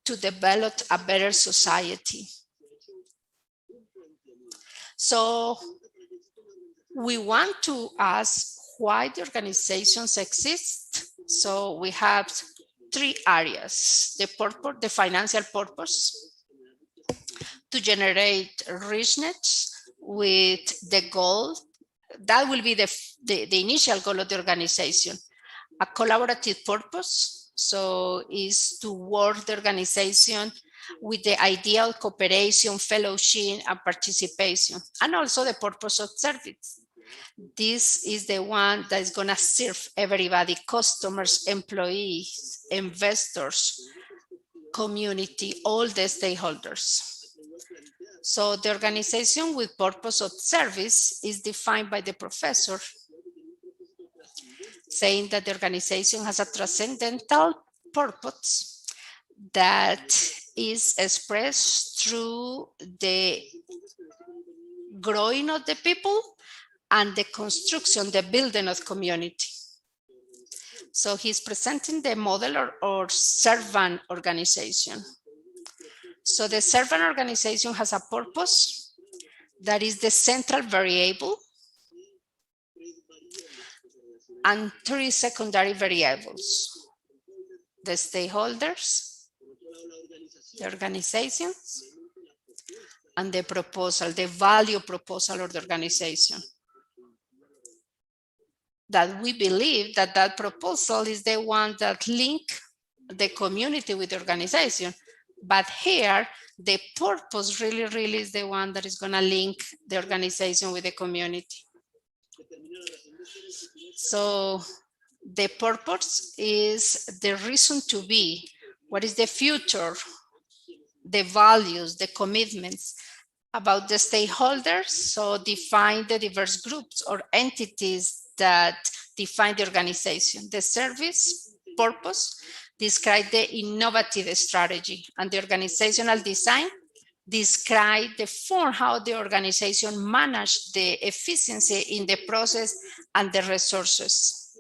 to develop a better society? So we want to ask why the organizations exist. So we have three areas: the purpose, the financial purpose, to generate richness with the goal, that will be the initial goal of the organization. A collaborative purpose, so is to work the organization with the ideal cooperation, fellowship, and participation, and also the purpose of service. This is the one that is going to serve everybody: customers, employees, investors, community, all the stakeholders. So the organization with purpose of service is defined by the professor, saying that the organization has a transcendental purpose that is expressed through the growing of the people and the construction, the building of community. So he's presenting the model or servant organization. So the servant organization has a purpose that is the central variable and 3 secondary variables: the stakeholders, the organizations, and the proposal, the value proposal of the organization. That we believe that that proposal is the one that link the community with the organization. But here, the purpose really is the one that is gonna link the organization with the community. So the purpose is the reason to be. What is the future, the values, the commitments about the stakeholders? So define the diverse groups or entities that define the organization. The service purpose describe the innovative strategy, and the organizational design describe the form how the organization manage the efficiency in the process and the resources.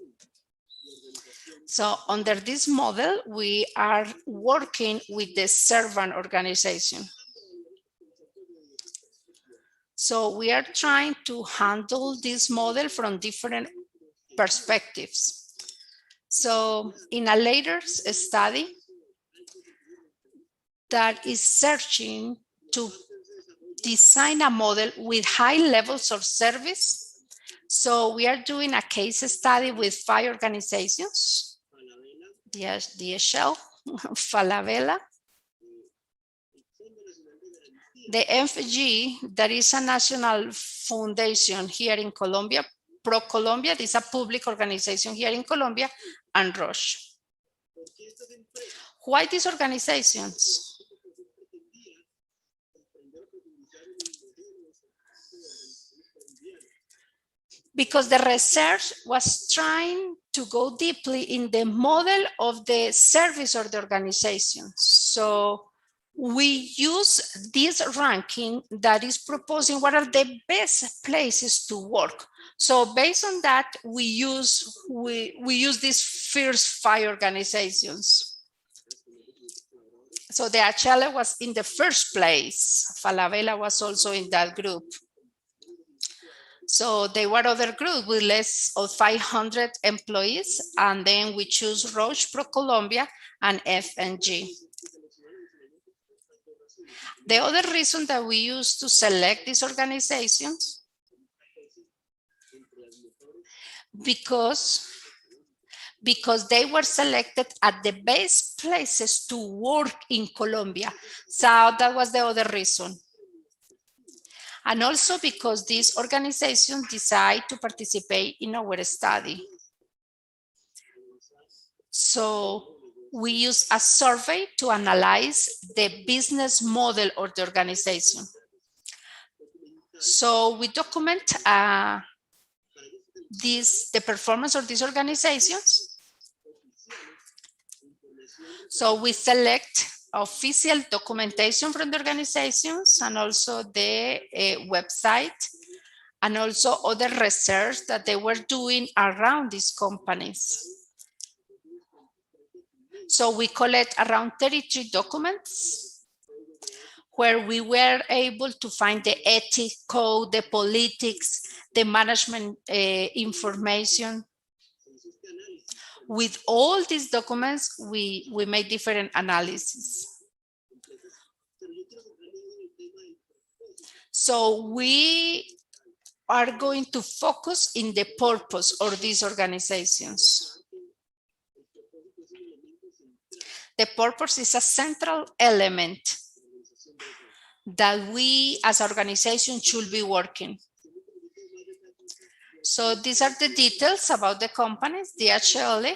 So under this model, we are working with the servant organization. So we are trying to handle this model from different perspectives. So in a later study that is searching to design a model with high levels of service. So we are doing a case study with 5 organizations. Yes, DHL, Falabella, the FG, that is a national foundation here in Colombia, ProColombia, this is a public organization here in Colombia, and Roche. Why these organizations? Because the research was trying to go deeply in the model of the service or the organization. So we use this ranking that is proposing what are the best places to work. So based on that, we use these first 5 organizations. So the DHL was in the first place. Falabella was also in that group. So they were other group with less of 500 employees. And then we choose Roche, ProColombia, and F&G. The other reason that we use to select these organizations, because they were selected at the best places to work in Colombia. So that was the other reason. And also because these organizations decide to participate in our study. So we use a survey to analyze the business model of the organization. So we document the performance of these organizations. So we select official documentation from the organizations and also the website and also other research that they were doing around these companies. So we collect around 33 documents where we were able to find the ethics code, the politics, the management information. With all these documents, we made different analyses. So we are going to focus in the purpose of these organizations. The purpose is a central element that we as an organization should be working. So these are the details about the companies. DHL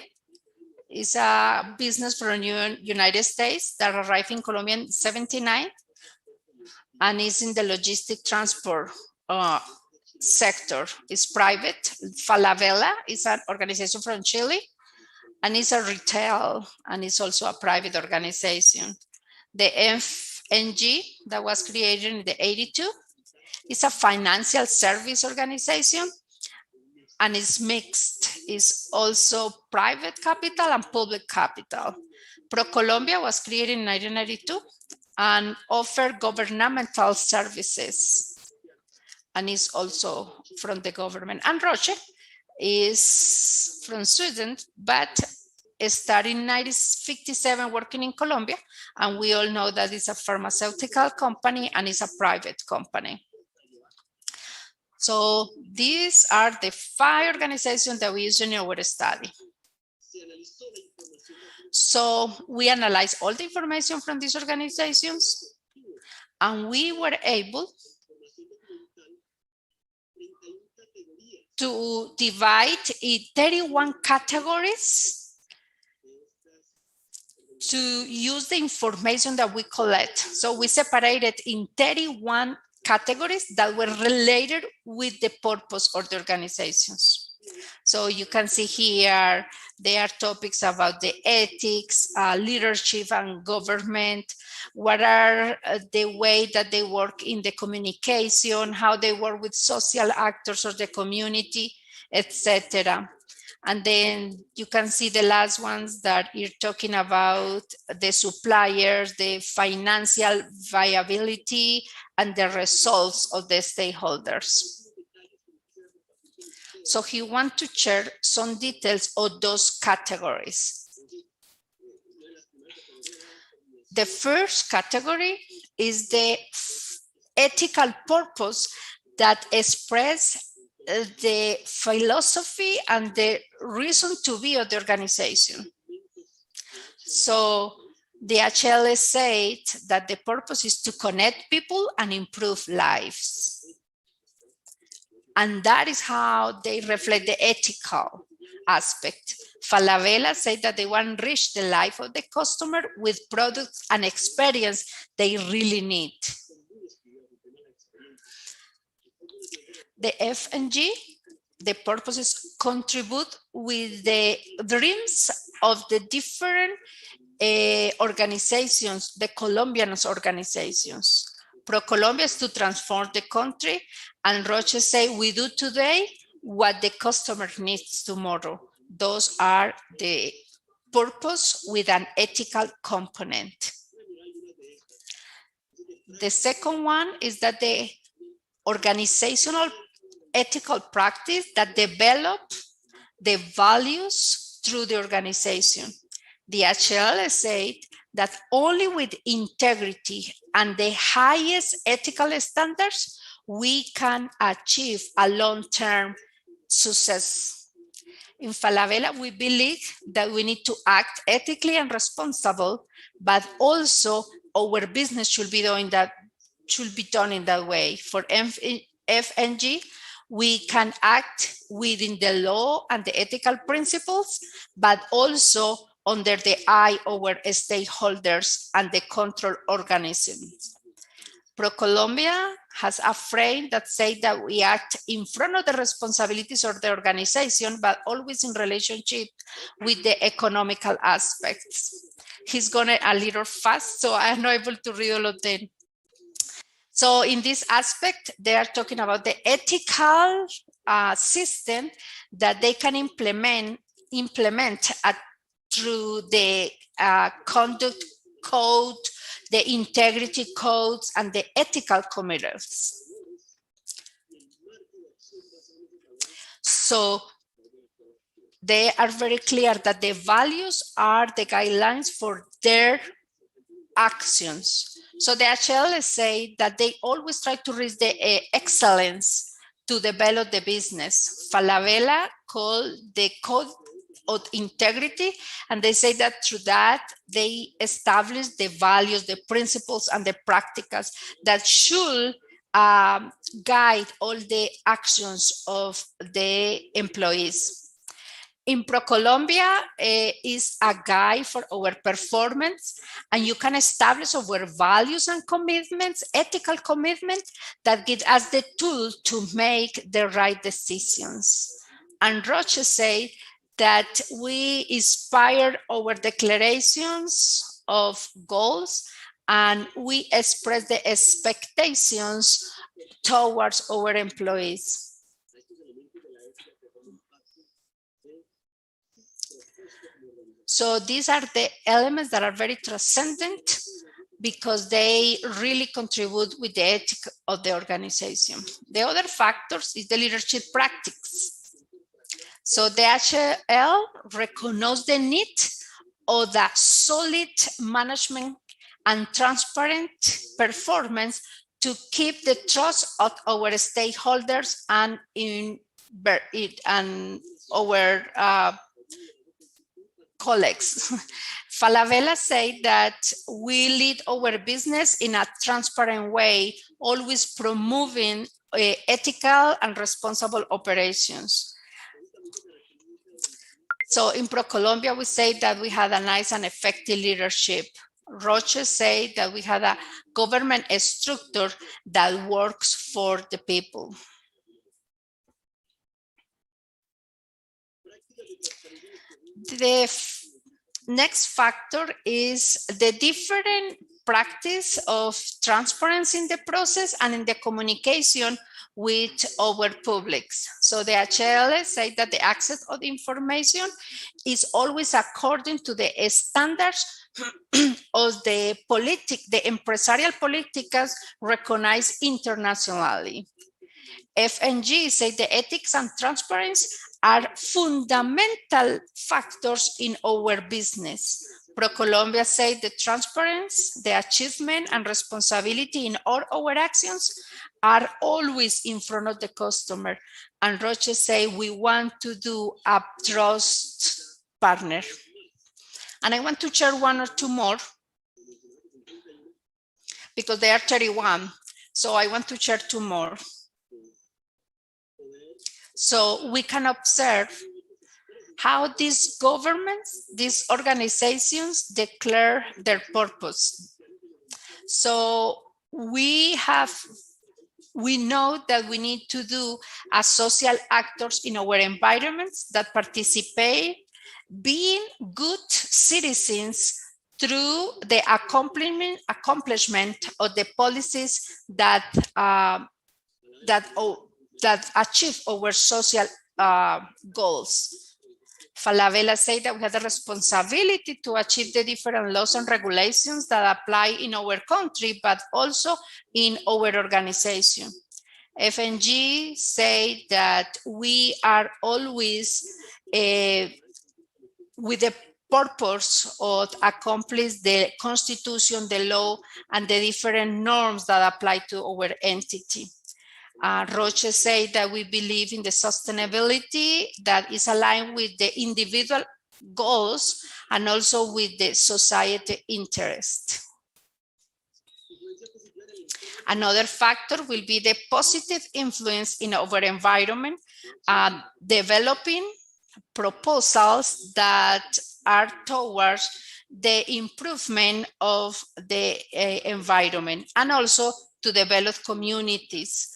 is a business from United States that arrived in Colombia in '79 and is in the logistic transport sector. It's private. Falabella is an organization from Chile and it's a retail and it's also a private organization. The F&G that was created in the '82 It's a financial service organization and it's mixed. It's also private capital and public capital. ProColombia was created in 1992 and offered governmental services and is also from the government. And Roche is from Sweden, but started in 1957 working in Colombia. And we all know that it's a pharmaceutical company and it's a private company. So these are the 5 organizations that we use in our study. So we analyzed all the information from these organizations and we were able to divide in 31 categories to use the information that we collect. So we separated in 31 categories that were related with the purpose of the organizations. So you can see here, there are topics about the ethics, leadership and government, what are the way that they work in the communication, how they work with social actors of the community, etc. And then you can see the last ones that you're talking about the suppliers, the financial viability, and the results of the stakeholders. So he wants to share some details of those categories. The first category is the ethical purpose that express the philosophy and the reason to be of the organization. So the HL said that the purpose is to connect people and improve lives. And that is how they reflect the ethical aspect. Falabella said that they want to enrich the life of the customer with products and experience they really need. The F and G, the purpose is contribute with the dreams of the different organizations, the Colombian organizations. ProColombia is to transform the country, and Roche say we do today what the customer needs tomorrow. Those are the purpose with an ethical component. The second one is that the organizational ethical practice that develop the values through the organization. The HL said that only with integrity and the highest ethical standards, we can achieve a long-term success. In Falabella, we believe that we need to act ethically and responsible, but also our business should be done in that way. For FNG, we can act within the law and the ethical principles, but also under the eye of our stakeholders and the control organisms. ProColombia has a frame that says that we act in front of the responsibilities of the organization, but always in relationship with the economical aspects. He's going a little fast, so I'm not able to read all of them. So in this aspect, they are talking about the ethical system that they can implement through the conduct code, the integrity codes, and the ethical committees. So they are very clear that the values are the guidelines for their actions. So the HL say that they always try to reach the excellence to develop the business. Falabella called the code of integrity, and they say that through that they establish the values, the principles, and the practices that should guide all the actions of the employees. In ProColombia is a guide for our performance, and you can establish our values and commitments, ethical commitment that give us the tool to make the right decisions. And Roche say that we inspire our declarations of goals and we express the expectations towards our employees. So these are the elements that are very transcendent because they really contribute with the ethic of the organization. The other factors is the leadership practice. So the HL recognizes the need of the solid management and transparent performance to keep the trust of our stakeholders and our colleagues. Falabella said that we lead our business in a transparent way, always promoting ethical and responsible operations. So in ProColombia, we say that we had a nice and effective leadership. Roche said that we had a government structure that works for the people. The next factor is the different practice of transparency in the process and in the communication with our publics. So the HL say that the access of the information is always according to the standards of the empresarial politicas recognized internationally. FNG say the ethics and transparency are fundamental factors in our business. ProColombia say the transparency, the achievement and responsibility in all our actions are always in front of the customer. And Roche say we want to do a trust partner. And I want to share one or two more because they are 31. So I want to share two more. So we can observe how these governments, these organizations declare their purpose. So we know that we need to do as social actors in our environments that participate, being good citizens through the accomplishment of the policies that achieve our social goals. Falabella said that we have the responsibility to achieve the different laws and regulations that apply in our country, but also in our organization. FNG say that we are always with the purpose of accomplish the constitution, the law, and the different norms that apply to our entity. Roche said that we believe in the sustainability that is aligned with the individual goals and also with the society interest. Another factor will be the positive influence in our environment, developing proposals that are towards the improvement of the environment and also to develop communities.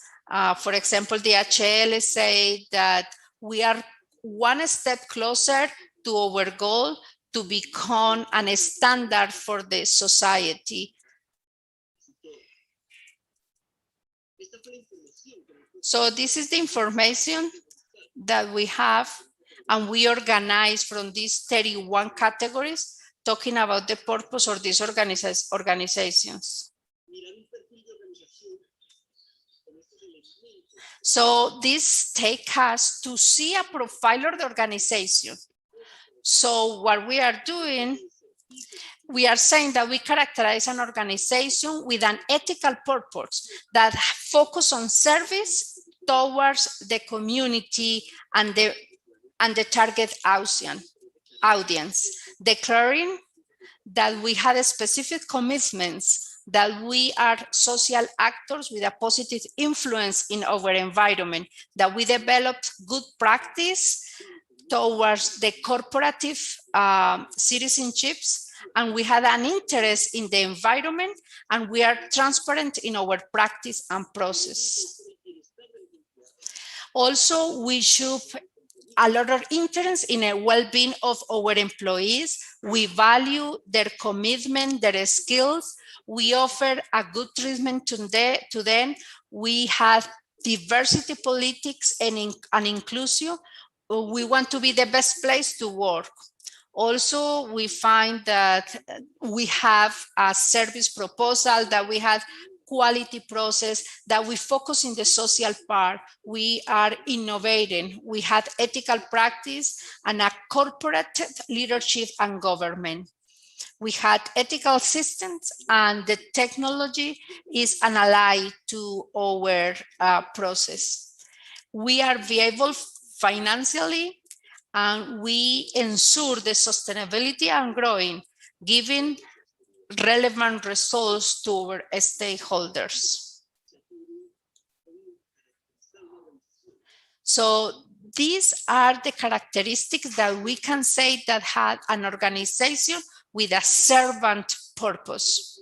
For example, the HL say that we are one step closer to our goal to become a standard for the society. So this is the information that we have, and we organize from these 31 categories, talking about the purpose of these organizations. So this takes us to see a profile of the organization. So what we are doing, we are saying that we characterize an organization with an ethical purpose that focus on service towards the community and the target audience, declaring that we had a specific commitments that we are social actors with a positive influence in our environment, that we developed good practice towards the corporative citizenships, and we had an interest in the environment, and we are transparent in our practice and process. Also, we show a lot of interest in the well-being of our employees. We value their commitment, their skills. We offer a good treatment to them. We have diversity politics and inclusion. We want to be the best place to work. Also, we find that we have a service proposal, that we have quality process, that we focus in the social part. We are innovating. We have ethical practice and a corporate leadership and government. We had ethical systems, and the technology is an ally to our process. We are viable financially, and we ensure the sustainability and growing, giving relevant results to our stakeholders. So these are the characteristics that we can say that had an organization with a servant purpose.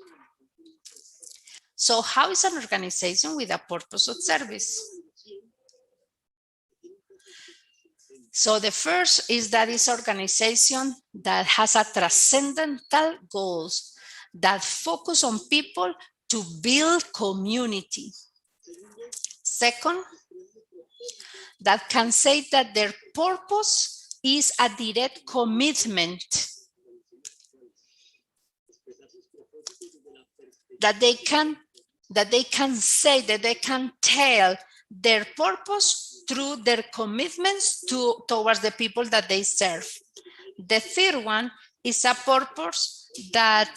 So how is an organization with a purpose of service? So the first is that it's an organization that has a transcendental goals that focus on people to build community. Second, that can say that their purpose is a direct commitment, that they can say, that they can tell their purpose through their commitments towards the people that they serve. The third one is a purpose that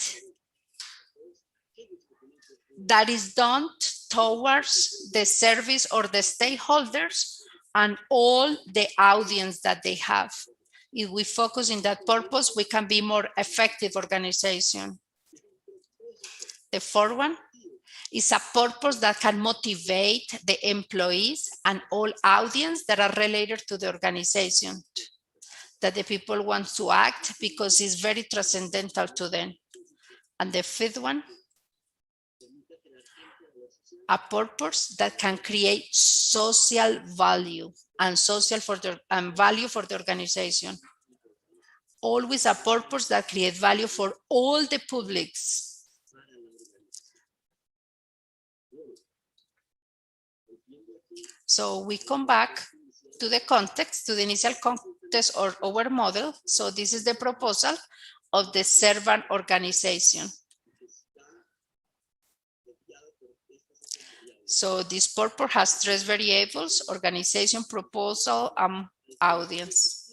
is done towards the service or the stakeholders and all the audience that they have. If we focus in that purpose, we can be more effective organization. The fourth one is a purpose that can motivate the employees and all audience that are related to the organization, that the people want to act because it's very transcendental to them. And the fifth one, a purpose that can create social value and value for the organization. Always a purpose that creates value for all the publics. So we come back to the context, to the initial context or our model. So this is the proposal of the servant organization. So this purpose has 3 variables: organization, proposal, and audience.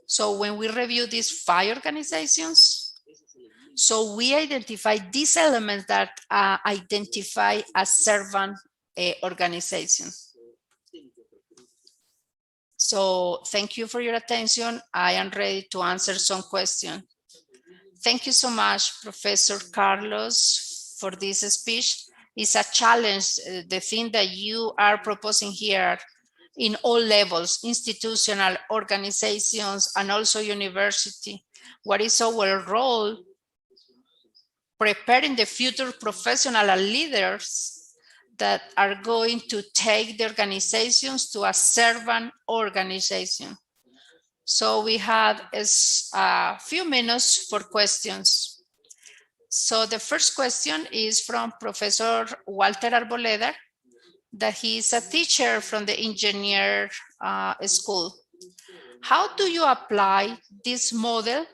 So when we review these 5 organizations, so we identify these elements that identify a servant organization. So thank you for your attention. I am ready to answer some questions. Thank you so much, Professor Carlos, for this speech. It's a challenge, the thing that you are proposing here in all levels, institutional, organizations, and also university. What is our role preparing the future professional and leaders that are going to take the organizations to a servant organization? So we have a few minutes for questions. So the first question is from Professor Walter Arboleda, that he is a teacher from the engineer school. How do you apply this model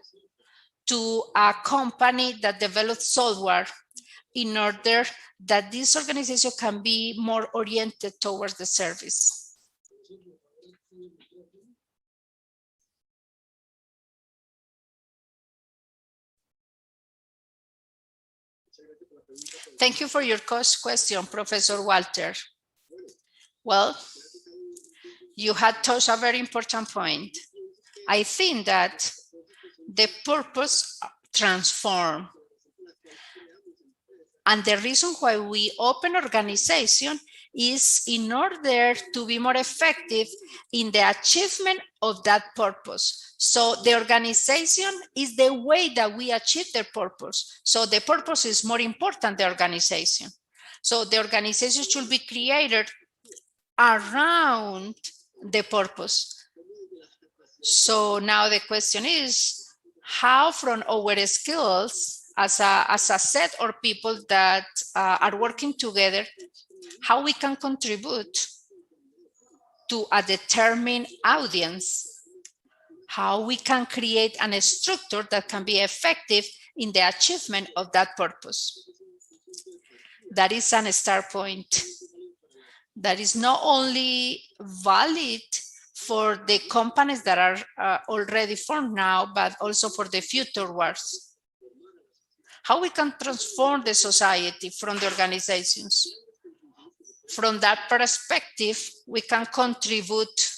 to a company that develops software in order that this organization can be more oriented towards the service? Thank you for your question, Professor Walter. Well, you had touched a very important point. I think that the purpose transforms. And the reason why we open organization is in order to be more effective in the achievement of that purpose. So the organization is the way that we achieve the purpose. So the purpose is more important than the organization. So the organization should be created around the purpose. So now the question is, how from our skills as a set or people that are working together, how we can contribute to a determined audience, how we can create a structure that can be effective in the achievement of that purpose. That is a start point. That is not only valid for the companies that are already formed now, but also for the future ones. How we can transform the society from the organizations. From that perspective, we can contribute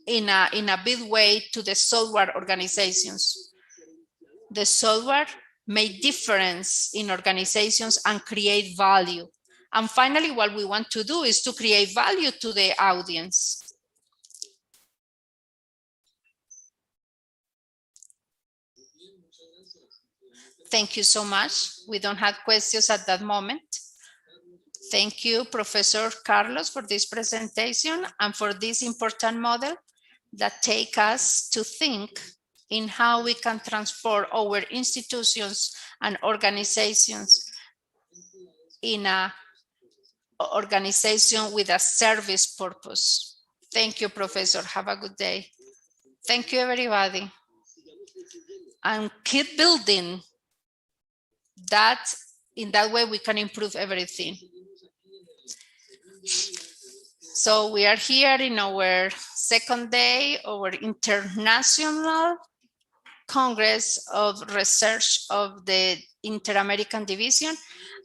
in a big way to the software organizations. The software make difference in organizations and create value. And finally, what we want to do is to create value to the audience. Thank you so much. We don't have questions at that moment. Thank you, Professor Carlos, for this presentation and for this important model that take us to think in how we can transform our institutions and organizations in a organization with a service purpose. Thank you, Professor. Have a good day. Thank you, everybody. And keep building that. In that way, we can improve everything. So we are here in our second day, our International Congress of Research of the Inter-American Division,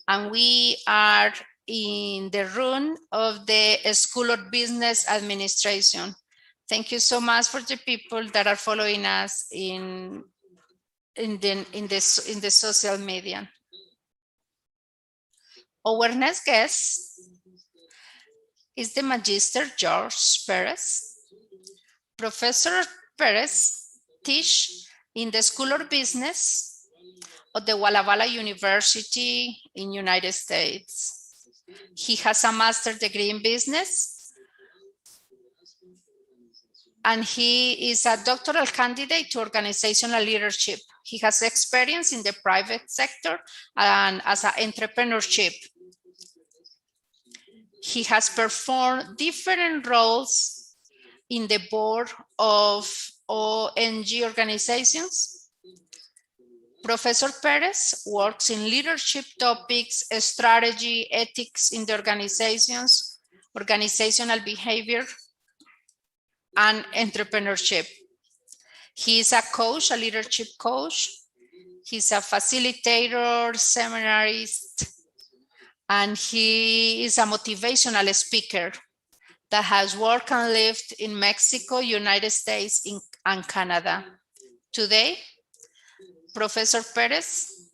and we are in the room of the School of Business Administration. Thank you so much for the people that are following us in the social media. Our next guest is the Magister George Perez. Professor Perez teaches in the School of Business of the Walla Walla University in United States. He has a master's degree in business, and he is a doctoral candidate to organizational leadership. He has experience in the private sector and as an entrepreneurship. He has performed different roles in the board of ONG organizations. Professor Perez works in leadership topics, strategy, ethics in the organizations, organizational behavior, and entrepreneurship. He is a coach, a leadership coach. He's a facilitator, seminarist, and he is a motivational speaker that has worked and lived in Mexico, United States, and Canada. Today, Professor Perez,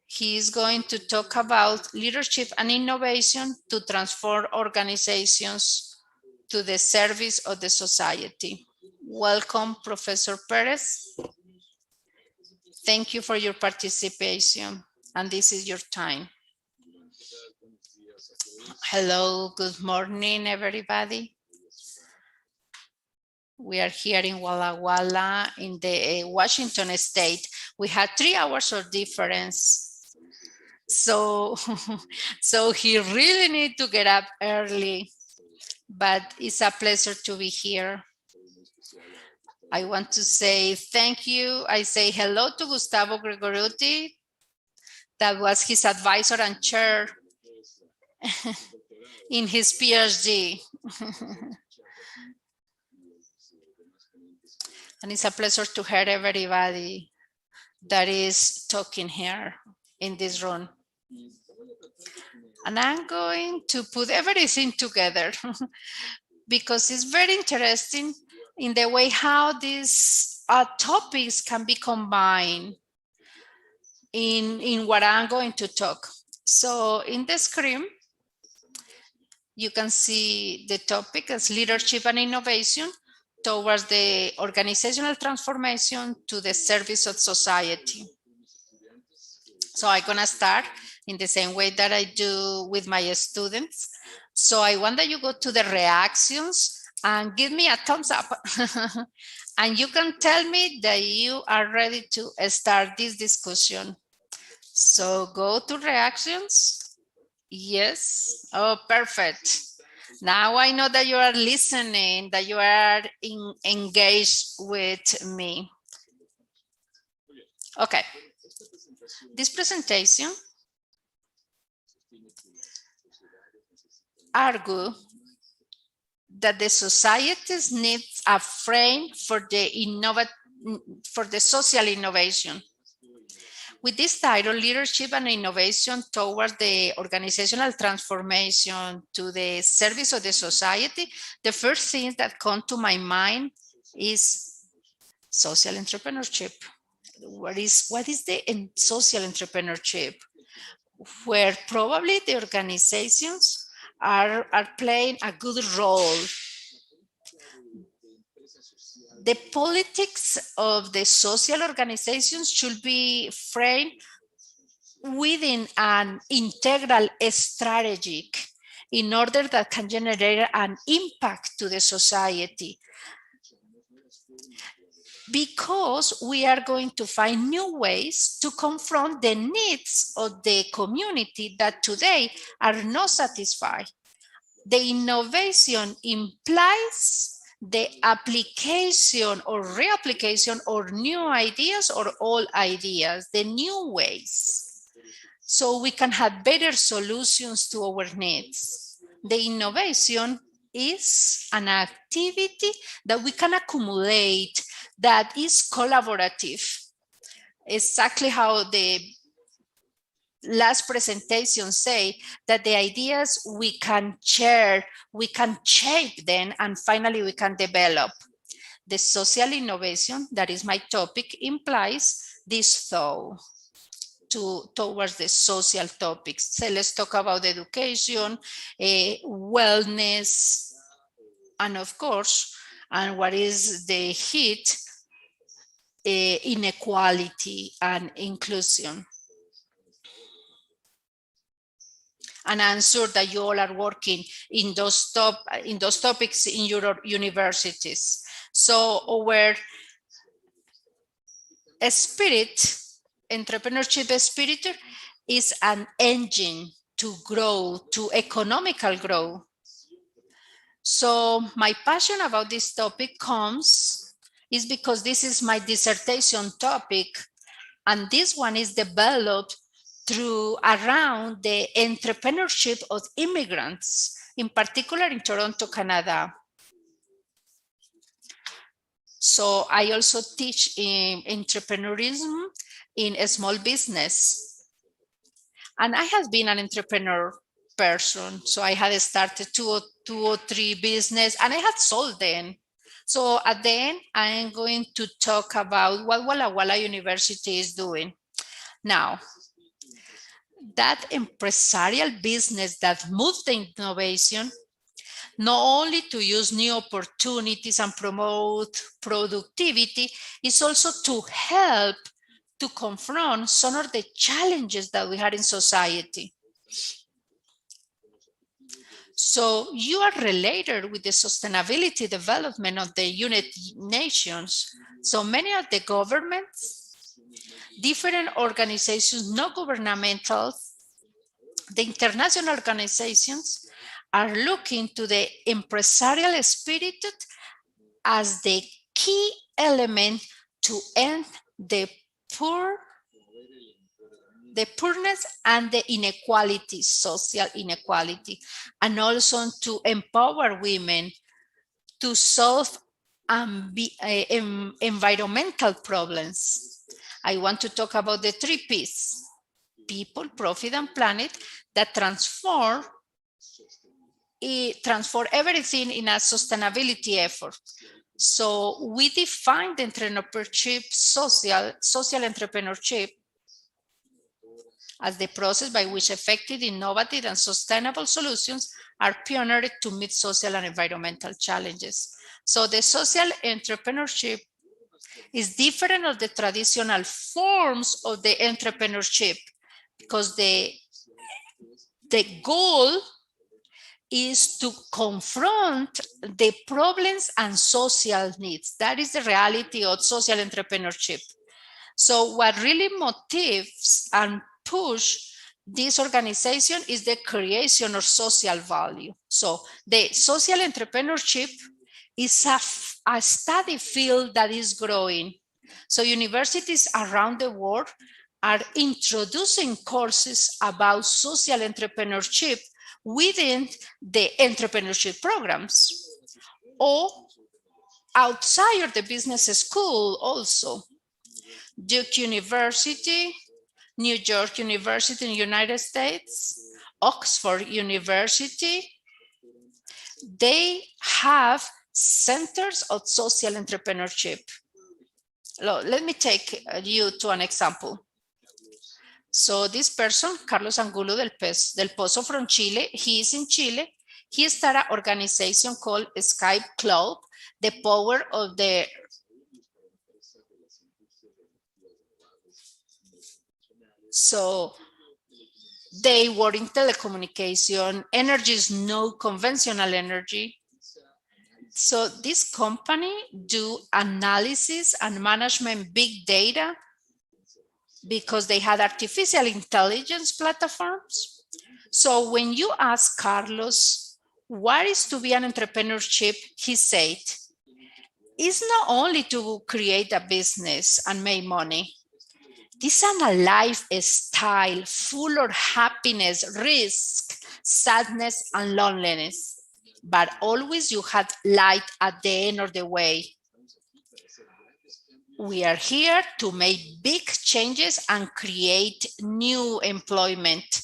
he is going to talk about leadership and innovation to transform organizations to the service of the society. Welcome, Professor Perez. Thank you for your participation, and this is your time. Hello, good morning, everybody. We are here in Walla Walla in the Washington state. We had 3 hours of difference. So he really needs to get up early, but it's a pleasure to be here. I want to say thank you. I say hello to Gustavo Gregoriuti. That was his advisor and chair in his PhD. And it's a pleasure to hear everybody that is talking here in this room. And I'm going to put everything together because it's very interesting in the way how these topics can be combined in what I'm going to talk. So in the screen, you can see the topic as leadership and innovation towards the organizational transformation to the service of society. So I'm gonna start in the same way that I do with my students. So I want that you go to the reactions and give me a thumbs up. And you can tell me that you are ready to start this discussion. So go to reactions. Yes. Oh, perfect. Now I know that you are listening, that you are engaged with me. Okay. This presentation argue that the societies needs a frame for the social innovation. With this title, Leadership and Innovation Towards the Organizational Transformation to the Service of the Society, the first thing that comes to my mind is social entrepreneurship. What is the social entrepreneurship? Where probably the organizations are playing a good role. The politics of the social organizations should be framed within an integral strategy in order that can generate an impact to the society. Because we are going to find new ways to confront the needs of the community that today are not satisfied. The innovation implies the application or reapplication or new ideas or old ideas, the new ways, so we can have better solutions to our needs. The innovation is an activity that we can accumulate that is collaborative. Exactly how the last presentation say that the ideas we can share, we can shape them, and finally we can develop. The social innovation, that is my topic, implies this thought towards the social topics. So let's talk about education, wellness, and of course, and what is the heat, inequality and inclusion. And I'm sure that you all are working in those topics in your universities. So our spirit, entrepreneurship spirit, is an engine to grow, to economical growth. So my passion about this topic is because this is my dissertation topic, and this one is developed around the entrepreneurship of immigrants, in particular in Toronto, Canada. So I also teach in entrepreneurism in a small business. And I have been an entrepreneur person. So I had started two or three business and I had sold them. So at the end, I am going to talk about what Walla Walla University is doing. Now, that empresarial business that moves the innovation, not only to use new opportunities and promote productivity, is also to help to confront some of the challenges that we had in society. So you are related with the sustainability development of the United Nations. So many of the governments, different organizations, not governmental, the international organizations are looking to the empresarial spirit as the key element to end the poorness and the inequality, social inequality, and also to empower women to solve environmental problems. I want to talk about the 3 Ps: people, profit, and planet, that transform everything in a sustainability effort. So we define the entrepreneurship, social entrepreneurship, as the process by which effective, innovative, and sustainable solutions are pioneered to meet social and environmental challenges. So the social entrepreneurship is different of the traditional forms of the entrepreneurship, because the goal is to confront the problems and social needs. That is the reality of social entrepreneurship. So what really motivates and push this organization is the creation of social value. So the social entrepreneurship is a study field that is growing. So universities around the world are introducing courses about social entrepreneurship within the entrepreneurship programs or outside of the business school also. Duke University, New York University in the United States, Oxford University, they have centers of social entrepreneurship. Let me take you to an example. So this person, Carlos Angulo del Pozo from Chile, he is in Chile. He started an organization called Skype Club, the power of the So they work in telecommunication. Energy is no conventional energy. So this company do analysis and management big data because they had artificial intelligence platforms. So when you ask Carlos, what is to be an entrepreneurship, he said, it's not only to create a business and make money. This is a lifestyle full of happiness, risk, sadness, and loneliness. But always you had light at the end of the way. We are here to make big changes and create new employment.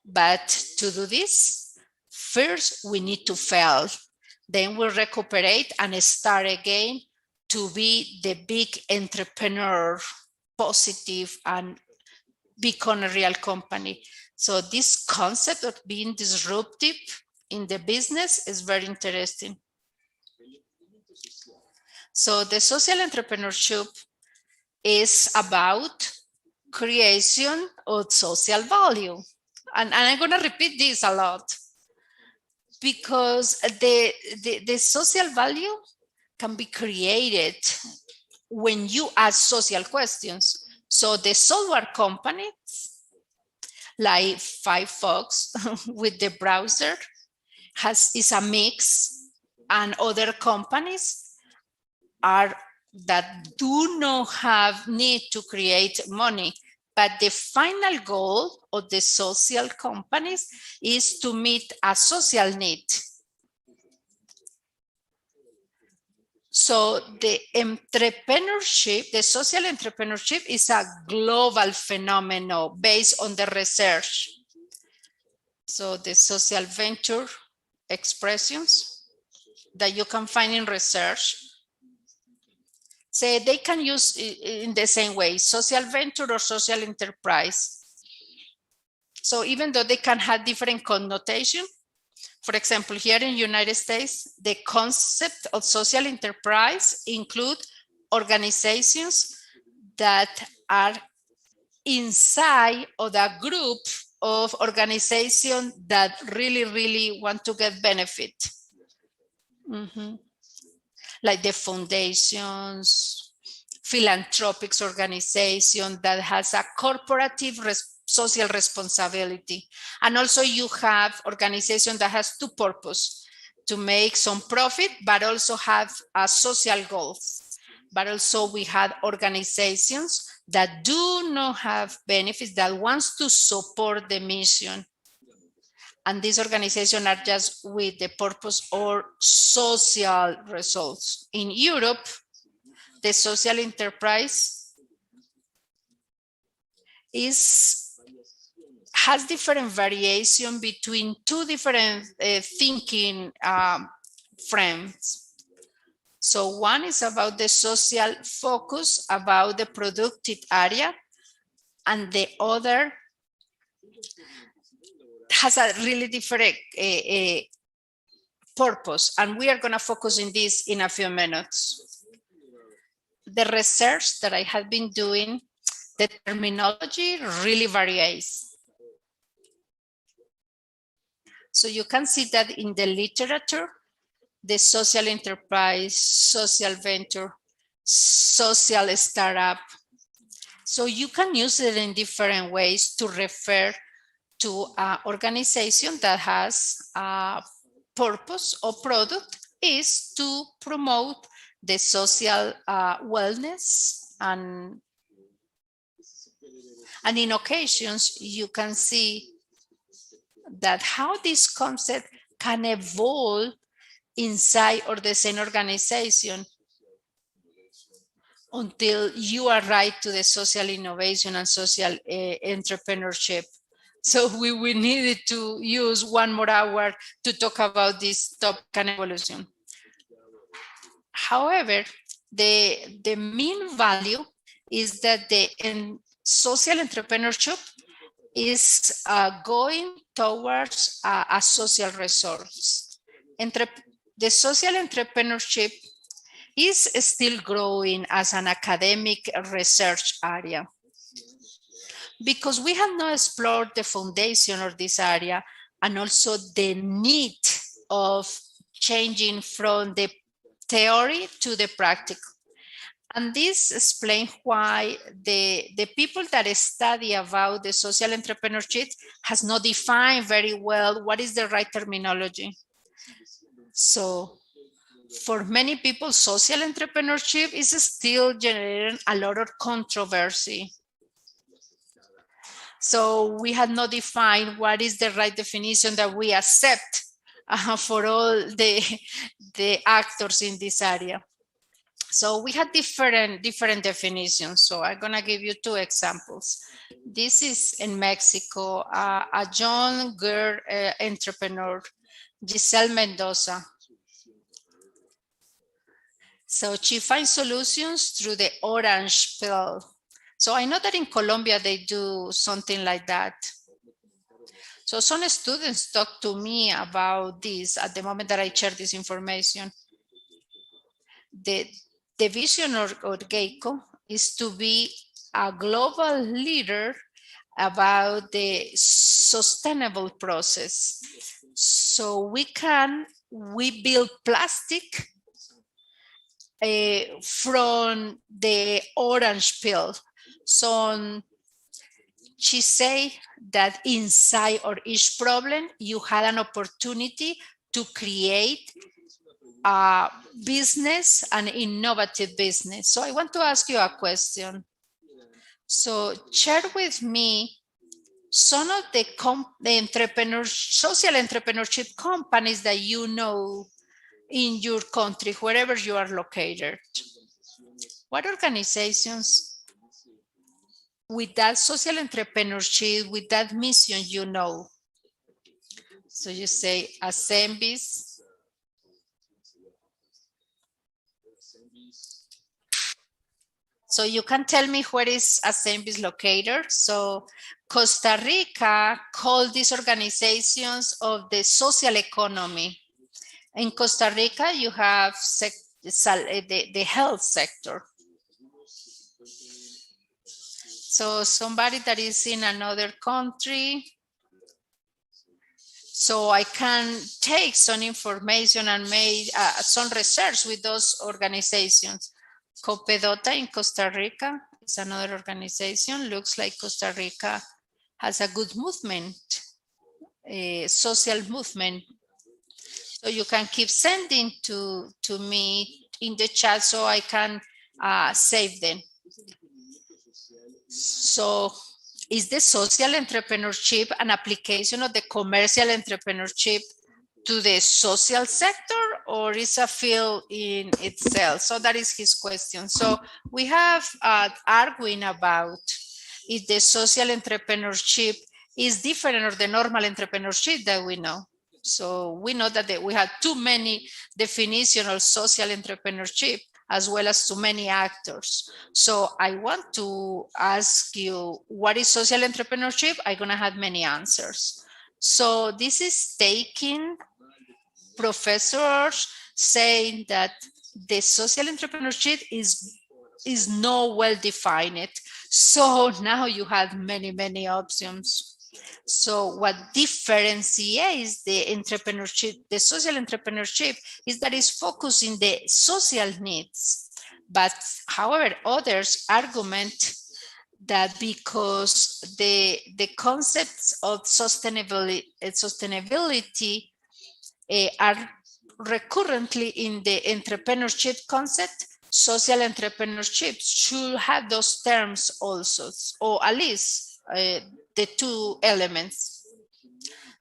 But to do this, first we need to fail. Then we'll recuperate and start again to be the big entrepreneur, positive, and become a real company. So this concept of being disruptive in the business is very interesting. So the social entrepreneurship is about creation of social value. And I'm going to repeat this a lot because the social value can be created when you ask social questions. So the software companies like Firefox with the browser is a mix, and other companies are that do not have need to create money. But the final goal of the social companies is to meet a social need. So the entrepreneurship, the social entrepreneurship is a global phenomenon based on the research. So the social venture expressions that you can find in research, say they can use in the same way, social venture or social enterprise. So even though they can have different connotation, for example, here in the United States, the concept of social enterprise include organizations that are inside of a group of organizations that really want to get benefit. Like the foundations, philanthropic organization that has a corporative social responsibility. And also you have organization that has two purposes, to make some profit, but also have a social goals. But also we had organizations that do not have benefits, that wants to support the mission. And these organizations are just with the purpose or social results. In Europe, the social enterprise has different variation between two different thinking frames. So one is about the social focus, about the productive area, and the other has a really different purpose. And we are going to focus on this in a few minutes. The research that I have been doing, the terminology really varies. So you can see that in the literature, the social enterprise, social venture, social startup. So you can use it in different ways to refer to an organization that has a purpose or product is to promote the social wellness, and in occasions you can see that how this concept can evolve inside or the same organization until you arrive to the social innovation and social entrepreneurship. So we needed to use 1 more hour to talk about this topic and evolution. However, the main value is that the social entrepreneurship is going towards a social resource. The social entrepreneurship is still growing as an academic research area because we have not explored the foundation of this area and also the need of changing from the theory to the practical. And this explains why the people that study about the social entrepreneurship has not defined very well what is the right terminology. So for many people, social entrepreneurship is still generating a lot of controversy. So we have not defined what is the right definition that we accept for all the actors in this area. So we have different definitions. So I'm gonna give you 2 examples. This is in Mexico, a young girl entrepreneur, Giselle Mendoza. So she finds solutions through the orange pill. So I know that in Colombia they do something like that. So some students talk to me about this at the moment that I share this information. The vision of GEICO is to be a global leader about the sustainable process. So we build plastic from the orange pill. So she say that inside of each problem, you had an opportunity to create a business, an innovative business. So I want to ask you a question. So share with me some of the social entrepreneurship companies that you know in your country, wherever you are located. What organizations with that social entrepreneurship, with that mission, you know? So you say Asembis. So you can tell me where is Asembis located. So Costa Rica called these organizations of the social economy. In Costa Rica, you have the health sector. So somebody that is in another country, so I can take some information and make some research with those organizations. Copedota in Costa Rica is another organization. Looks like Costa Rica has a good movement, a social movement. So you can keep sending to me in the chat so I can save them. So is the social entrepreneurship an application of the commercial entrepreneurship to the social sector, or is a field in itself? So that is his question. So we have arguing about if the social entrepreneurship is different or the normal entrepreneurship that we know. So we know that we have too many definitions of social entrepreneurship as well as too many actors. So I want to ask you, what is social entrepreneurship? I'm gonna have many answers. So this is taking professors saying that the social entrepreneurship is not well defined. So now you have many options. So what differentiates the entrepreneurship, the social entrepreneurship, is that it's focused in the social needs. But however, others argument that because the concepts of sustainability are recurrently in the entrepreneurship concept, social entrepreneurship should have those terms also, or at least the two elements.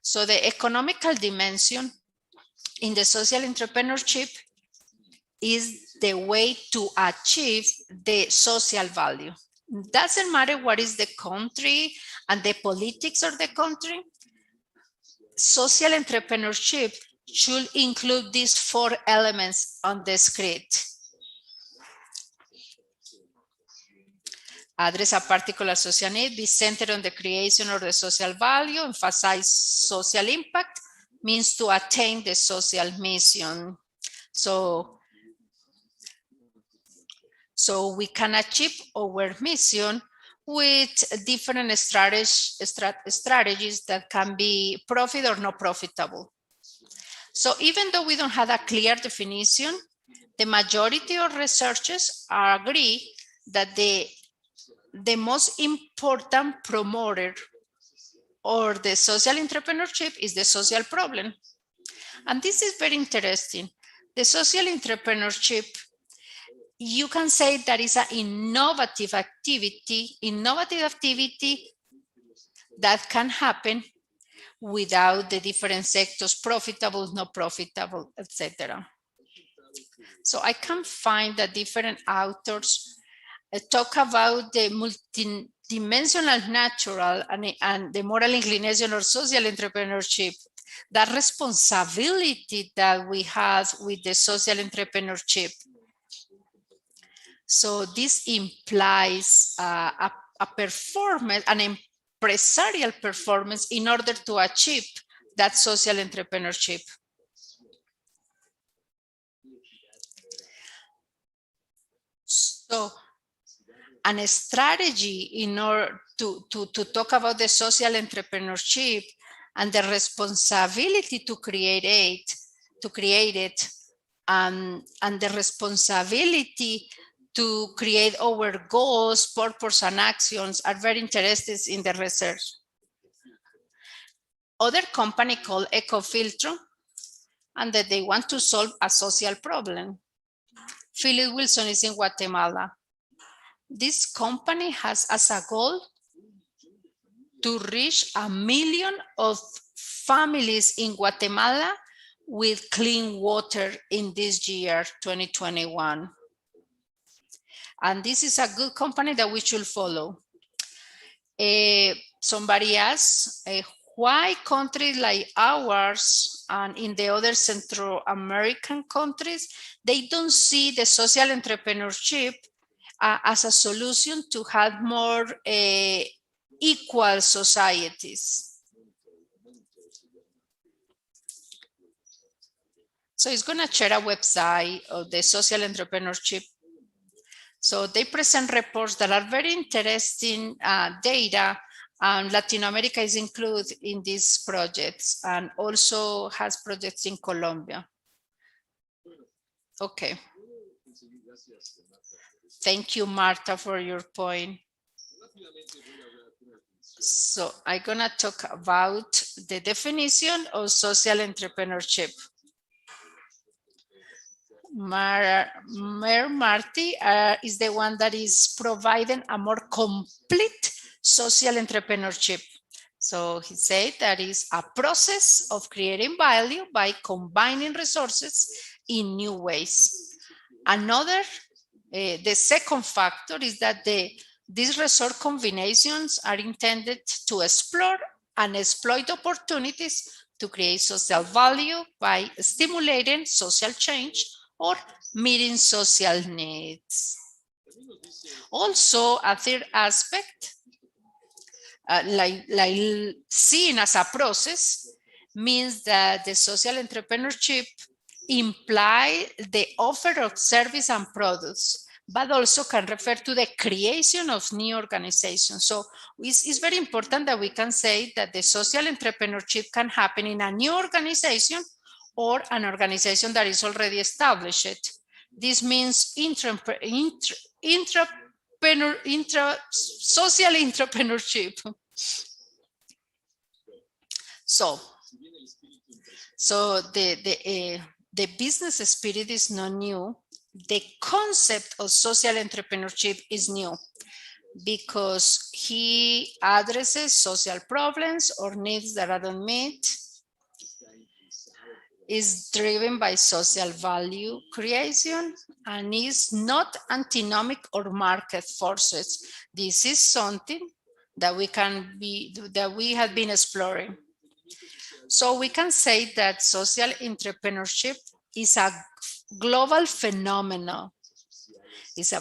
So the economical dimension in the social entrepreneurship is the way to achieve the social value. Doesn't matter what is the country and the politics of the country. Social entrepreneurship should include these 4 elements on the script. Address a particular social need, be centered on the creation of the social value, emphasize social impact, means to attain the social mission. So we can achieve our mission with different strategies that can be profit or not profitable. So even though we don't have a clear definition, the majority of researchers agree that the most important promoter or the social entrepreneurship is the social problem. And this is very interesting. The social entrepreneurship, you can say that is an innovative activity that can happen without the different sectors, profitable, not profitable, etc. So I can find that different authors talk about the multidimensional natural and the moral inclination or social entrepreneurship, that responsibility that we have with the social entrepreneurship. So this implies a performance, an empresarial performance in order to achieve that social entrepreneurship. So, and a strategy in order to talk about the social entrepreneurship and the responsibility to create it, and the responsibility to create our goals, purpose, and actions are very interested in the research. Other company called Ecofiltro, and that they want to solve a social problem. Philip Wilson is in Guatemala. This company has as a goal to reach 1 million of families in Guatemala with clean water in this year, 2021. And this is a good company that we should follow. Somebody asked, why countries like ours and in the other Central American countries, they don't see the social entrepreneurship as a solution to have more equal societies. So it's going to share a website of the social entrepreneurship. So they present reports that are very interesting data, and Latin America is included in these projects and also has projects in Colombia. Okay. Thank you, Marta, for your point. So I'm gonna talk about the definition of social entrepreneurship. Mayor Marty is the one that is providing a more complete social entrepreneurship. So he said that is a process of creating value by combining resources in new ways. Another, the second factor is that these resource combinations are intended to explore and exploit opportunities to create social value by stimulating social change or meeting social needs. Also, a third aspect, like seen as a process, means that the social entrepreneurship imply the offer of service and products but also can refer to the creation of new organizations. So it's very important that we can say that the social entrepreneurship can happen in a new organization or an organization that is already established. This means social entrepreneurship. So the business spirit is not new. The concept of social entrepreneurship is new because he addresses social problems or needs that are not met, is driven by social value creation, and is not antinomic or market forces. This is something that we have been exploring. So we can say that social entrepreneurship is a global phenomenon. It's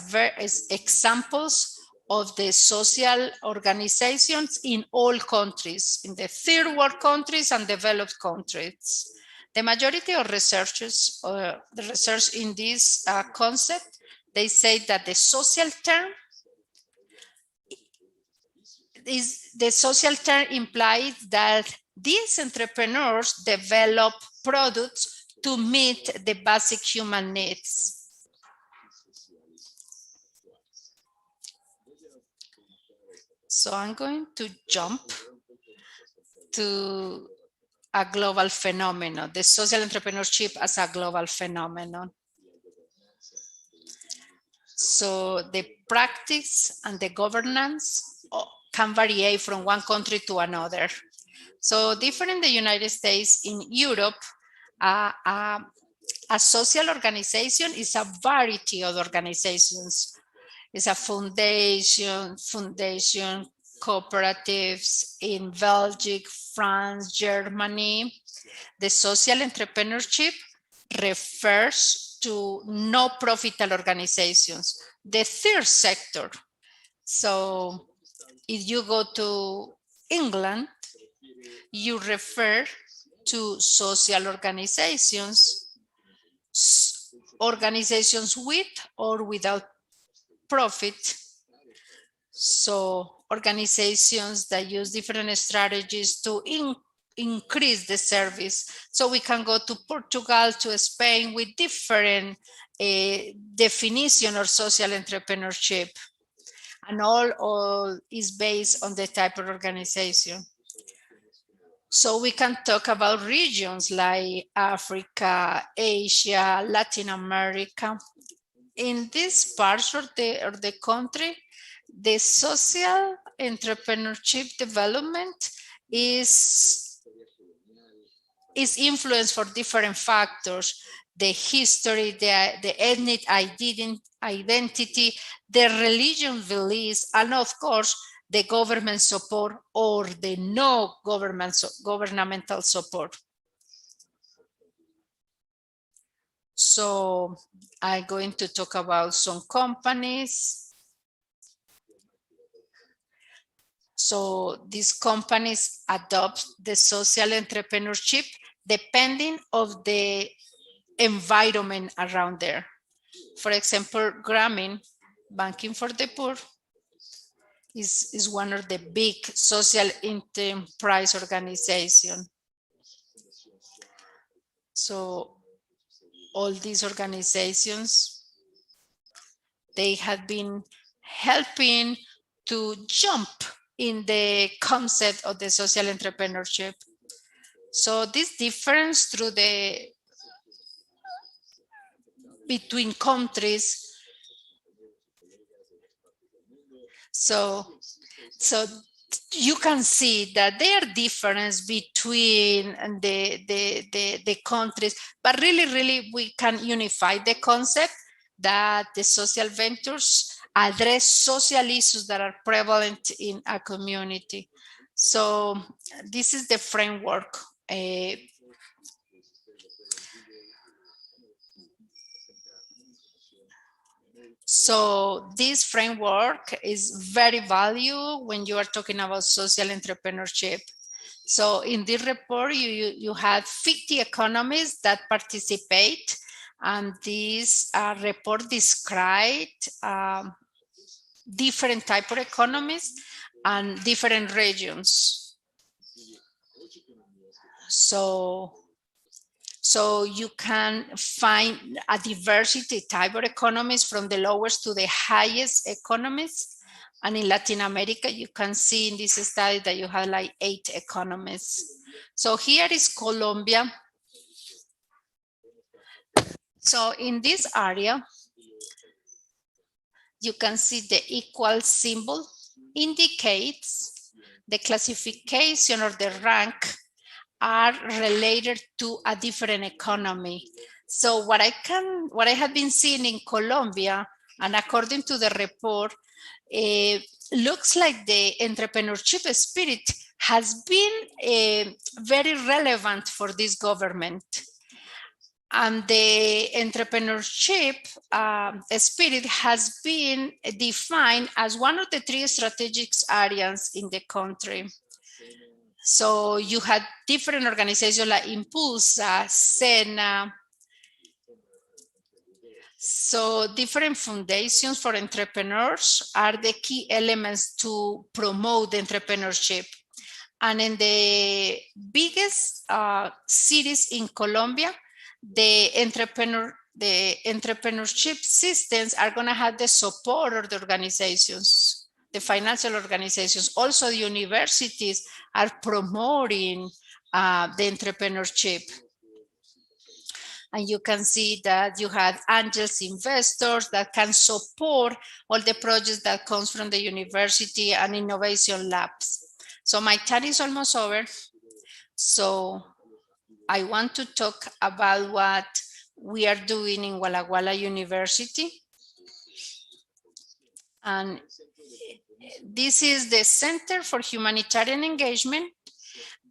examples of the social organizations in all countries, in the third world countries and developed countries. The majority of researchers, the research in this concept, they say that the social term implies that these entrepreneurs develop products to meet the basic human needs. So I'm going to jump to a global phenomenon, the social entrepreneurship as a global phenomenon. So the practice and the governance can vary from one country to another. So different in the United States, in Europe, a social organization is a variety of organizations. It's a foundation, cooperatives in Belgium, France, Germany. The social entrepreneurship refers to no-profit organizations, the third sector. So if you go to England, you refer to social organizations, organizations with or without profit. So organizations that use different strategies to increase the service. So we can go to Portugal, to Spain with different definition of social entrepreneurship. And all is based on the type of organization. So we can talk about regions like Africa, Asia, Latin America. In these parts of the country, the social entrepreneurship development is influenced for different factors: the history, the ethnic identity, the religion beliefs, and of course, the government support or the no governmental support. So I'm going to talk about some companies. So these companies adopt the social entrepreneurship depending on the environment around there. For example, Grameen, Banking for the Poor, is one of the big social enterprise organizations. So all these organizations, they have been helping to jump in the concept of the social entrepreneurship. So this difference between countries. So you can see that there are differences between the countries, but really we can unify the concept that the social ventures address social issues that are prevalent in a community. So this is the framework. So this framework is very valuable when you are talking about social entrepreneurship. So in this report, you have 50 economies that participate, And this report described different type of economies and different regions. So you can find a diversity type of economies from the lowest to the highest economies. And in Latin America, you can see in this study that you have like 8 economies. So here is Colombia. So in this area, you can see the equal symbol indicates the classification or the rank are related to a different economy. So what I have been seeing in Colombia, and according to the report, looks like the entrepreneurship spirit has been very relevant for this government. And the entrepreneurship spirit has been defined as one of the 3 strategic areas in the country. So you had different organizations like Impulsa, SENA. So different foundations for entrepreneurs are the key elements to promote entrepreneurship. And in the biggest cities in Colombia, the entrepreneurship systems are going to have the support of the organizations, the financial organizations. Also, the universities are promoting the entrepreneurship. And you can see that you have angels investors that can support all the projects that comes from the university and innovation labs. So my time is almost over. So I want to talk about what we are doing in Walla Walla University. And this is the Center for Humanitarian Engagement.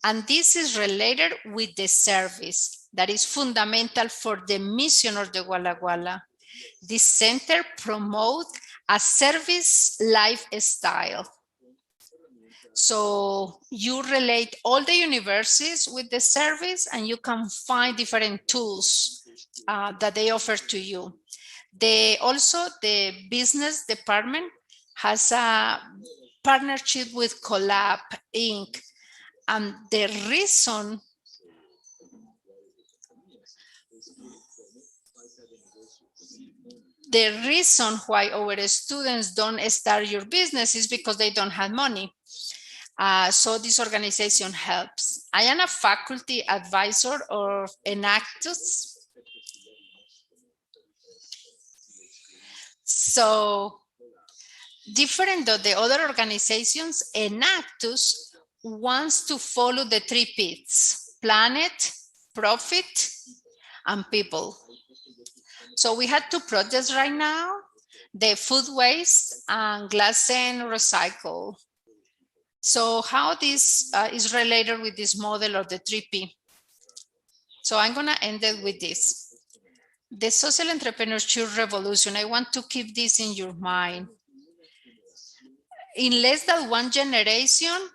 And this is related with the service that is fundamental for the mission of the Walla Walla. This center promotes a service lifestyle. So you relate all the universities with the service and you can find different tools that they offer to you. Also, the business department has a partnership with Collab Inc. And the reason why our students don't start your business is because they don't have money. So this organization helps. I am a faculty advisor of Enactus. So different than the other organizations, Enactus wants to follow the 3 P's: planet, profit, and people. So we had 2 projects right now, the food waste and glass and recycle. So how this is related with this model of the 3P. So I'm gonna end it with this. The social entrepreneurship revolution, I want to keep this in your mind. In less than 1 generation,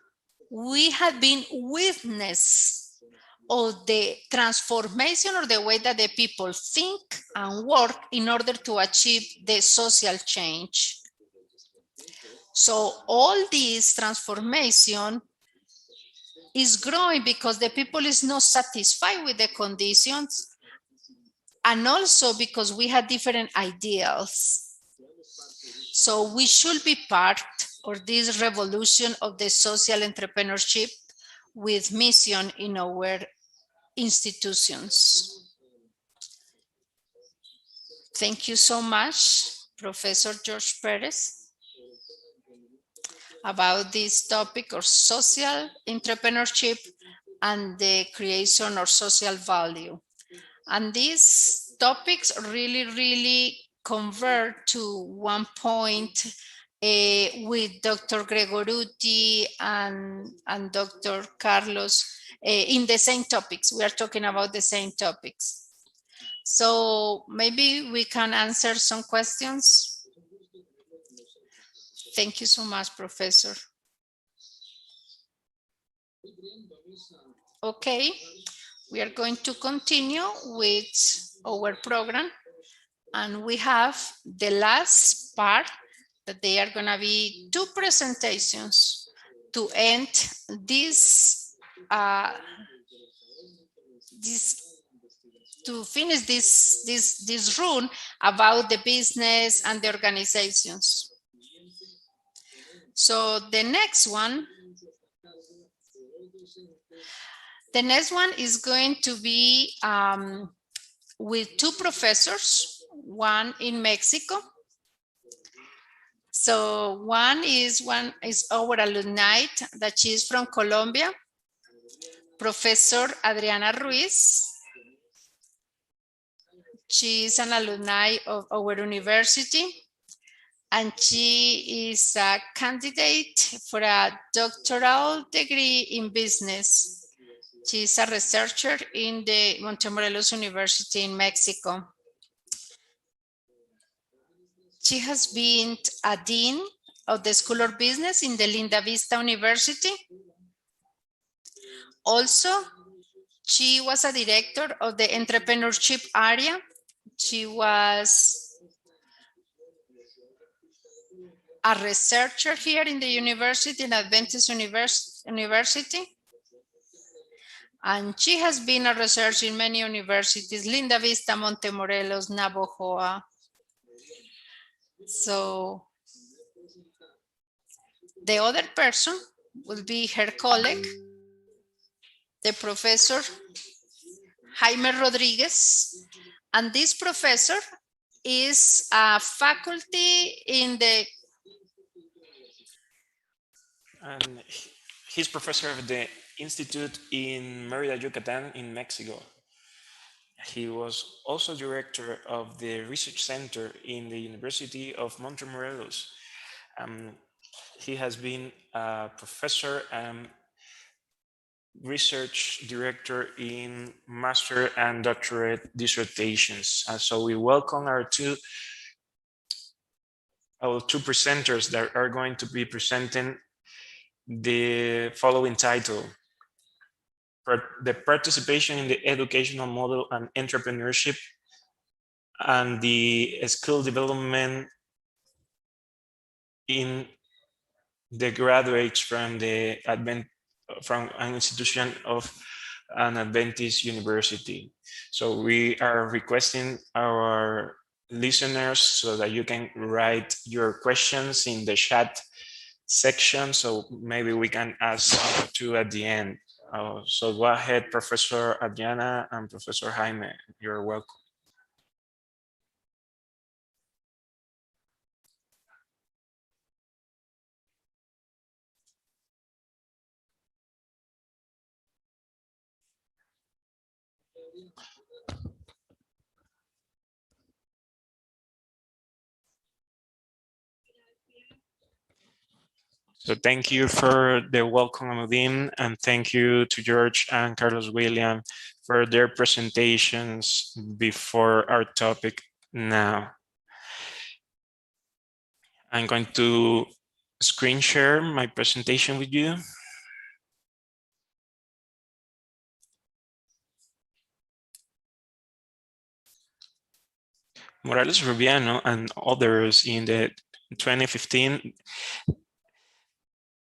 we have been witness of the transformation of the way that the people think and work in order to achieve the social change. So all this transformation is growing because the people is not satisfied with the conditions, and also because we have different ideals. So we should be part of this revolution of the social entrepreneurship with mission in our institutions. Thank you so much, Professor George Perez, about this topic of social entrepreneurship and the creation of social value. And these topics really convert to one point with Dr. Gregoruti and Dr. Carlos in the same topics. We are talking about the same topics. So maybe we can answer some questions. Thank you so much, Professor. Okay, we are going to continue with our program, and we have the last part that they are going to be 2 presentations to end this, to finish this run about the business and the organizations. So the next one is going to be with 2 professors, one in Mexico. So one is our alumni that she is from Colombia, Professor Adriana Ruiz. She is an alumni of our university, and she is a candidate for a doctoral degree in business. She is a researcher in the Montemorelos University in Mexico. She has been a dean of the School of Business in the Linda Vista University. Also, she was a director of the entrepreneurship area. She was a researcher here in the university, in Adventist University. And she has been a researcher in many universities, Linda Vista, Montemorelos, Navojoa. So the other person will be her colleague, the Professor Jaime Rodriguez. And this professor is a faculty in the... And he's professor of the Institute in Mérida, Yucatan in Mexico. He was also director of the research center in the University of Montemorelos. He has been a professor and research director in master and doctorate dissertations. So we welcome our two presenters that are going to be presenting the following title: the participation in the educational model and entrepreneurship, and the skill development in the graduates from an institution of an Adventist university. So we are requesting our listeners so that you can write your questions in the chat section, so maybe we can ask two at the end. So go ahead, Professor Adriana and Professor Jaime, you're welcome. So thank you for the welcome, Amudin, and thank you to George and Carlos William for their presentations before our topic now. I'm going to screen share my presentation with you. Morales Rubiano and others in the 2015,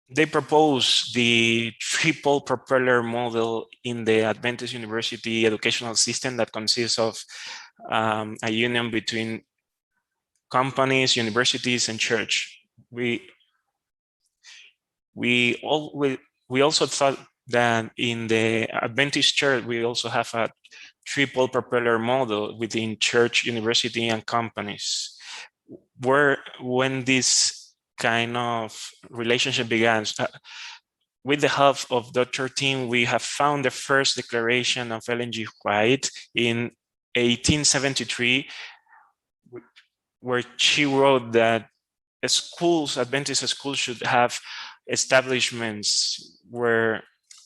they proposed the triple propeller model in the Adventist University educational system that consists of a union between companies, universities, and church. We also thought that in the Adventist church, we also have a triple propeller model within church, university, and companies. When this kind of relationship began, with the help of Dr. Tim, we have found the first declaration of Ellen G. White in 1873, where she wrote that schools, Adventist schools, should have establishments where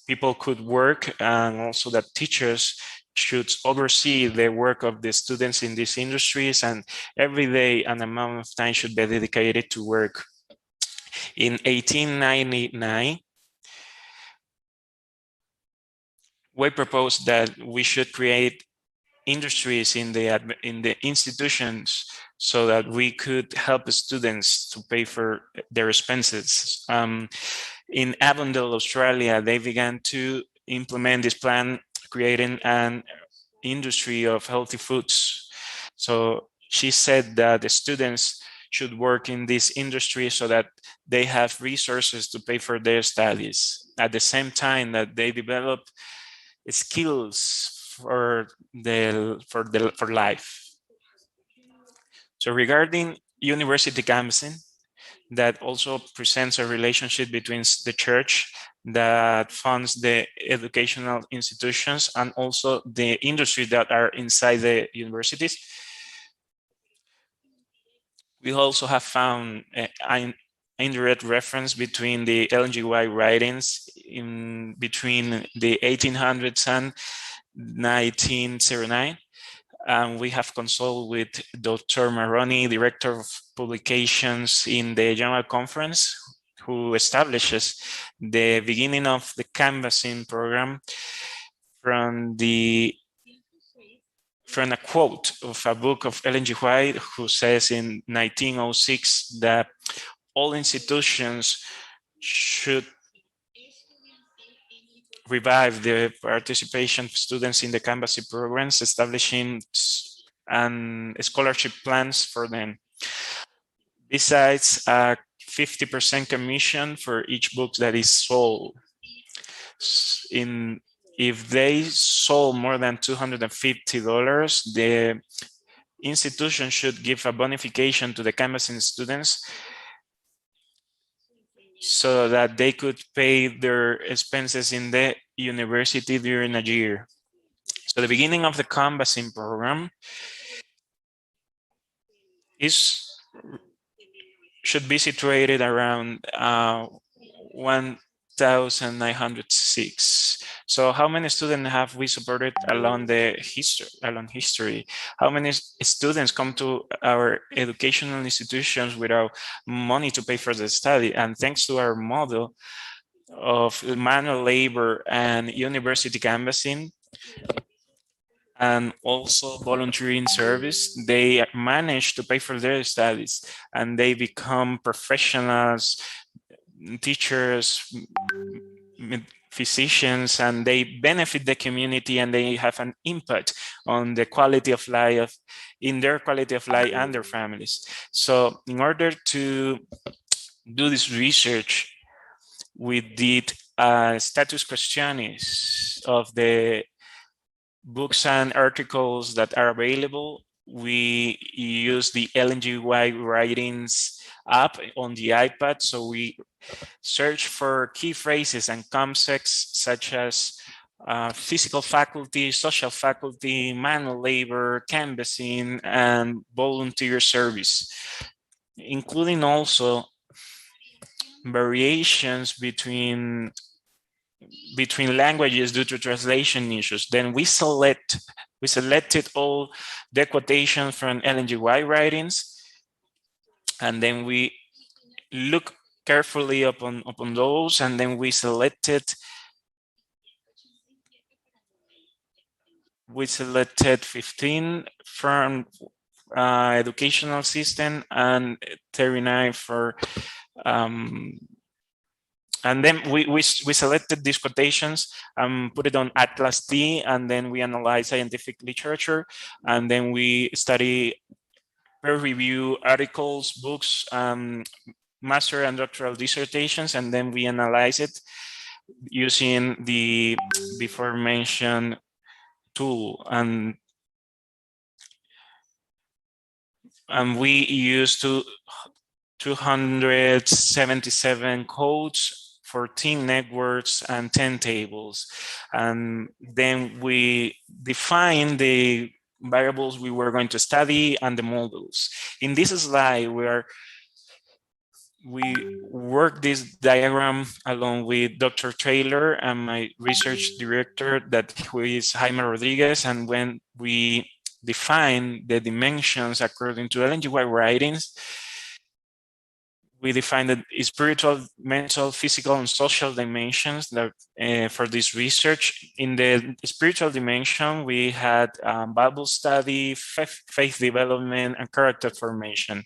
people could work, and also that teachers should oversee the work of the students in these industries, and every day an amount of time should be dedicated to work. In 1899, we proposed that we should create industries in the institutions so that we could help the students to pay for their expenses. In Avondale, Australia, they began to implement this plan, creating an industry of healthy foods. So she said that the students should work in this industry so that they have resources to pay for their studies at the same time that they develop skills for life. So regarding university campusing, that also presents a relationship between the church that funds the educational institutions and also the industries that are inside the universities. We also have found an indirect reference between the Ellen G. White writings in between the 1800s and 1909. And we have consulted with Dr. Maroney, Director of Publications in the General Conference, who establishes the beginning of the canvassing program from a quote of a book of Ellen G. White, who says in 1906 that all institutions should revive the participation of students in the canvassing programs, establishing scholarship plans for them. Besides a 50% commission for each book that is sold. If they sold more than $250, the institution should give a bonification to the canvassing students so that they could pay their expenses in the university during a year. So the beginning of the canvassing program should be situated around 1,906. So how many students have we supported along history? How many students come to our educational institutions without money to pay for the study? And thanks to our model of manual labor and university canvassing, and also volunteering service, they manage to pay for their studies and they become professionals, teachers, physicians, and they benefit the community and they have an impact on the quality of life, in their quality of life and their families. So in order to do this research, we did status questionnaires of the books and articles that are available. We use the Ellen G. White Writings app on the iPad. So we search for key phrases and concepts such as physical faculty, social faculty, manual labor, canvassing, and volunteer service, including also variations between languages due to translation issues. Then we selected all the quotations from Ellen G. White writings, and then we look carefully upon those, and then we selected 15 from educational system and 39 for and then we selected these quotations and put it on Atlas T, and then we analyze scientific literature, and then we study peer review articles, books, master and doctoral dissertations, and then we analyze it using the before mentioned tool. And we used 277 codes, 14 networks, and 10 tables. And then we define the variables we were going to study and the models. In this slide, we worked this diagram along with Dr. Taylor and my research director, who is Jaime Rodriguez. And when we define the dimensions according to Ellen G. White writings, we defined the spiritual, mental, physical, and social dimensions that, for this research. In the spiritual dimension, we had Bible study, faith development, and character formation.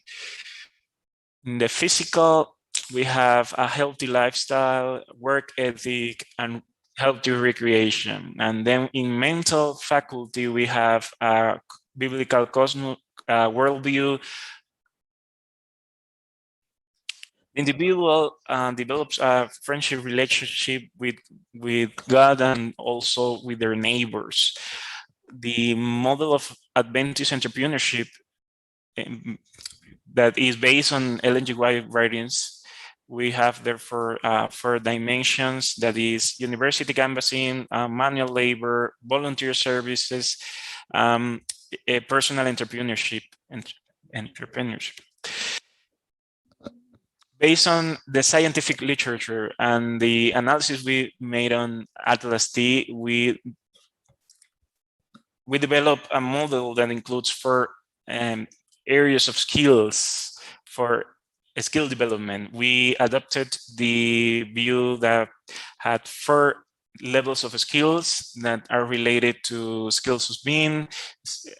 In the physical, we have a healthy lifestyle, work ethic, and healthy recreation. And then in mental faculty, we have a biblical worldview. The individual develops a friendship relationship with God and also with their neighbors. The model of Adventist entrepreneurship that is based on Ellen G. White writings, we have therefore 4 dimensions, that is university canvassing, manual labor, volunteer services, personal entrepreneurship. Based on the scientific literature and the analysis we made on Atlas T, we developed a model that includes 4 areas of skills for skill development. We adopted the view that had 4 levels of skills that are related to skills of being,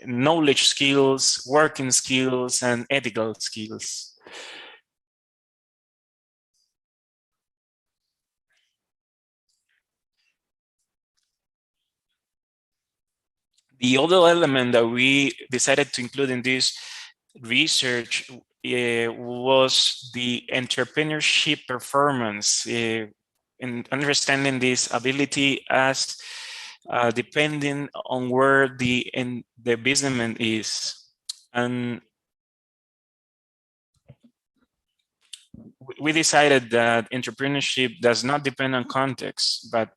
knowledge skills, working skills, and ethical skills. The other element that we decided to include in this research was the entrepreneurship performance, in understanding this ability as depending on where the businessman is. And we decided that entrepreneurship does not depend on context, but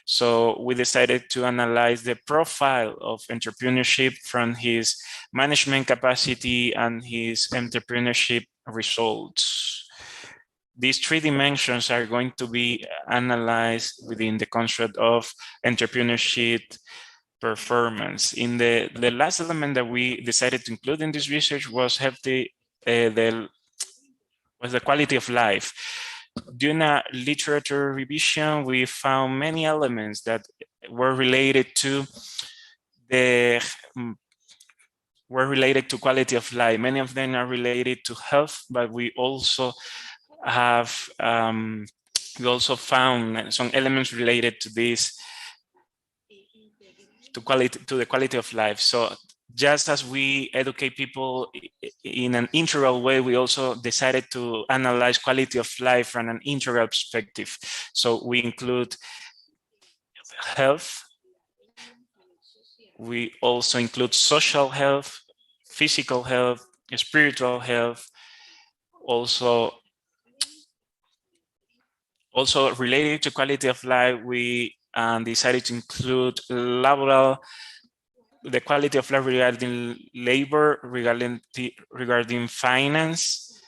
so we decided to analyze the profile of entrepreneurship from his management capacity and his entrepreneurship results. These 3 dimensions are going to be analyzed within the construct of entrepreneurship performance. In the last element that we decided to include in this research was the quality of life. During a literature revision, we found many elements that were related to quality of life. Many of them are related to health, but we also have found some elements related to this, to the quality of life. So just as we educate people in an integral way, we also decided to analyze quality of life from an integral perspective. So we include health. We also include social health, physical health, spiritual health. Also related to quality of life, we decided to include the quality of life regarding labor, regarding finance.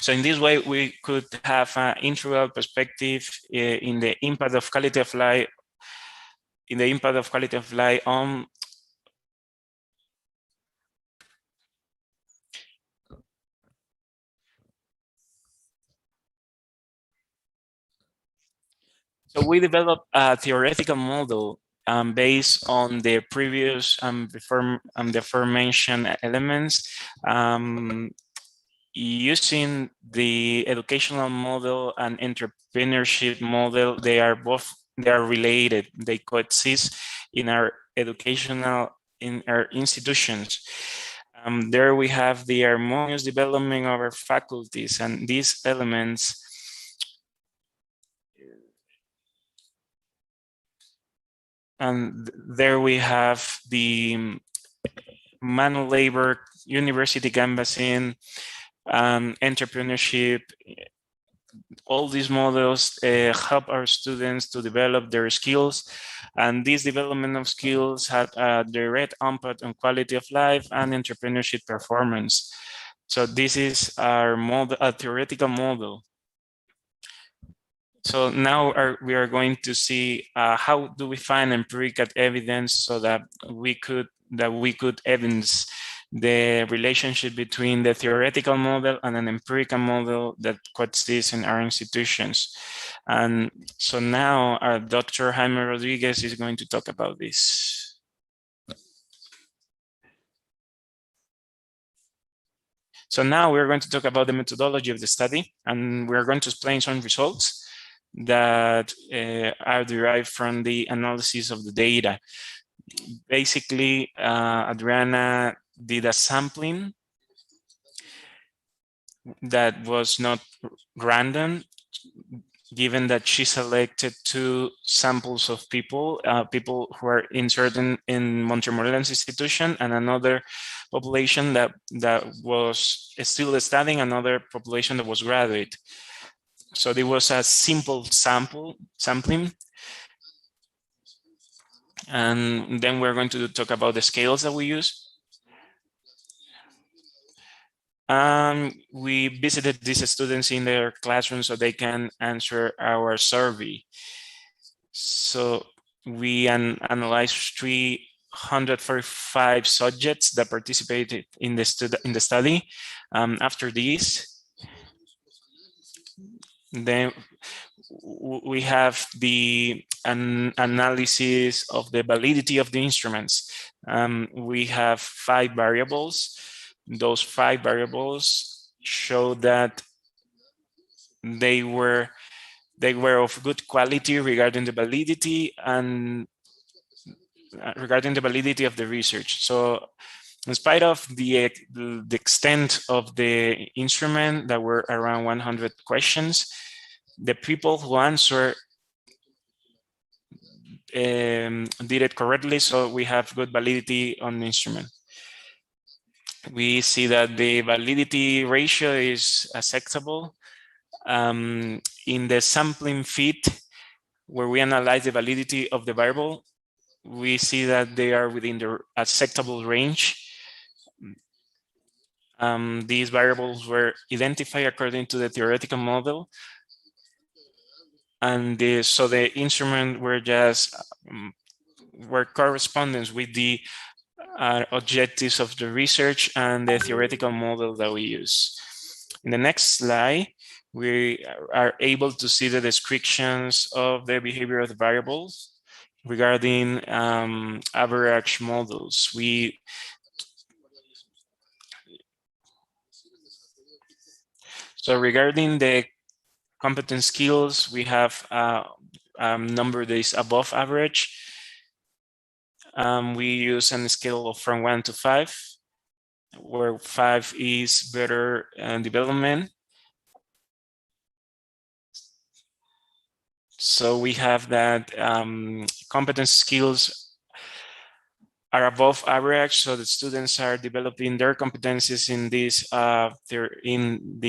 So in this way, we could have an integral perspective in the impact of quality of life, on So we developed a theoretical model based on the previous the aforementioned elements, using the educational model and entrepreneurship model. They are related. They coexist in our institutions. There we have the harmonious development of our faculties, and these elements and there we have the manual labor, university canvassing, entrepreneurship. All these models help our students to develop their skills, and this development of skills had a direct impact on quality of life and entrepreneurship performance. So this is our model, a theoretical model. So now we are going to see how do we find empirical evidence so that we could evidence the relationship between the theoretical model and an empirical model that coexists in our institutions. And so now our Dr. Jaime Rodriguez is going to talk about this. So now we're going to talk about the methodology of the study, and we're going to explain some results that are derived from the analysis of the data. Basically, Adriana did a sampling that was not random, given that she selected 2 samples of people, people who are inserted in Montemorelos institution, and another population that was still studying, another population that was graduate. So there was a simple sampling. And then we're going to talk about the scales that we use. We visited these students in their classroom so they can answer our survey. So we analyzed 345 subjects that participated in the study. After this, then we have the analysis of the validity of the instruments. We have 5 variables. Those 5 variables show that they were of good quality regarding the validity and regarding the validity of the research. So in spite of the extent of the instrument, that were around 100 questions, the people who answered did it correctly, so we have good validity on the instrument. We see that the validity ratio is acceptable. In the sampling fit, where we analyze the validity of the variable, we see that they are within the acceptable range. These variables were identified according to the theoretical model. And so the instrument were just correspondence with the objectives of the research and the theoretical model that we use. In the next slide, we are able to see the descriptions of the behavior of the variables regarding average models. So regarding the competence skills, we have number that is above average. We use a scale from 1 to 5, where 5 is better development. So we have that competence skills are above average, so the students are developing their competencies in this in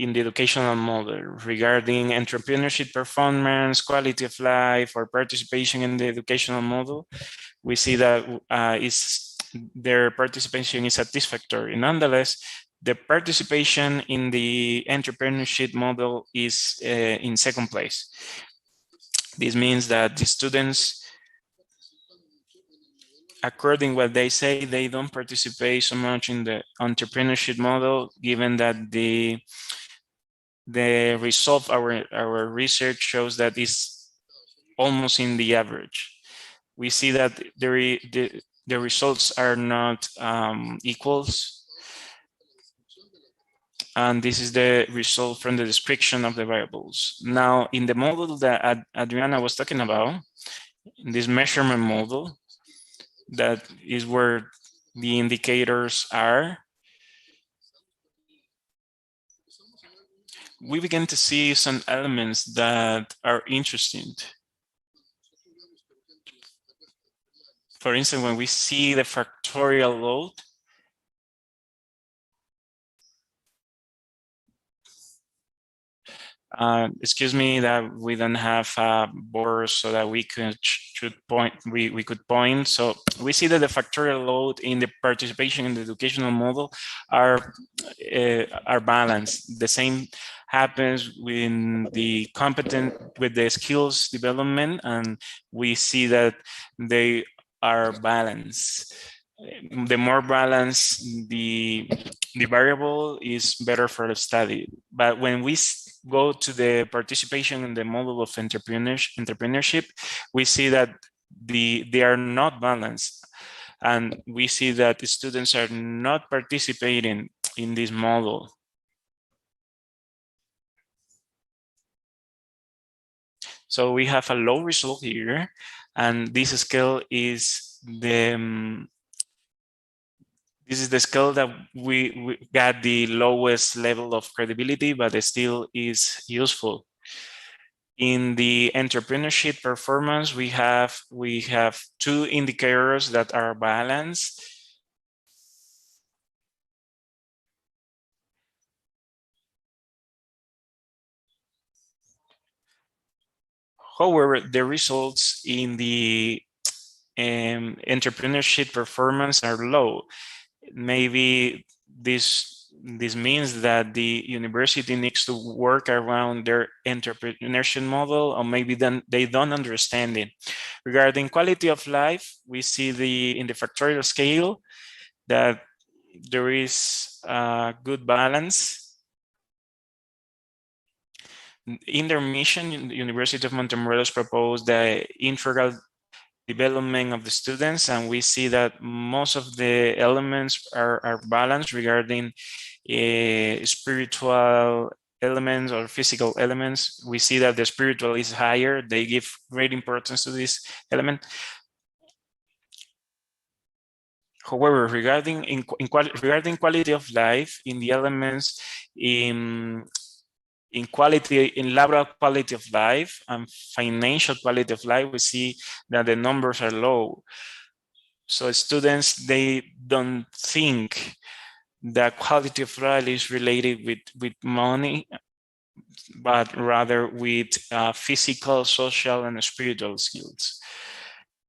the educational model regarding entrepreneurship performance, quality of life, or participation in the educational model. We see that their participation is satisfactory. Nonetheless, the participation in the entrepreneurship model is in second place. This means that the students, according what they say, they don't participate so much in the entrepreneurship model, given that the result of our research shows that it's almost in the average. We see that the results are not equals. And this is the result from the description of the variables. Now, in the model that Adriana was talking about, in this measurement model, that is where the indicators are, we begin to see some elements that are interesting. For instance, when we see the factorial load, excuse me that we don't have a board so that we could point. We could point. So we see that the factorial load in the participation in the educational model are balanced. The same happens with the skills development, and we see that they are balanced. the more balanced the variable is better for the study. But when we go to the participation in the model of entrepreneurship, we see that they are not balanced. And we see that the students are not participating in this model. So we have a low result here, and this scale is the this is the scale that we got the lowest level of credibility, but it still is useful. In the entrepreneurship performance, we have 2 indicators that are balanced. However, the results in the entrepreneurship performance are low. Maybe this means that the university needs to work around their entrepreneurship model, or maybe then they don't understand it. Regarding quality of life, we see in the factorial scale that there is a good balance. In their mission, the University of Montemorelos proposed the integral development of the students, and we see that most of the elements are balanced regarding spiritual elements or physical elements. We see that the spiritual is higher. They give great importance to this element. However, regarding quality of life, in the elements in laboral quality of life and financial quality of life, we see that the numbers are low. So students, they don't think that quality of life is related with money, but rather with physical, social, and spiritual skills.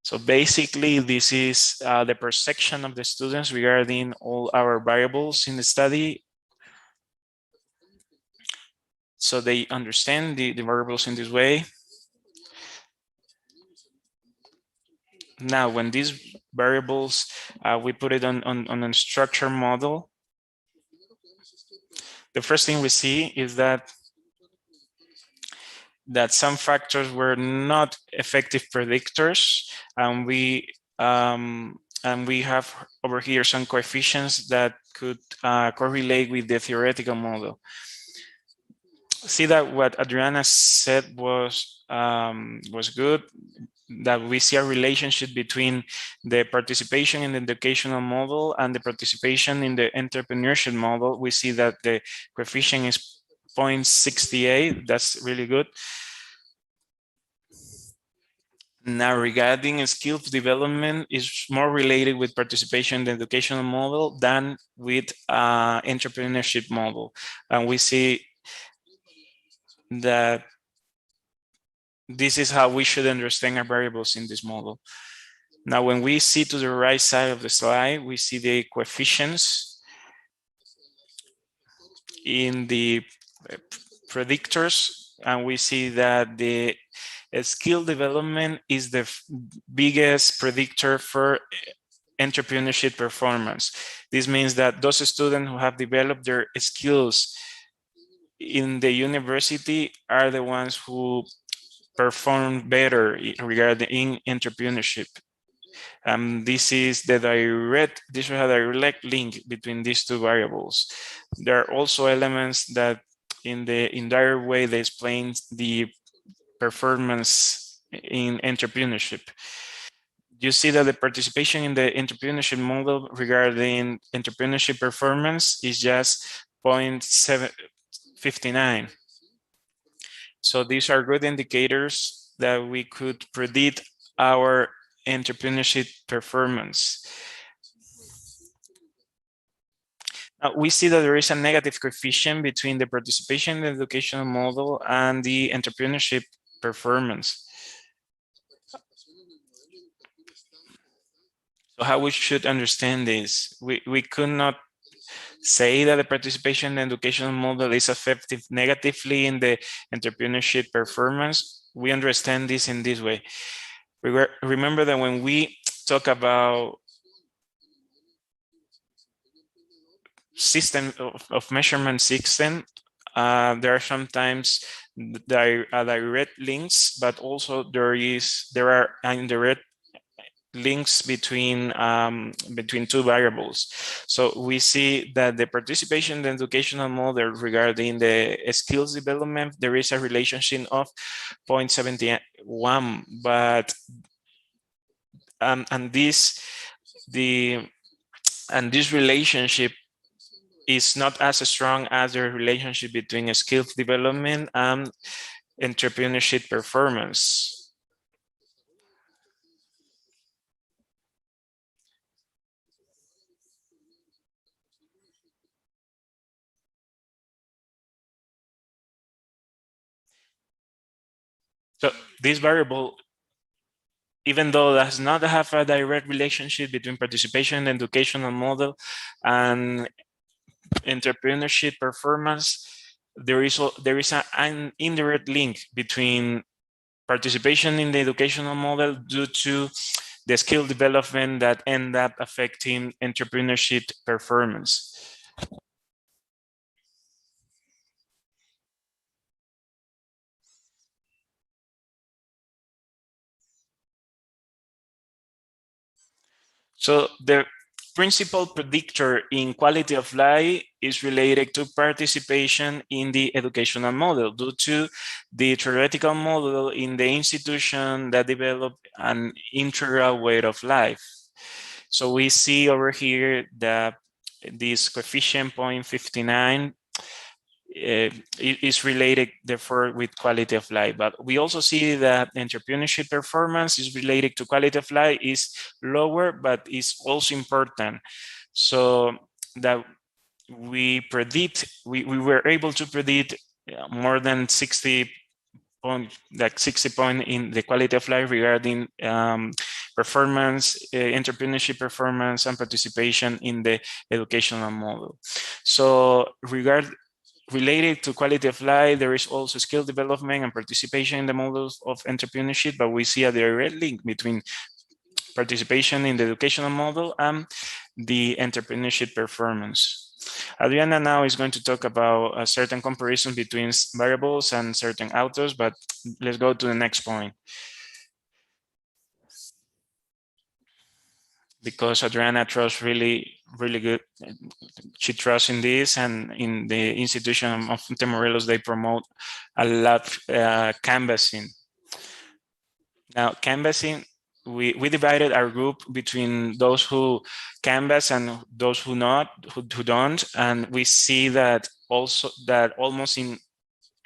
So basically, this is the perception of the students regarding all our variables in the study. So they understand the variables in this way. Now, when these variables, we put it on a structure model, the first thing we see is that some factors were not effective predictors, and we have over here some coefficients that could correlate with the theoretical model. See that what Adriana said was good, that we see a relationship between the participation in the educational model and the participation in the entrepreneurship model. We see that the coefficient is 0.68. That's really good. Now, regarding skills development, is more related with participation in the educational model than with entrepreneurship model. And we see that this is how we should understand our variables in this model. Now, when we see to the right side of the slide, we see the coefficients in the predictors, and we see that the skill development is the biggest predictor for entrepreneurship performance. This means that those students who have developed their skills in the university are the ones who perform better regarding entrepreneurship. This is a direct link between these two variables. There are also elements that in the indirect way they explain the performance in entrepreneurship. You see that the participation in the entrepreneurship model regarding entrepreneurship performance is just 0.59. So these are good indicators that we could predict our entrepreneurship performance. Now, we see that there is a negative coefficient between the participation in the educational model and the entrepreneurship performance. So how we should understand this? We could not say that the participation in the educational model is affected negatively in the entrepreneurship performance. We understand this in this way. Remember that when we talk about system of measurement system, there are sometimes direct links, but also there are indirect links between two variables. So we see that the participation in the educational model regarding the skills development, there is a relationship of 0.71, but and this relationship is not as strong as the relationship between skills development and entrepreneurship performance. So this variable, even though it does not have a direct relationship between participation in the educational model and entrepreneurship performance, there is an indirect link between participation in the educational model due to the skill development that end up affecting entrepreneurship performance. So the principal predictor in quality of life is related to participation in the educational model due to the theoretical model in the institution that developed an integral way of life. So we see over here that this coefficient 0.59 is related, therefore, with quality of life. But we also see that entrepreneurship performance is related to quality of life is lower, but is also important. So that we were able to predict more than 60 point in the quality of life regarding performance, entrepreneurship performance, and participation in the educational model. So related to quality of life, there is also skill development and participation in the models of entrepreneurship, but we see a direct link between participation in the educational model and the entrepreneurship performance. Adriana now is going to talk about a certain comparison between variables and certain authors, but let's go to the next point. Because Adriana trusts really good. She trusts in this, and in the institution of Morelos, they promote a lot canvassing. Now, canvassing, we divided our group between those who canvass and those who don't, and we see that also that almost in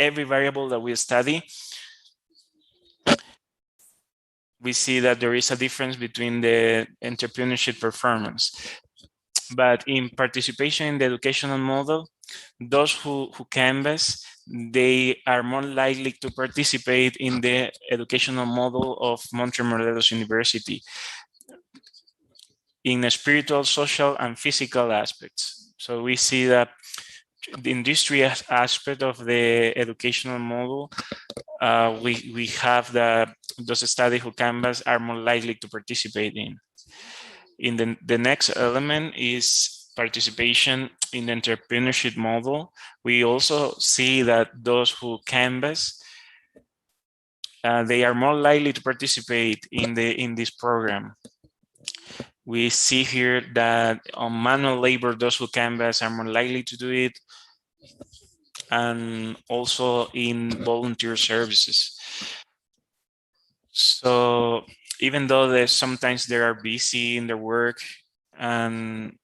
every variable that we study, we see that there is a difference between the entrepreneurship performance. But in participation in the educational model, those who canvass, they are more likely to participate in the educational model of Morelos University in the spiritual, social, and physical aspects. So we see that the industry aspect of the educational model, we have those studies who canvas are more likely to participate in. In the next element is participation in the entrepreneurship model. We also see that those who canvas, they are more likely to participate in this program. We see here that on manual labor, those who canvas are more likely to do it, and also in volunteer services. So even though sometimes they are busy in their work, and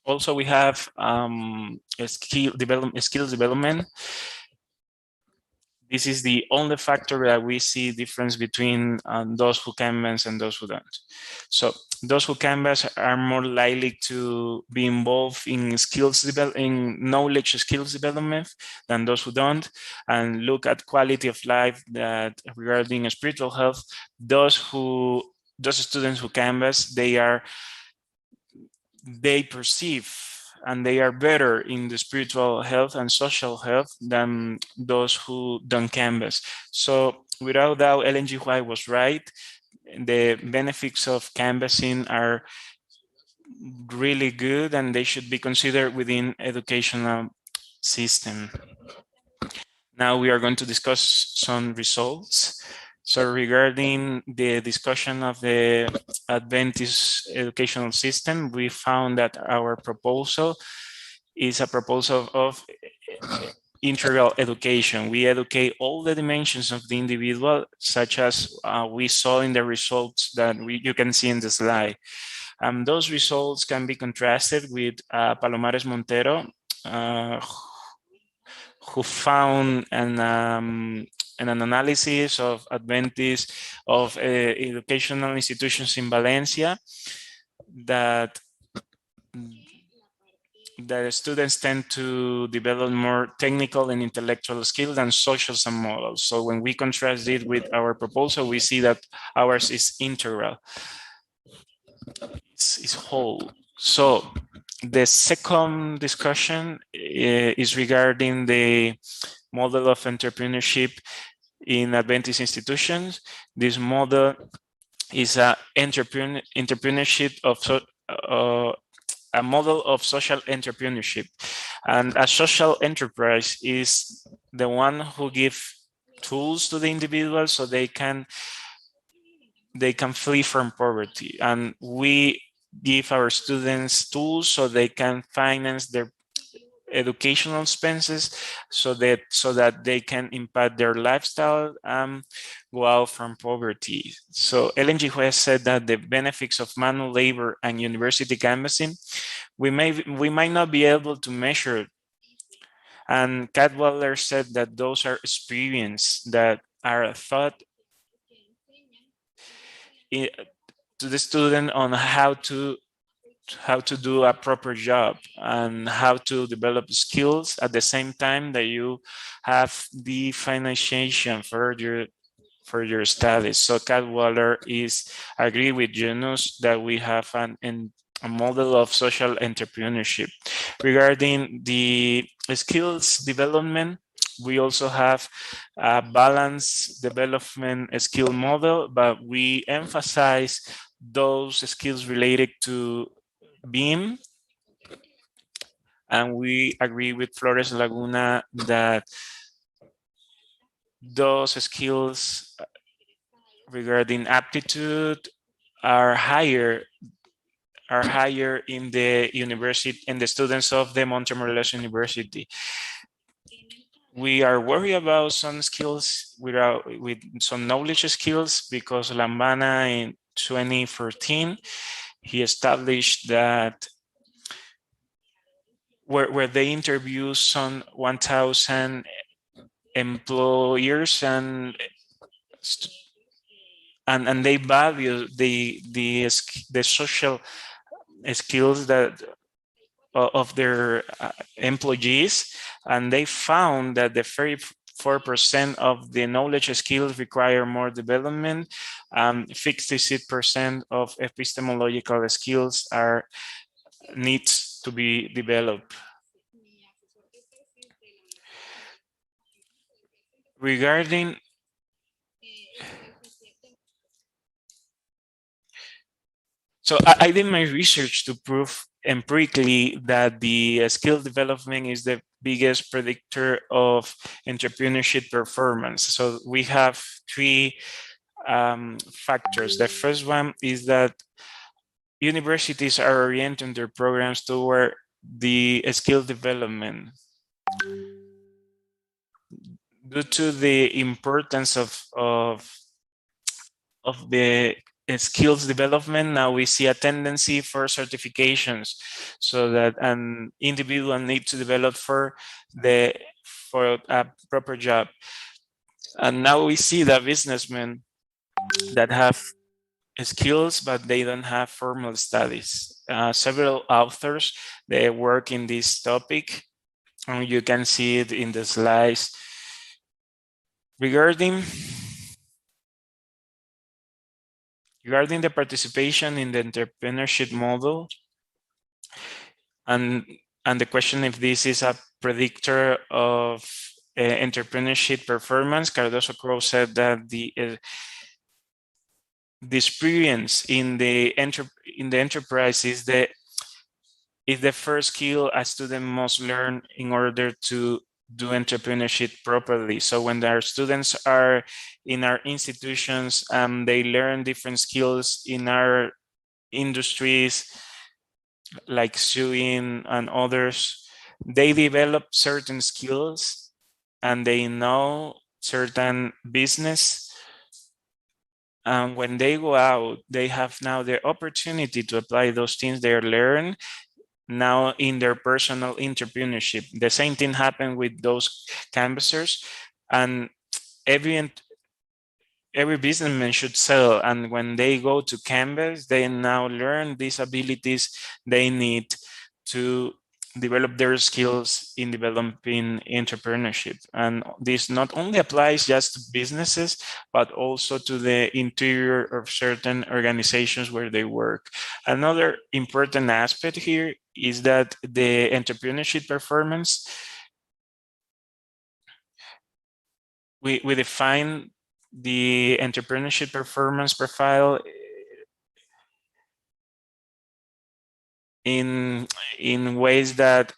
also we have skills development. This is the only factor that we see difference between those who canvas and those who don't. So those who canvas are more likely to be involved in knowledge skills development than those who don't, and look at quality of life that regarding spiritual health. Those students who canvas, they perceive and they are better in the spiritual health and social health than those who don't canvas. So without doubt, Ellen G. White was right. The benefits of canvassing are really good, and they should be considered within educational system. Now we are going to discuss some results. So regarding the discussion of the Adventist educational system, we found that our proposal is a proposal of integral education. We educate all the dimensions of the individual, such as we saw in the results that you can see in the slide. Those results can be contrasted with Palomares Montero, who found an analysis of Adventist of educational institutions in Valencia that students tend to develop more technical and intellectual skills than social and models. So when we contrast it with our proposal, we see that ours is integral. It's whole. So the second discussion is regarding the model of entrepreneurship in Adventist institutions. This model is a entrepreneurship of a model of social entrepreneurship, and a social enterprise is the one who gives tools to the individual so they can flee from poverty, and we give our students tools so they can finance their educational expenses, so that they can impact their lifestyle and go out from poverty. So Ellen G. Juez said that the benefits of manual labor and university canvassing, we might not be able to measure. And Cadwallader said that those are experiences that are thought to the student on how to do a proper job and how to develop skills at the same time that you have the financiation for your studies. So Cadwallader agree with Janus that we have a model of social entrepreneurship. Regarding the skills development, we also have a balanced development skill model, but we emphasize those skills related to BEAM. And we agree with Flores Laguna that those skills regarding aptitude are higher in the university, in the students of the Montemorelos University. We are worried about some skills with some knowledge skills, because Lambana in 2014, he established that where they interview some 1,000 employers and they value the social skills that of their employees, and they found that the 34% of the knowledge skills require more development. 56% of epistemological skills needs to be developed. Regarding So I did my research to prove empirically that the skill development is the biggest predictor of entrepreneurship performance. So we have three factors. The first one is that universities are orienting their programs toward the skill development. Due to the importance of the skills development, now we see a tendency for certifications, so that an individual needs to develop for a proper job. And now we see that businessmen that have skills, but they don't have formal studies. Several authors, they work in this topic, and you can see it in the slides. Regarding the participation in the entrepreneurship model, and the question if this is a predictor of entrepreneurship performance, Cardoso Crowe said that the experience in the enterprise is the first skill a student must learn in order to do entrepreneurship properly. So when our students are in our institutions, they learn different skills in our industries like sewing and others. They develop certain skills and they know certain business. And when they go out, they have now the opportunity to apply those things they learn now in their personal entrepreneurship. The same thing happened with those canvassers, and every businessman should sell. And when they go to Canvas, they now learn these abilities they need to develop their skills in developing entrepreneurship. And this not only applies just to businesses, but also to the interior of certain organizations where they work. Another important aspect here is that the entrepreneurship performance, we define the entrepreneurship performance profile in ways that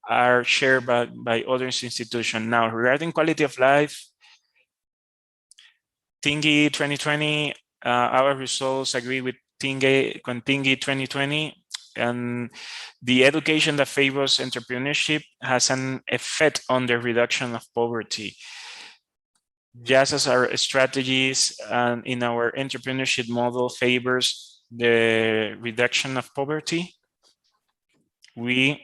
are shared by other institutions. Now, regarding quality of life, Tingey 2020, our results agree with Tingey 2020, and the education that favors entrepreneurship has an effect on the reduction of poverty. Just as our strategies in our entrepreneurship model favors the reduction of poverty, we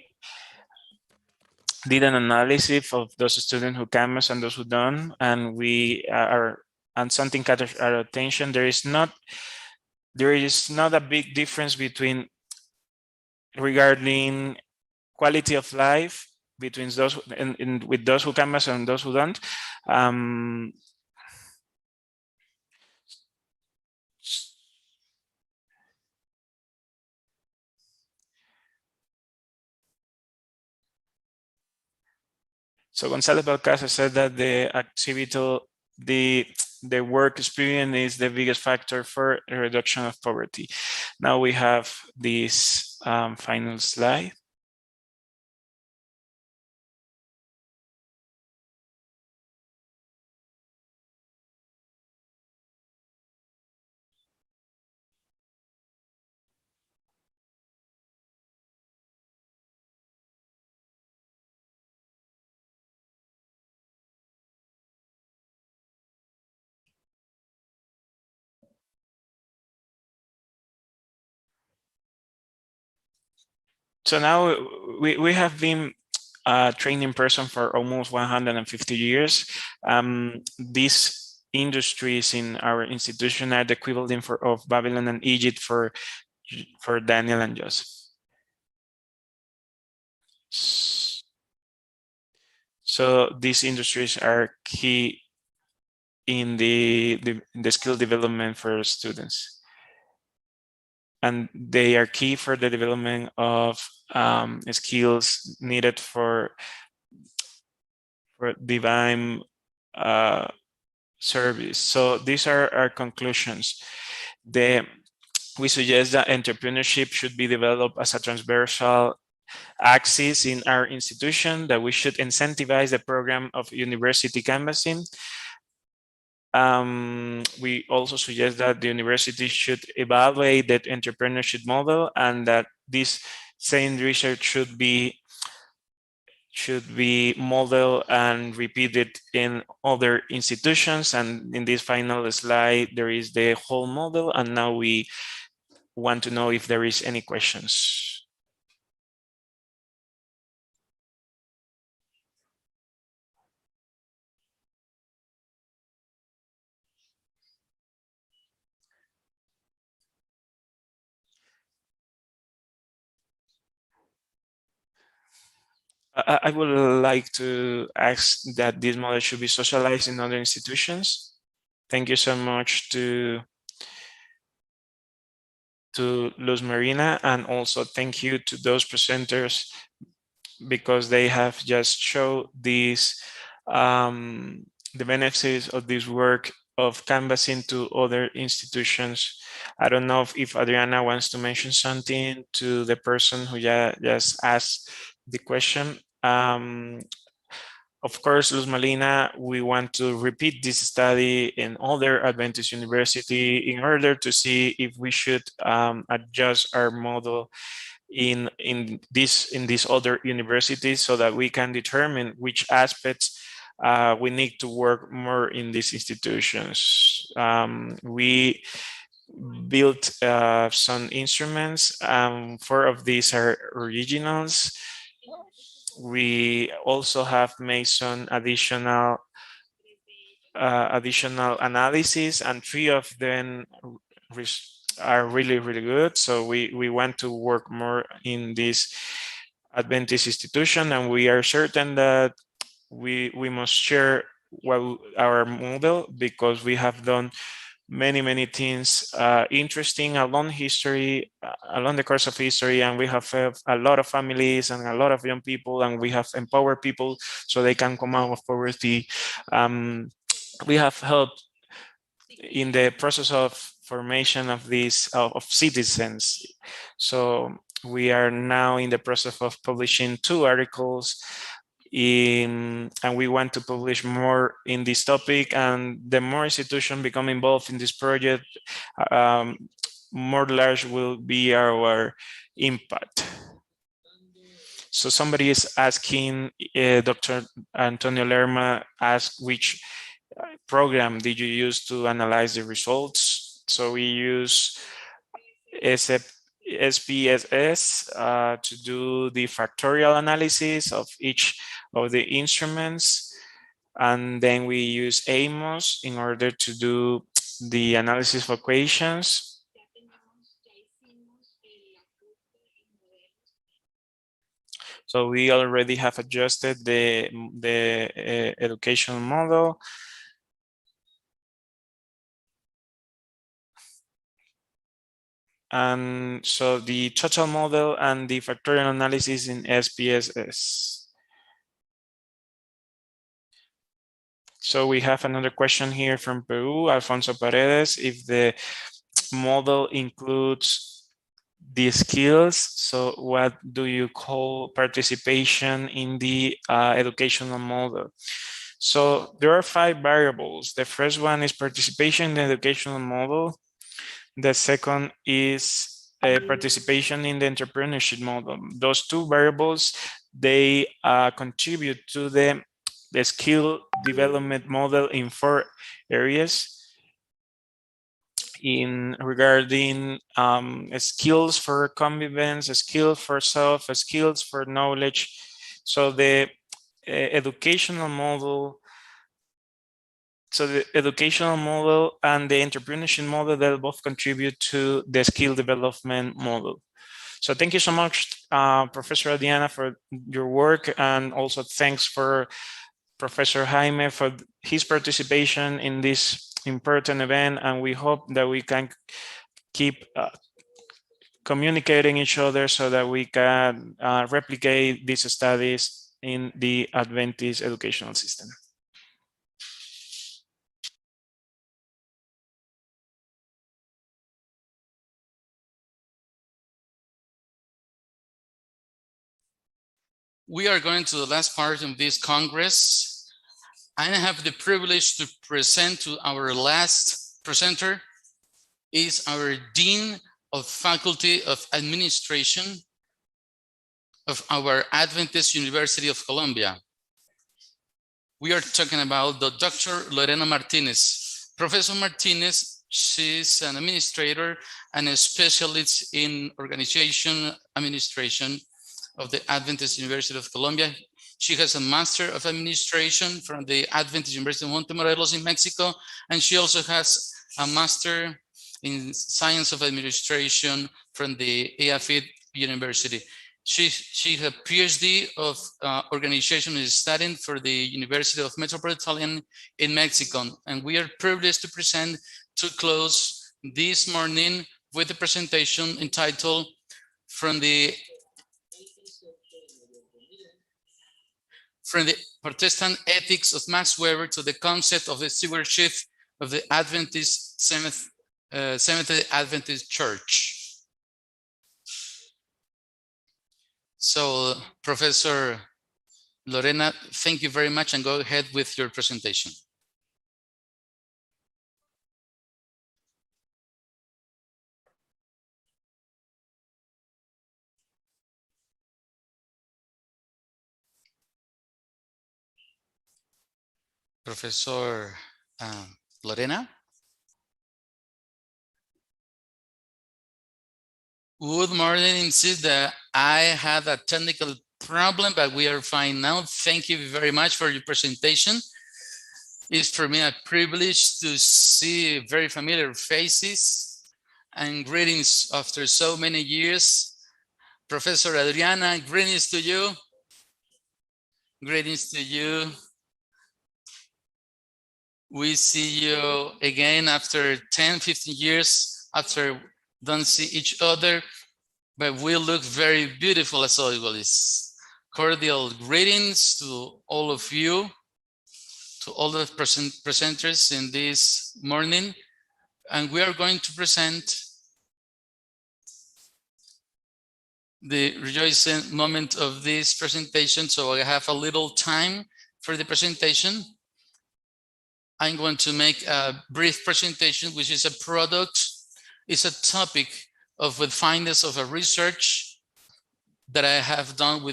did an analysis of those students who canvas and those who don't, and we are, and something caught our attention. There is not a big difference between regarding quality of life between those with those who canvas and those who don't. So González Balcázar said that the activity, the work experience is the biggest factor for a reduction of poverty. Now we have this final slide. So now we have been a training person for almost 150 years. These industries in our institution are the equivalent of Babylon and Egypt for Daniel and Joseph. So these industries are key in the skill development for students. And they are key for the development of skills needed for divine service. So these are our conclusions. We suggest that entrepreneurship should be developed as a transversal axis in our institution, that we should incentivize the program of university canvassing. We also suggest that the university should evaluate the entrepreneurship model, and that this same research should be modeled and repeated in other institutions. And in this final slide, there is the whole model. And now we want to know if there is any questions. I would like to ask that this model should be socialized in other institutions. Thank you so much to Luz Marina, and also thank you to those presenters, because they have just showed these the benefits of this work of canvassing to other institutions. I don't know if Adriana wants to mention something to the person who just asked the question. Of course, Luz Malina, we want to repeat this study in other Adventist university in order to see if we should adjust our model in these other universities so that we can determine which aspects we need to work more in these institutions. We built some instruments. 4 of these are originals. We also have made some additional analysis, and 3 of them are really, really good. So we want to work more in this Adventist institution, and we are certain that we must share our model, because we have done many things interesting along the course of history, and we have a lot of families and a lot of young people, and we have empowered people so they can come out of poverty. We have helped in the process of formation of these of citizens. So we are now in the process of publishing 2 articles and we want to publish more in this topic, and the more institutions become involved in this project, more large will be our impact. So somebody is asking, Dr. Antonio Lerma asked, which program did you use to analyze the results? So we use SPSS to do the factorial analysis of each of the instruments. And then we use AMOS in order to do the analysis of equations. So we already have adjusted the educational model. And so the total model and the factorial analysis in SPSS. So we have another question here from Peru, Alfonso Paredes, if the model includes the skills. So what do you call participation in the educational model? So there are 5 variables. The first one is participation in the educational model. The second is participation in the entrepreneurship model. Those 2 variables, they contribute to the skill development model in 4 areas. Regarding skills for convivence, skills for self, skills for knowledge. So the educational model, and the entrepreneurship model, that both contribute to the skill development model. So thank you so much, Professor Adriana, for your work, and also thanks for Professor Jaime for his participation in this important event, and we hope that we can keep communicating each other so that we can replicate these studies in the Adventist educational system. We are going to the last part of this Congress. I have the privilege to present to our last presenter is our Dean of Faculty of Administration of our Adventist University of Colombia. We are talking about the Dr. Lorena Martinez. Professor Martinez, she's an administrator and a specialist in organization administration of the Adventist University of Colombia. She has a Master of Administration from the Adventist University of Montemorelos in Mexico, and she also has a Master in Science of Administration from the EAFIT University. She has a PhD of Organization and Studying for the University of Metropolitan in Mexico, and we are privileged to present to close this morning with a presentation entitled From the Protestant Ethics of Max Weber to the Concept of the Stewardship of the Adventist Seventh-day Adventist Church. So, Professor Lorena, thank you very much, and go ahead with your presentation. Professor Lorena. Good morning, Sida. I had a technical problem, but we are fine now. Thank you very much for your presentation. It's for me a privilege to see very familiar faces, and greetings after so many years. Professor Adriana, greetings to you. Greetings to you. We see you again after 10, 15 years after don't see each other, but we look very beautiful as always. Cordial greetings to all of you, to all the presenters in this morning. And we are going to present the rejoicing moment of this presentation. So I have a little time for the presentation. I'm going to make a brief presentation, which is a product, it's a topic of the findings of a research that I have done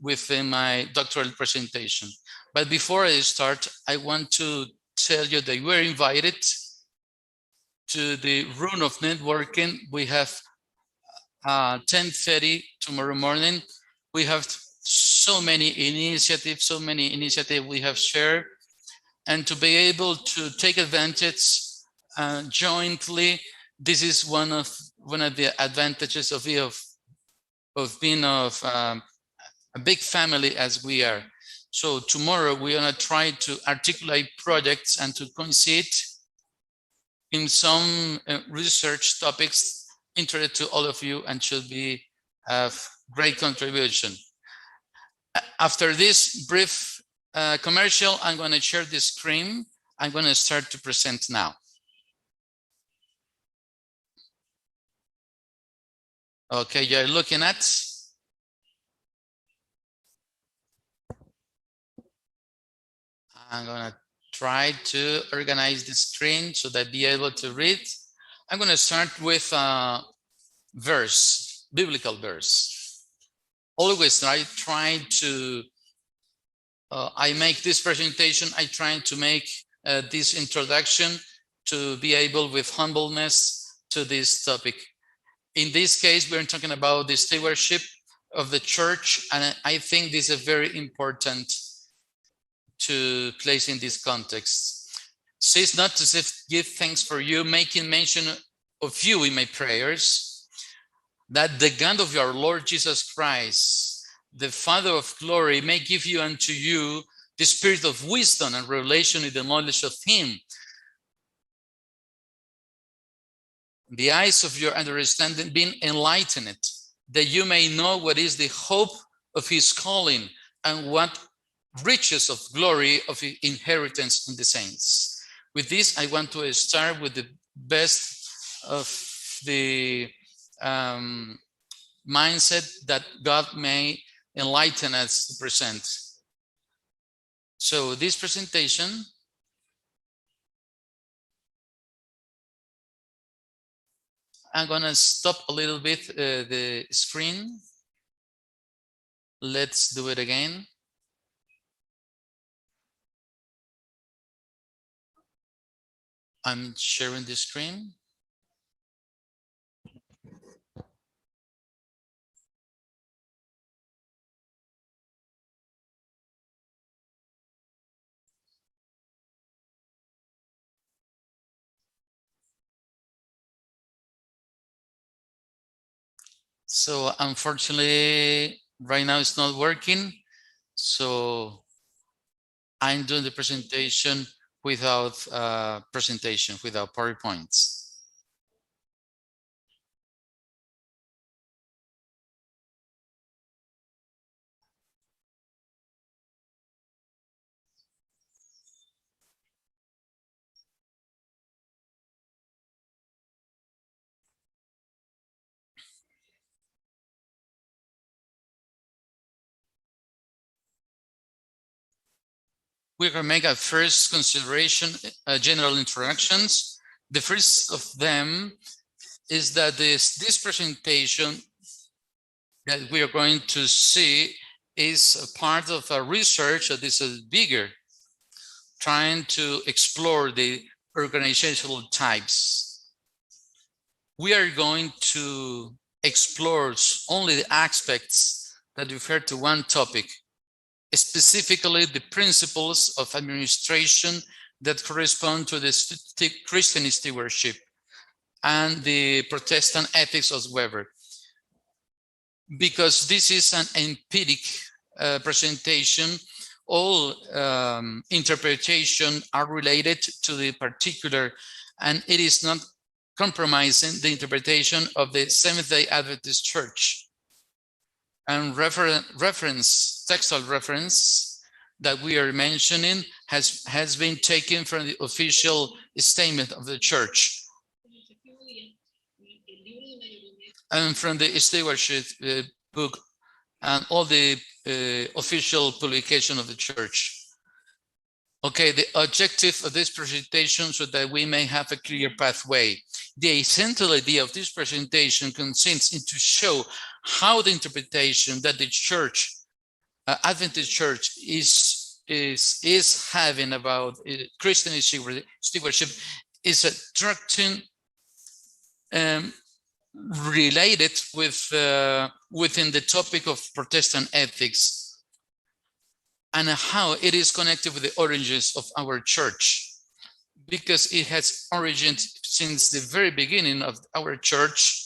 within my doctoral presentation. But before I start, I want to tell you that we're invited to the room of networking. We have 10:30 tomorrow morning. We have so many initiatives we have shared. And to be able to take advantage jointly, this is one of the advantages of being a big family as we are. So tomorrow we're gonna try to articulate projects and to coincide in some research topics interested to all of you and should be have great contribution. After this brief commercial, I'm going to share the screen. I'm going to start to present now. Okay, you're looking at. I'm going to try to organize the screen so that I'll be able to read. I'm going to start with a verse, biblical verse. Always I try to I make this presentation, I try to make this introduction to be able with humbleness to this topic. In this case, we're talking about the stewardship of the church, and I think this is very important to place in this context. Says not to give thanks for you, making mention of you in my prayers, that the God of our Lord Jesus Christ, the Father of glory, may give you unto you the spirit of wisdom and revelation in the knowledge of him. The eyes of your understanding being enlightened, that you may know what is the hope of his calling and what riches of glory of his inheritance in the saints. With this, I want to start with the best of the mindset that God may enlighten us to present. So this presentation I'm gonna stop a little bit the screen. Let's do it again. I'm sharing the screen. So unfortunately, right now it's not working. So I'm doing the presentation without without PowerPoints. we're going to make a first consideration, general introductions. The first of them is that this presentation that we are going to see is a part of a research that is bigger, trying to explore the organizational types. We are going to explore only the aspects that refer to one topic, specifically the principles of administration that correspond to the Christian stewardship and the Protestant ethics of Weber. Because this is an empiric presentation, all interpretation are related to the particular, and it is not compromising the interpretation of the Seventh-day Adventist Church. And textual reference that we are mentioning has been taken from the official statement of the church and from the stewardship book and all the official publication of the church. Okay, the objective of this presentation so that we may have a clear pathway. The central idea of this presentation consists in to show how the interpretation that the church, Adventist Church, is having about Christian stewardship is a doctrine related with within the topic of Protestant ethics, and how it is connected with the origins of our church, because it has origins since the very beginning of our church,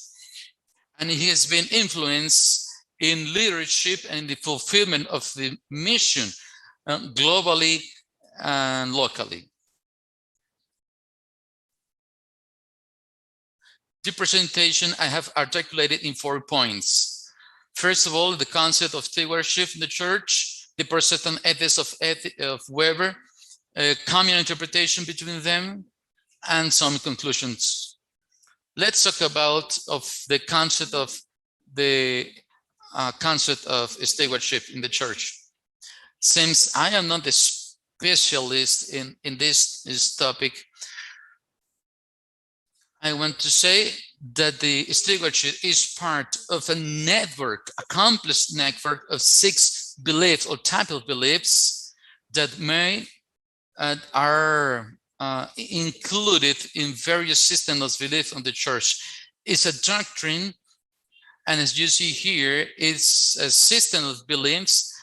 and it has been influenced in leadership and the fulfillment of the mission globally and locally. The presentation I have articulated in 4 points. First of all, the concept of stewardship in the church, the Protestant ethics of Weber, common interpretation between them, and some conclusions. Let's talk about the concept of stewardship in the church. Since I am not a specialist in this topic, I want to say that the stewardship is part of a network, a complex network of 6 beliefs or type of beliefs that are included in various systems of belief on the church. It's a doctrine, and as you see here, it's a system of beliefs,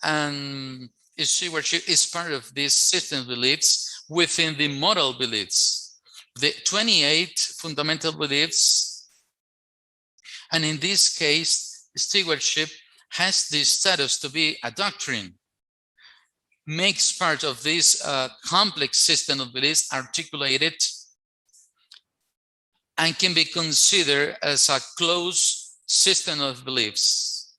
and stewardship is part of this system of beliefs within the moral beliefs. The 28 fundamental beliefs, and in this case, stewardship has the status to be a doctrine, makes part of this complex system of beliefs articulated, and can be considered as a closed system of beliefs.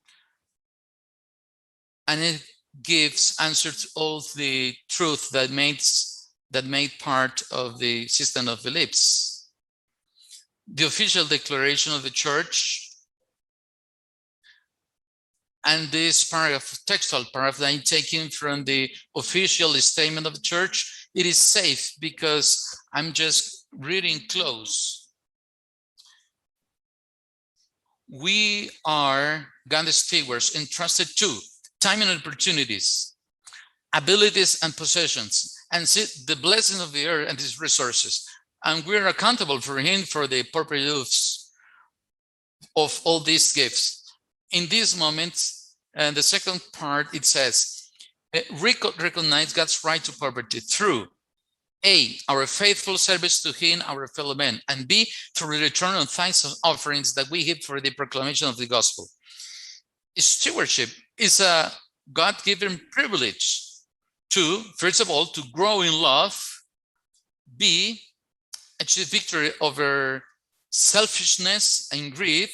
And it gives answer to all the truth that made part of the system of beliefs. The official declaration of the church, and this paragraph, textual paragraph that I'm taking from the official statement of the church, it is safe because I'm just reading close. We are God's stewards entrusted to time and opportunities, abilities and possessions, and see the blessings of the earth and its resources. And we're accountable for him for the proper use of all these gifts. In these moments, and the second part, it says, recognize God's right to property through A, our faithful service to him, our fellow men, and B, through the return of thanks and offerings that we give for the proclamation of the gospel. Stewardship is a God-given privilege to, first of all, to grow in love, B, achieve victory over selfishness and greed.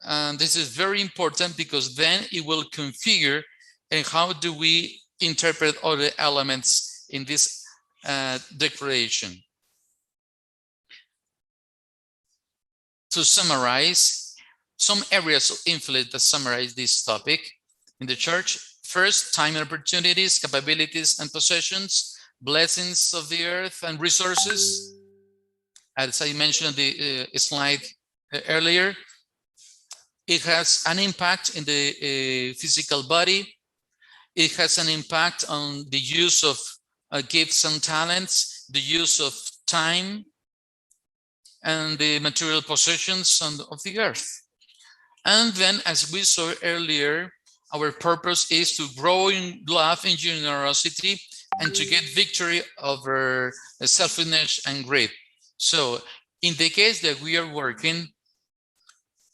And this is very important because then it will configure and how do we interpret all the elements in this declaration. To summarize, some areas of influence that summarize this topic in the church. First, time and opportunities, capabilities and possessions, blessings of the earth and resources. As I mentioned in the slide earlier, it has an impact in the physical body. It has an impact on the use of gifts and talents, the use of time, and the material possessions of the earth. And then, as we saw earlier, our purpose is to grow in love and generosity and to get victory over selfishness and greed. So in the case that we are working,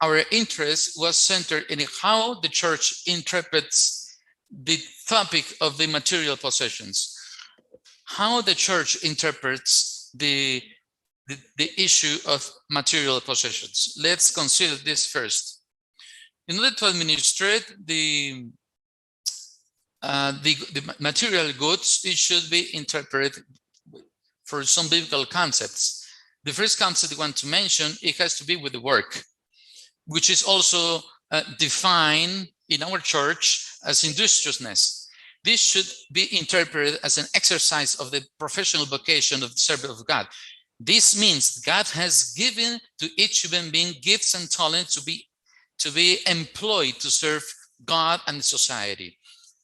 our interest was centered in how the church interprets the topic of the material possessions, how the church interprets the issue of material possessions. Let's consider this first. In order to administrate the material goods, it should be interpreted for some biblical concepts. The first concept I want to mention, it has to be with the work, which is also defined in our church as industriousness. This should be interpreted as an exercise of the professional vocation of the servant of God. This means God has given to each human being gifts and talents to be employed to serve God and society,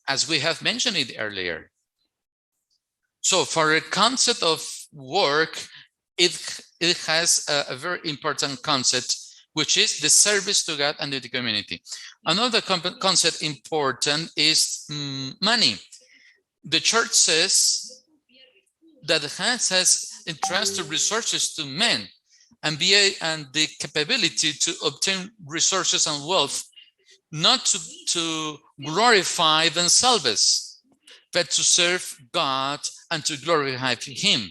as we have mentioned it earlier. So for a concept of work, it has a very important concept, which is the service to God and to the community. Another concept important is money. The church says that it has entrusted resources to men and the capability to obtain resources and wealth, not to glorify themselves, but to serve God and to glorify Him.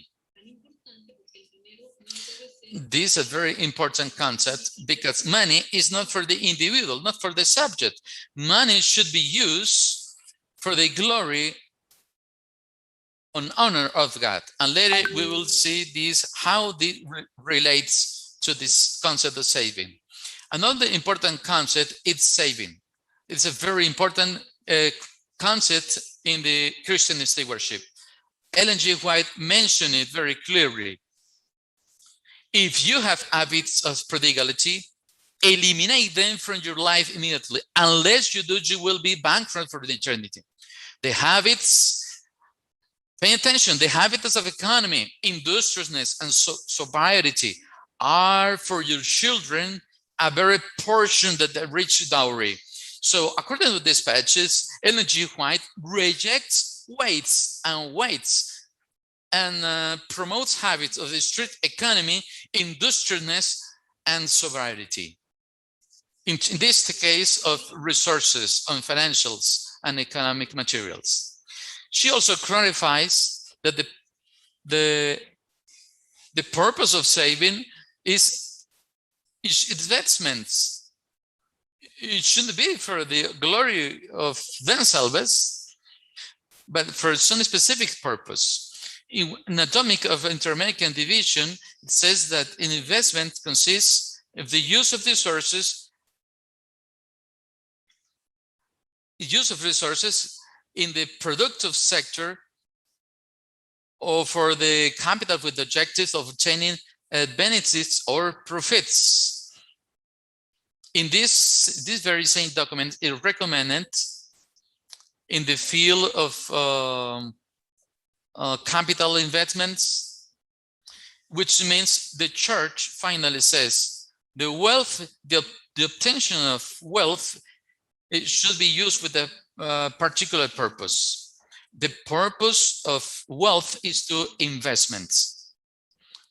This is a very important concept because money is not for the individual, not for the subject. Money should be used for the glory and honor of God. And later we will see this, how this relates to this concept of saving. Another important concept is saving. It's a very important concept in the Christian stewardship. Ellen G. White mentioned it very clearly. If you have habits of prodigality, eliminate them from your life immediately. Unless you do, you will be bankrupt for the eternity. The habits, pay attention, the habits of economy, industriousness, and sobriety are for your children a very portion that they rich dowry. So according to dispatches, Ellen G. White rejects weights and promotes habits of the strict economy, industriousness, and sobriety. In this case of resources on financials and economic materials. She also clarifies that the purpose of saving is investments. It shouldn't be for the glory of themselves, but for some specific purpose. In Anatomy of Inter-American Division, it says that an investment consists of the use of resources in the productive sector or for the capital with the objectives of obtaining benefits or profits. In this very same document, it recommended in the field of capital investments, which means the church finally says the wealth, the obtention of wealth, it should be used with a particular purpose. The purpose of wealth is to investments.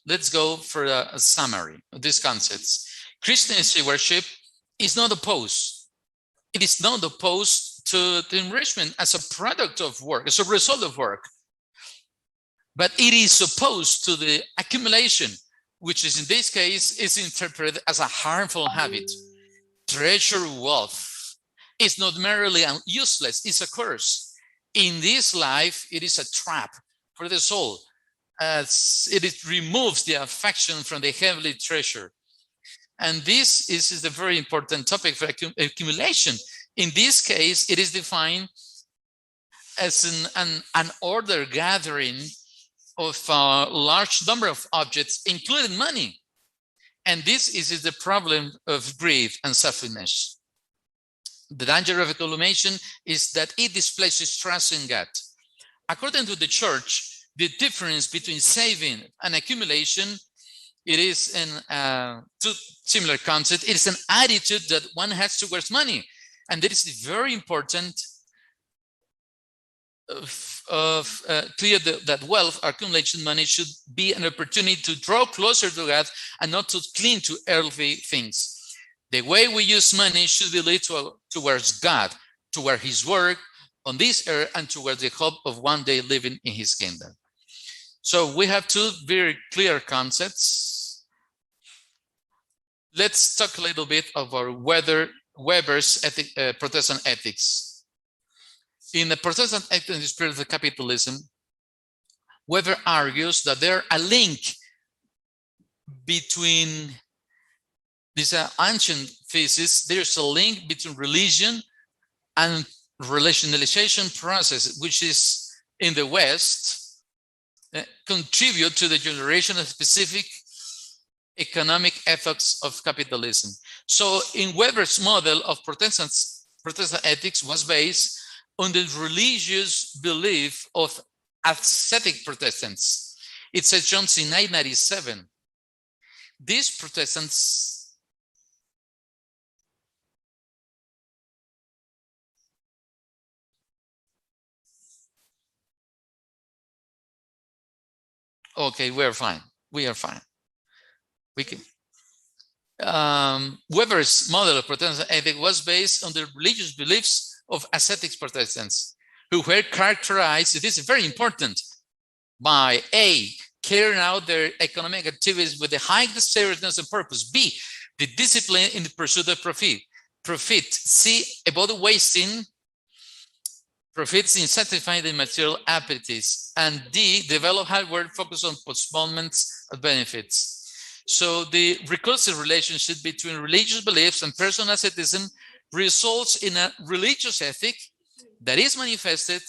Let's go for a summary of these concepts. Christian stewardship is not opposed. It is not opposed to the enrichment as a product of work, as a result of work. But it is opposed to the accumulation, which is in this case is interpreted as a harmful habit. Treasure wealth is not merely useless, it's a curse. In this life, it is a trap for the soul, as it removes the affection from the heavenly treasure. And this is a very important topic for accumulation. In this case, it is defined as an order gathering of a large number of objects, including money. And this is the problem of greed and selfishness. The danger of accumulation is that it displaces trust in God. According to the church, the difference between saving and accumulation, it is two similar concepts. It is an attitude that one has towards money. And it is very important clear that wealth accumulation money should be an opportunity to draw closer to God and not to cling to earthly things. The way we use money should be led towards God, toward his work on this earth, and toward the hope of one day living in his kingdom. So we have two very clear concepts. Let's talk a little bit about Weber's Protestant ethics. In the Protestant ethics in the spirit of capitalism, Weber argues that there a link between this ancient thesis. There's a link between religion and relationalization process, which is in the West, contribute to the generation of specific economic ethics of capitalism. So in Weber's model of Protestant ethics was based on the religious belief of ascetic Protestants. It says John C. 997. These Protestants okay, we're fine. We are fine. We can. Weber's model of Protestant ethics was based on the religious beliefs of ascetic Protestants, who were characterized, it is very important, by A, carrying out their economic activities with the highest seriousness and purpose, B, the discipline in the pursuit of profit, C, about wasting, profits in satisfying the material appetites, and D, develop hard work focused on postponements of benefits. So the recursive relationship between religious beliefs and personal asceticism results in a religious ethic that is manifested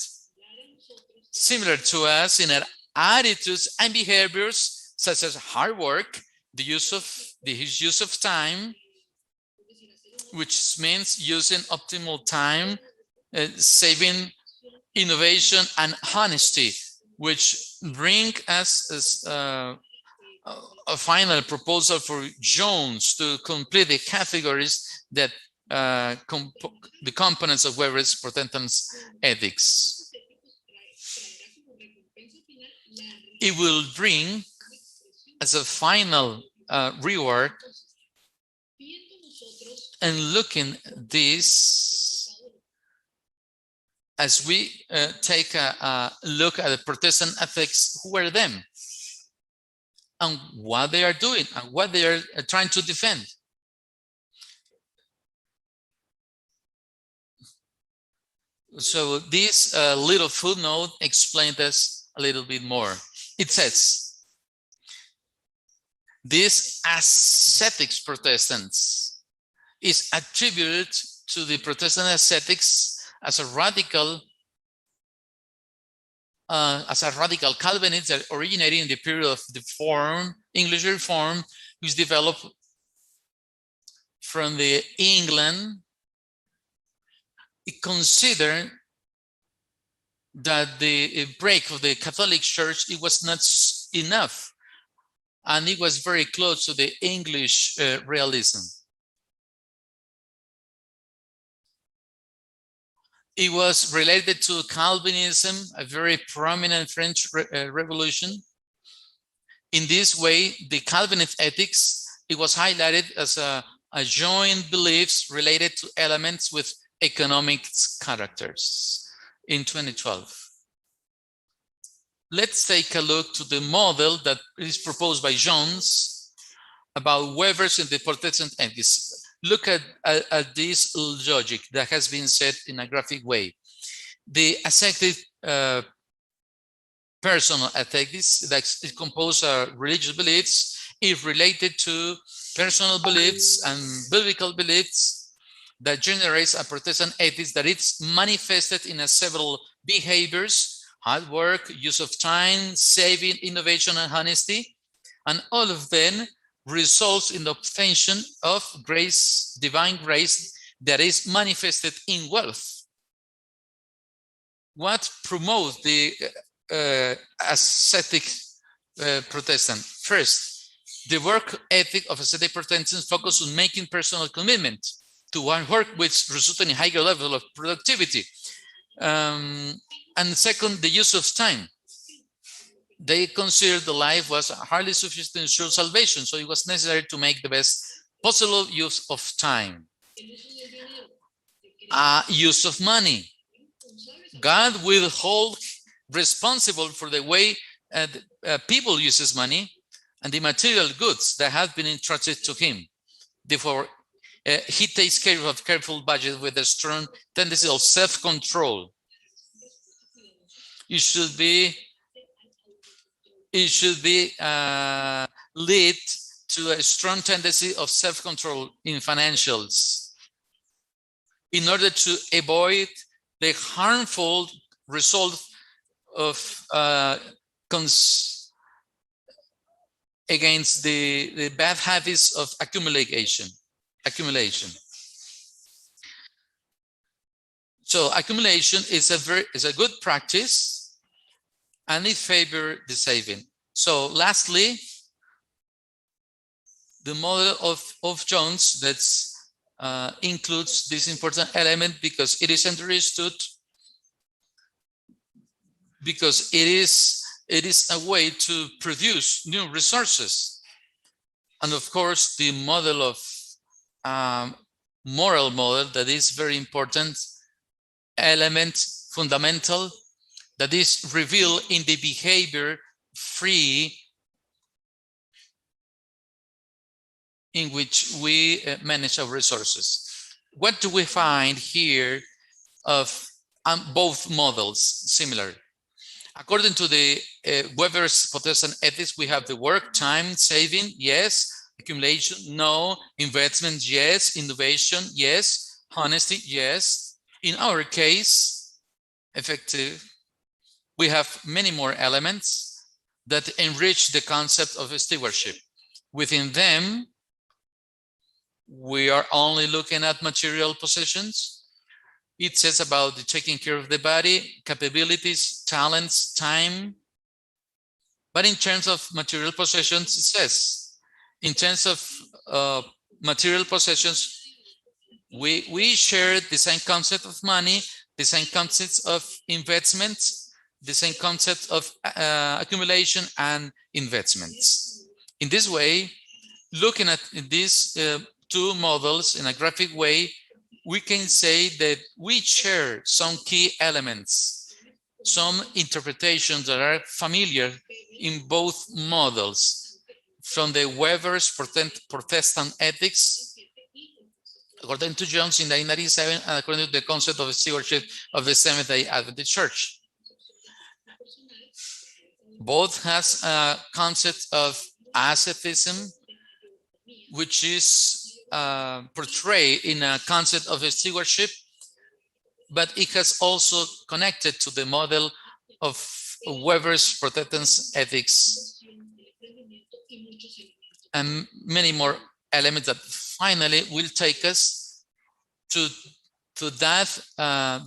similar to us in our attitudes and behaviors such as hard work, the use of time, which means using optimal time, saving, innovation, and honesty, which bring us as a final proposal for Jones to complete the categories that the components of Weber's Protestant ethics. It will bring as a final reward, and looking this as we take a look at the Protestant ethics, who are them and what they are doing and what they are trying to defend. So this little footnote explains this a little bit more. It says, this ascetic Protestants is attributed to the Protestant ascetics as a radical Calvinist that originated in the period of the English Reform, which developed from the England. It considered that the break of the Catholic Church, it was not enough, and it was very close to the English realism. It was related to Calvinism, a very prominent French Revolution. In this way, the Calvinist ethics, it was highlighted as a joint beliefs related to elements with economic characters in 2012. Let's take a look to the model that is proposed by Jones about Weber's and the Protestant ethics. Look at this logic that has been said in a graphic way. The ascetic personal ethics that is composed of religious beliefs is related to personal beliefs and biblical beliefs that generates a Protestant ethics that it's manifested in several behaviors, hard work, use of time, saving, innovation, and honesty. And all of them results in the obtention of grace, divine grace, that is manifested in wealth. What promotes the ascetic Protestant? First, the work ethic of ascetic Protestants focus on making personal commitment to one work which results in a higher level of productivity. And second, the use of time. They considered the life was hardly sufficient to ensure salvation, so it was necessary to make the best possible use of time. Use of money. God will hold responsible for the way people uses money and the material goods that have been entrusted to him. Therefore, he takes care of a careful budget with a strong tendency of self-control. It should be lead to a strong tendency of self-control in financials in order to avoid the harmful result of against the bad habits of accumulation. So accumulation is a good practice, and it favors the saving. So lastly, the model of Jones that includes this important element because it is understood, because it is a way to produce new resources. And of course, the model of moral model that is very important element, fundamental, that is revealed in the behavior free in which we manage our resources. What do we find here of both models similar? According to the Weber's Protestant ethics, we have the work, time, saving, yes. Accumulation, no. Investment, yes. Innovation, yes. Honesty, yes. In our case, effective, we have many more elements that enrich the concept of stewardship. Within them, we are only looking at material possessions. It says about the taking care of the body, capabilities, talents, time. But in terms of material possessions, it says, in terms of material possessions, we share the same concept of money, the same concepts of investments, the same concept of accumulation and investments. In this way, looking at these two models in a graphic way, we can say that we share some key elements, some interpretations that are familiar in both models, from the Weber's Protestant ethics, according to Jones in 1997, and according to the concept of stewardship of the Seventh-day Adventist Church. Both has a concept of asceticism, which is portrayed in a concept of a stewardship, but it has also connected to the model of Weber's Protestant ethics and many more elements that finally will take us to that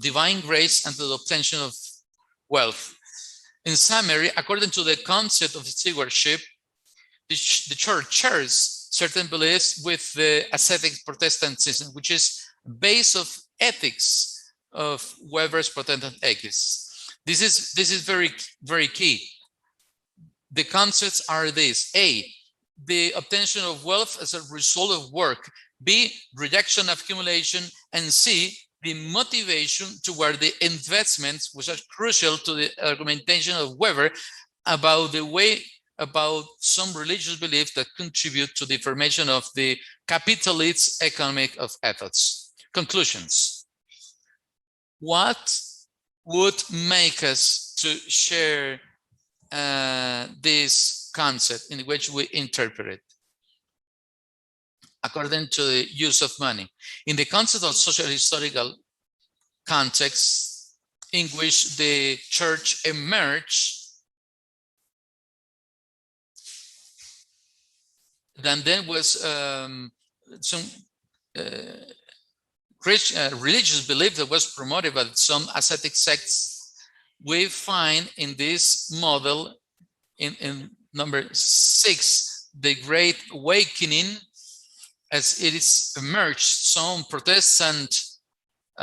divine grace and to the obtention of wealth. In summary, according to the concept of stewardship, the church shares certain beliefs with the ascetic Protestantism, which is based of ethics of Weber's Protestant ethics. This is very, very key. The concepts are this: A, the obtention of wealth as a result of work; B, rejection of accumulation; and C, the motivation toward the investments, which are crucial to the argumentation of Weber about the way about some religious beliefs that contribute to the formation of the capitalist economic of ethics. Conclusions. What would make us to share this concept in which we interpret it? According to the use of money. In the concept of social historical context, in which the church emerged, then was some religious belief that was promoted by some ascetic sects. We find in this model, in number 6, the Great Awakening, as it is emerged, some Protestant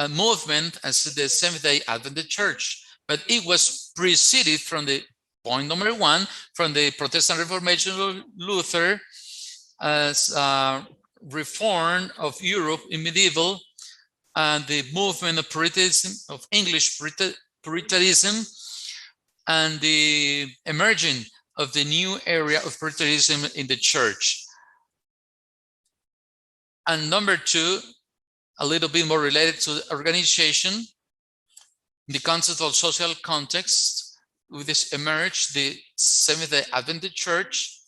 movement as the Seventh-day Adventist Church, but it was preceded from the point number 1, from the Protestant Reformation of Luther, as reform of Europe in medieval, and the movement of Puritanism, of English Puritanism, and the emerging of the new area of Puritanism in the church. And number 2, a little bit more related to the organization, the concept of social context. With this emerged the Seventh-day Adventist Church.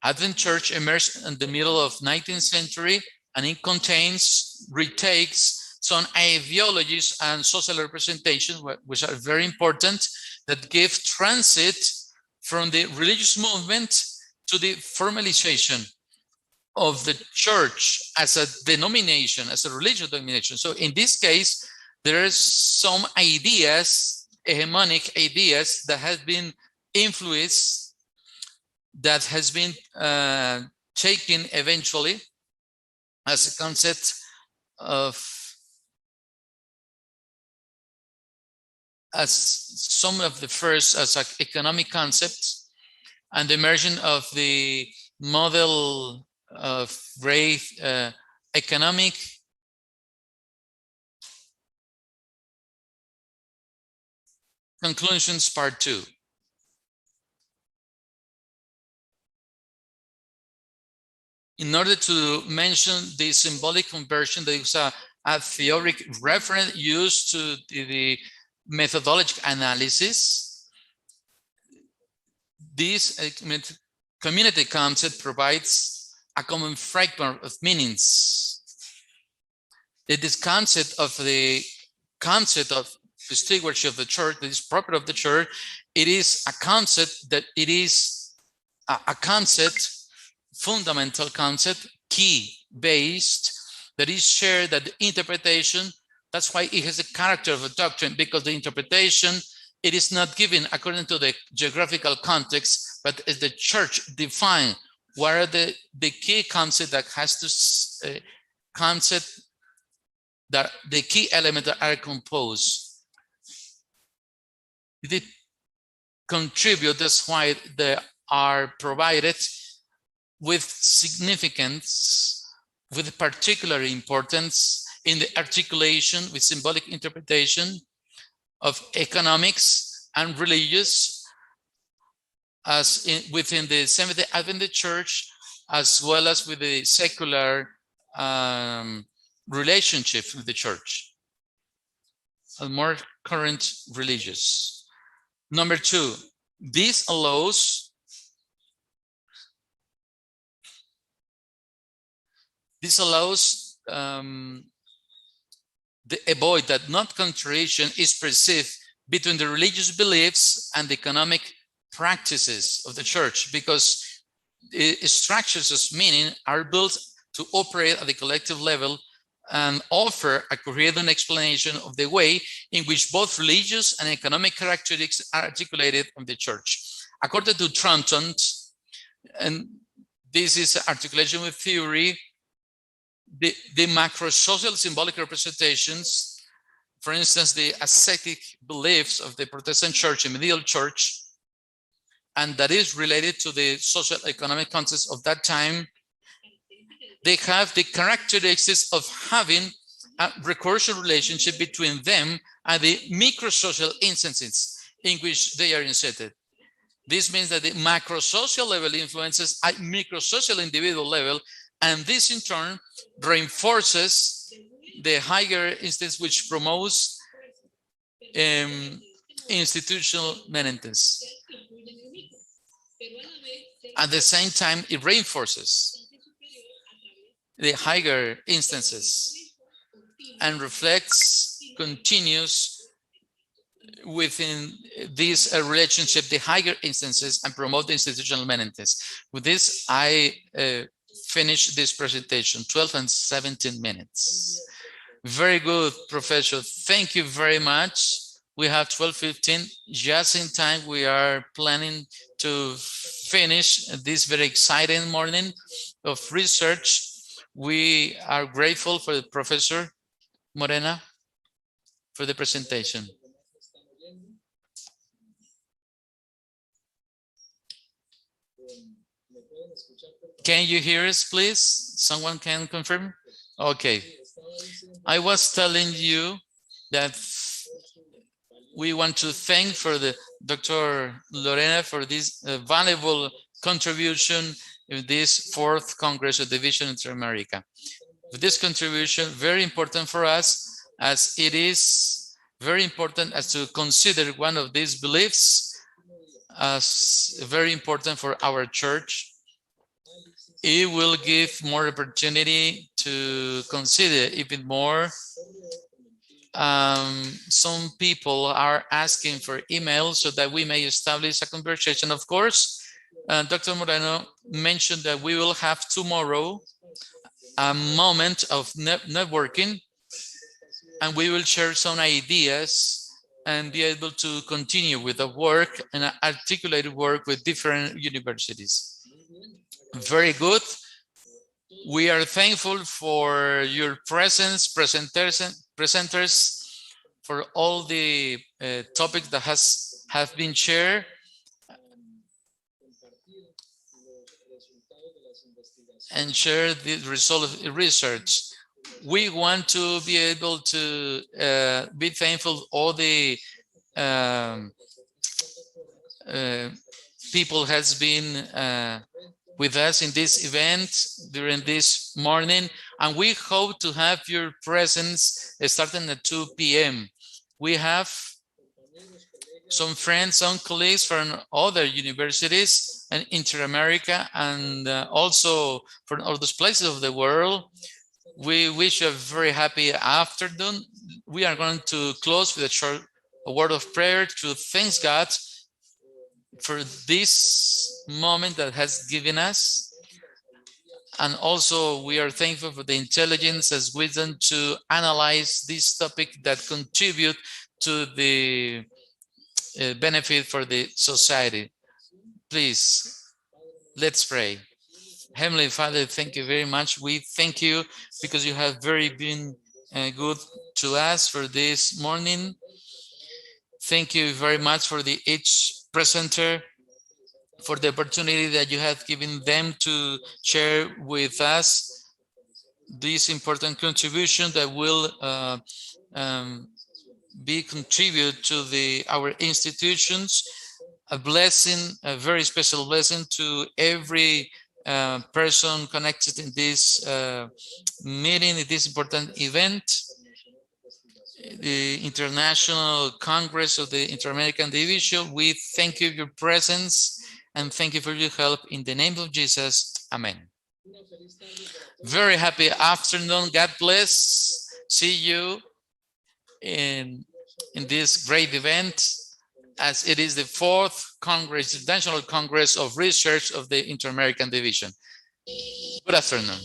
Advent Church emerged in the middle of 19th century, and it retakes some ideologies and social representations, which are very important, that give transit from the religious movement to the formalization of the church as a denomination, as a religious denomination. So in this case, there are some ideas, hegemonic ideas, that have been influenced, that has been taken eventually as a concept of, as some of the first as economic concepts, and the emergence of the model of great economic conclusions, part 2. In order to mention the symbolic conversion, there is a theoric reference used to the methodological analysis. This community concept provides a common fragment of meanings. This concept of the stewardship of the church, this property of the church, it is a concept that it is a concept, fundamental concept, key based, that is shared, that the interpretation, that's why it has a character of a doctrine, because the interpretation, it is not given according to the geographical context, but as the church define what are the key concept that has to concept, that the key elements that are composed. They contribute, that's why they are provided with significance, with particular importance in the articulation with symbolic interpretation of economics and religious, as within the Seventh-day Adventist Church, as well as with the secular relationship with the church, and more current religious. Number 2, this allows the avoid that not contradiction is perceived between the religious beliefs and the economic practices of the church, because structures of meaning are built to operate at the collective level and offer a coherent explanation of the way in which both religious and economic characteristics are articulated in the church. According to Tranton, and this is articulation with theory, the macro-social symbolic representations, for instance, the ascetic beliefs of the Protestant church and medieval church, and that is related to the social economic context of that time, they have the characteristics of having a recursive relationship between them and the micro-social instances in which they are inserted. This means that the macro-social level influences at micro-social individual level, and this in turn reinforces the higher instance, which promotes institutional maintenance. At the same time, it reinforces the higher instances and reflects continuous within this relationship, the higher instances, and promote the institutional amenities. With this, I finish this presentation, 12 and 17 minutes. Very good, Professor. Thank you very much. We have 12:15, just in time. We are planning to finish this very exciting morning of research. We are grateful for Professor Morena for the presentation. Can you hear us, please? Someone can confirm? Okay. I was telling you that we want to thank for the Dr. Lorena for this valuable contribution in this 4th Congress of the Vision Inter-America. This contribution, very important for us, as it is very important as to consider one of these beliefs as very important for our church. It will give more opportunity to consider even more. Some people are asking for emails so that we may establish a conversation. Of course, Dr. Moreno mentioned that we will have tomorrow a moment of networking, and we will share some ideas and be able to continue with the work and articulated work with different universities. Very good. We are thankful for your presence, presenters, for all the topics that have been shared. And share the result of research. We want to be able to be thankful all the people has been with us in this event during this morning, and we hope to have your presence starting at 2 p.m. We have some friends, some colleagues from other universities and Inter-America, and also from all those places of the world. We wish you a very happy afternoon. We are going to close with a short word of prayer to thank God for this moment that has given us. And also we are thankful for the intelligence as wisdom to analyze this topic that contribute to the benefit for the society. Please, let's pray. Heavenly Father, thank you very much. We thank you because you have been good to us for this morning. Thank you very much for each presenter, for the opportunity that you have given them to share with us this important contribution that will be contribute to our institutions. A blessing, a very special blessing to every person connected in this meeting, in this important event. The International Congress of the Inter-American Division. We thank you for your presence and thank you for your help. In the name of Jesus, amen. Very happy afternoon. God bless. See you in this great event, as it is the 4th Congress, National Congress of Research of the Inter-American Division. Good afternoon.